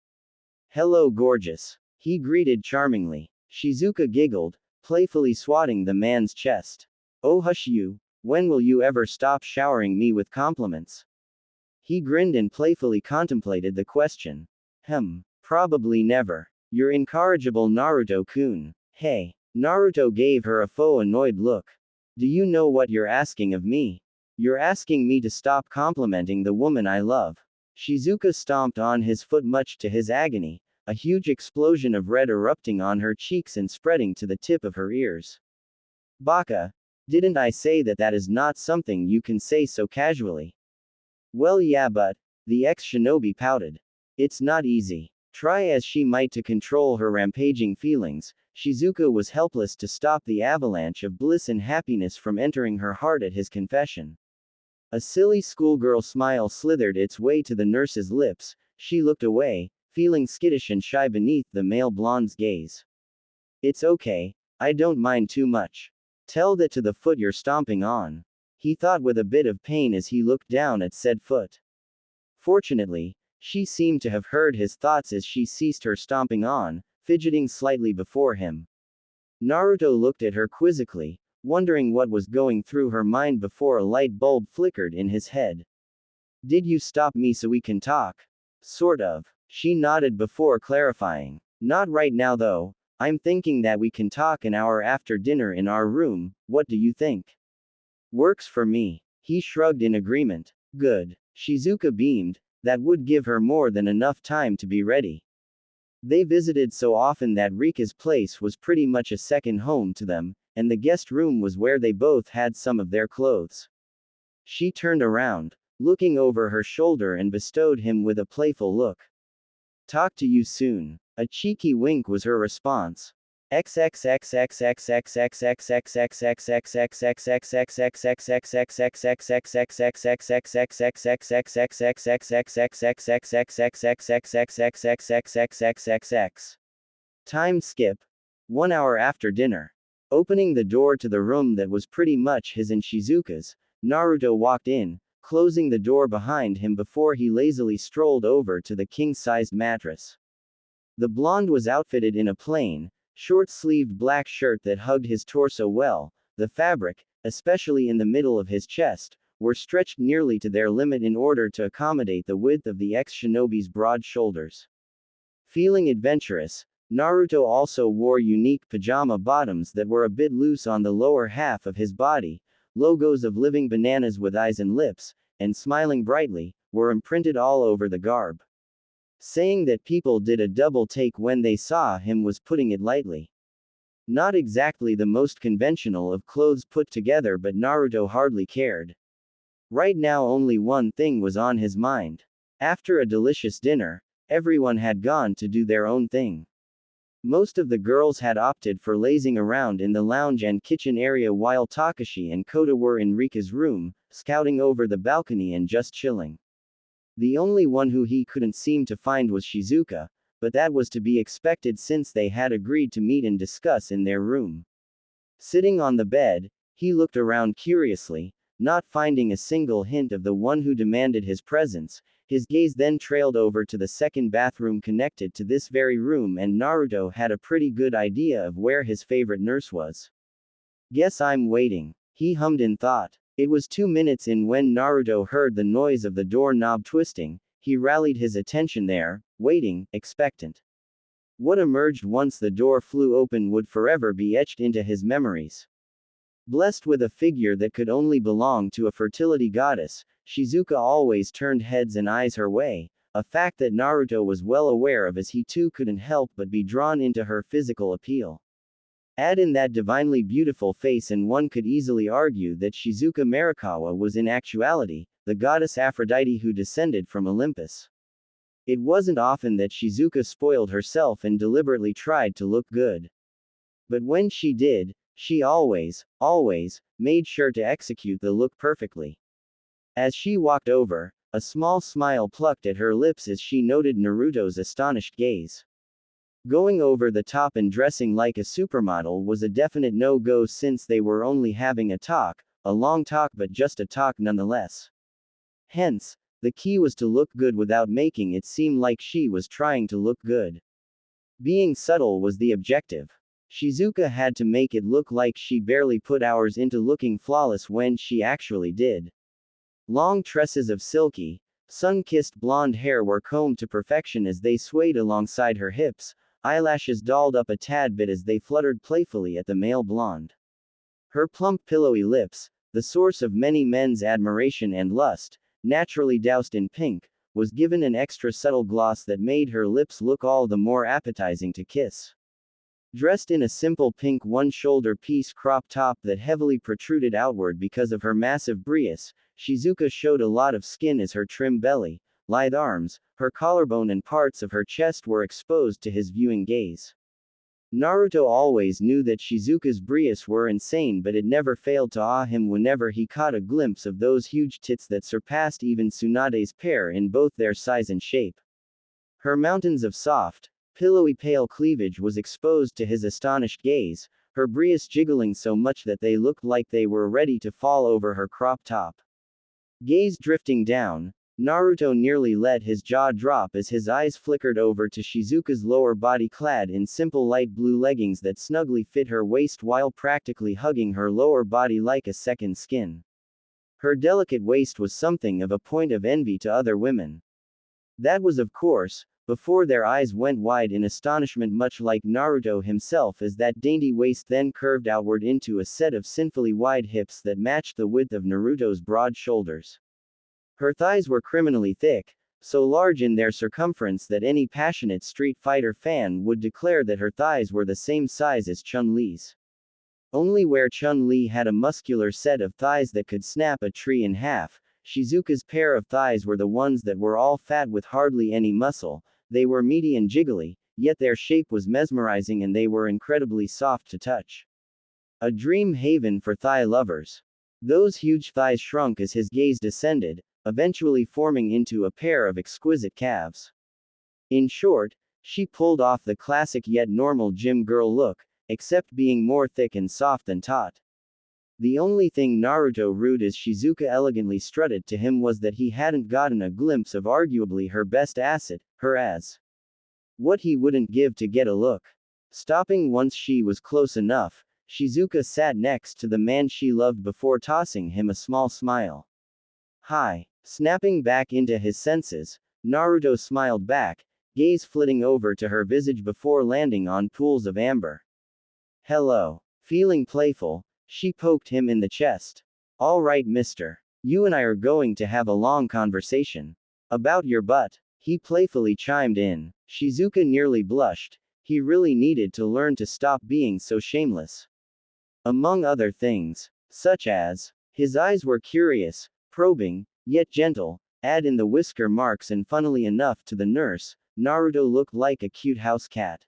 "Hello, gorgeous," he greeted charmingly. Shizuka giggled, playfully swatting the man's chest. "Oh, hush you, when will you ever stop showering me with compliments?" He grinned and playfully contemplated the question. Probably never. You're incorrigible, Naruto-kun. Hey. Naruto gave her a faux annoyed look. Do you know what you're asking of me? You're asking me to stop complimenting the woman I love. Shizuka stomped on his foot much to his agony, a huge explosion of red erupting on her cheeks and spreading to the tip of her ears. Baka, didn't I say that that is not something you can say so casually? Well, yeah, but, the ex-shinobi pouted. It's not easy. Try as she might to control her rampaging feelings, Shizuka was helpless to stop the avalanche of bliss and happiness from entering her heart at his confession. A silly schoolgirl smile slithered its way to the nurse's lips. She looked away, feeling skittish and shy beneath the male blonde's gaze. It's okay, I don't mind too much. Tell that to the foot you're stomping on. He thought with a bit of pain as he looked down at said foot. Fortunately, she seemed to have heard his thoughts as she ceased her stomping on, fidgeting slightly before him. Naruto looked at her quizzically, wondering what was going through her mind before a light bulb flickered in his head. Did you stop me so we can talk? Sort of. She nodded before clarifying. Not right now though, I'm thinking that we can talk an hour after dinner in our room, what do you think? Works for me. He shrugged in agreement. Good. Shizuka beamed, that would give her more than enough time to be ready. They visited so often that Rika's place was pretty much a second home to them, and the guest room was where they both had some of their clothes. She turned around, looking over her shoulder and bestowed him with a playful look. Talk to you soon. A cheeky wink was her response. Time skip. 1 hour after dinner. Opening the door to the room that was pretty much his and Shizuka's, Naruto walked in, closing the door behind him before he lazily strolled over to the king-sized mattress. The blonde was outfitted in a plain, short-sleeved black shirt that hugged his torso well. The fabric, especially in the middle of his chest, were stretched nearly to their limit in order to accommodate the width of the ex-shinobi's broad shoulders. Feeling adventurous, Naruto also wore unique pajama bottoms that were a bit loose on the lower half of his body. Logos of living bananas with eyes and lips, and smiling brightly, were imprinted all over the garb. Saying that people did a double take when they saw him was putting it lightly. Not exactly the most conventional of clothes put together, but Naruto hardly cared. Right now only one thing was on his mind. After a delicious dinner, everyone had gone to do their own thing. Most of the girls had opted for lazing around in the lounge and kitchen area while Takashi and Kota were in Rika's room, scouting over the balcony and just chilling. The only one who he couldn't seem to find was Shizuka, but that was to be expected since they had agreed to meet and discuss in their room. Sitting on the bed, he looked around curiously, not finding a single hint of the one who demanded his presence. His gaze then trailed over to the second bathroom connected to this very room, and Naruto had a pretty good idea of where his favorite nurse was. Guess I'm waiting, he hummed in thought. It was 2 minutes in when Naruto heard the noise of the doorknob twisting. He rallied his attention there, waiting, expectant. What emerged once the door flew open would forever be etched into his memories. Blessed with a figure that could only belong to a fertility goddess, Shizuka always turned heads and eyes her way, a fact that Naruto was well aware of as he too couldn't help but be drawn into her physical appeal. Add in that divinely beautiful face and one could easily argue that Shizuka Marikawa was in actuality the goddess Aphrodite who descended from Olympus. It wasn't often that Shizuka spoiled herself and deliberately tried to look good. But when she did, she always made sure to execute the look perfectly. As she walked over, a small smile plucked at her lips as she noted Naruto's astonished gaze. Going over the top and dressing like a supermodel was a definite no-go since they were only having a long talk but just a talk nonetheless. Hence, the key was to look good without making it seem like she was trying to look good. Being subtle was the objective. Shizuka had to make it look like she barely put hours into looking flawless when she actually did. Long tresses of silky, sun-kissed blonde hair were combed to perfection as they swayed alongside her hips, eyelashes dolled up a tad bit as they fluttered playfully at the male blonde. Her plump pillowy lips, the source of many men's admiration and lust, naturally doused in pink, was given an extra subtle gloss that made her lips look all the more appetizing to kiss. Dressed in a simple pink one-shoulder piece crop top that heavily protruded outward because of her massive brius, Shizuka showed a lot of skin as her trim belly, lithe arms, her collarbone and parts of her chest were exposed to his viewing gaze. Naruto always knew that Shizuka's brius were insane, but it never failed to awe him whenever he caught a glimpse of those huge tits that surpassed even Tsunade's pair in both their size and shape. Her mountains of soft, pillowy pale cleavage was exposed to his astonished gaze, her brius jiggling so much that they looked like they were ready to fall over her crop top. Gaze drifting down, Naruto nearly let his jaw drop as his eyes flickered over to Shizuka's lower body clad in simple light blue leggings that snugly fit her waist while practically hugging her lower body like a second skin. Her delicate waist was something of a point of envy to other women. That was, of course, before their eyes went wide in astonishment, much like Naruto himself, as that dainty waist then curved outward into a set of sinfully wide hips that matched the width of Naruto's broad shoulders. Her thighs were criminally thick, so large in their circumference that any passionate Street Fighter fan would declare that her thighs were the same size as Chun-Li's. Only where Chun-Li had a muscular set of thighs that could snap a tree in half, Shizuka's pair of thighs were the ones that were all fat with hardly any muscle. They were meaty and jiggly, yet their shape was mesmerizing and they were incredibly soft to touch. A dream haven for thigh lovers. Those huge thighs shrunk as his gaze descended, eventually forming into a pair of exquisite calves. In short, she pulled off the classic yet normal gym girl look, except being more thick and soft than taut. The only thing Naruto rude as Shizuka elegantly strutted to him was that he hadn't gotten a glimpse of arguably her best asset, her ass. What he wouldn't give to get a look. Stopping once she was close enough, Shizuka sat next to the man she loved before tossing him a small smile. Hi. Snapping back into his senses, Naruto smiled back, gaze flitting over to her visage before landing on pools of amber. Hello. Feeling playful, she poked him in the chest. All right, mister. You and I are going to have a long conversation. About your butt. He playfully chimed in. Shizuka nearly blushed. He really needed to learn to stop being so shameless. Among other things, such as, his eyes were curious, probing, yet gentle, add in the whisker marks and funnily enough to the nurse, Naruto looked like a cute house cat.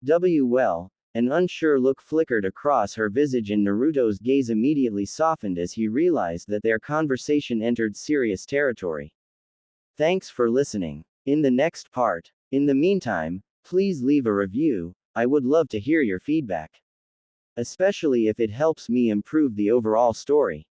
Well, an unsure look flickered across her visage and Naruto's gaze immediately softened as he realized that their conversation entered serious territory. Thanks for listening. In the next part. In the meantime, please leave a review, I would love to hear your feedback. Especially if it helps me improve the overall story.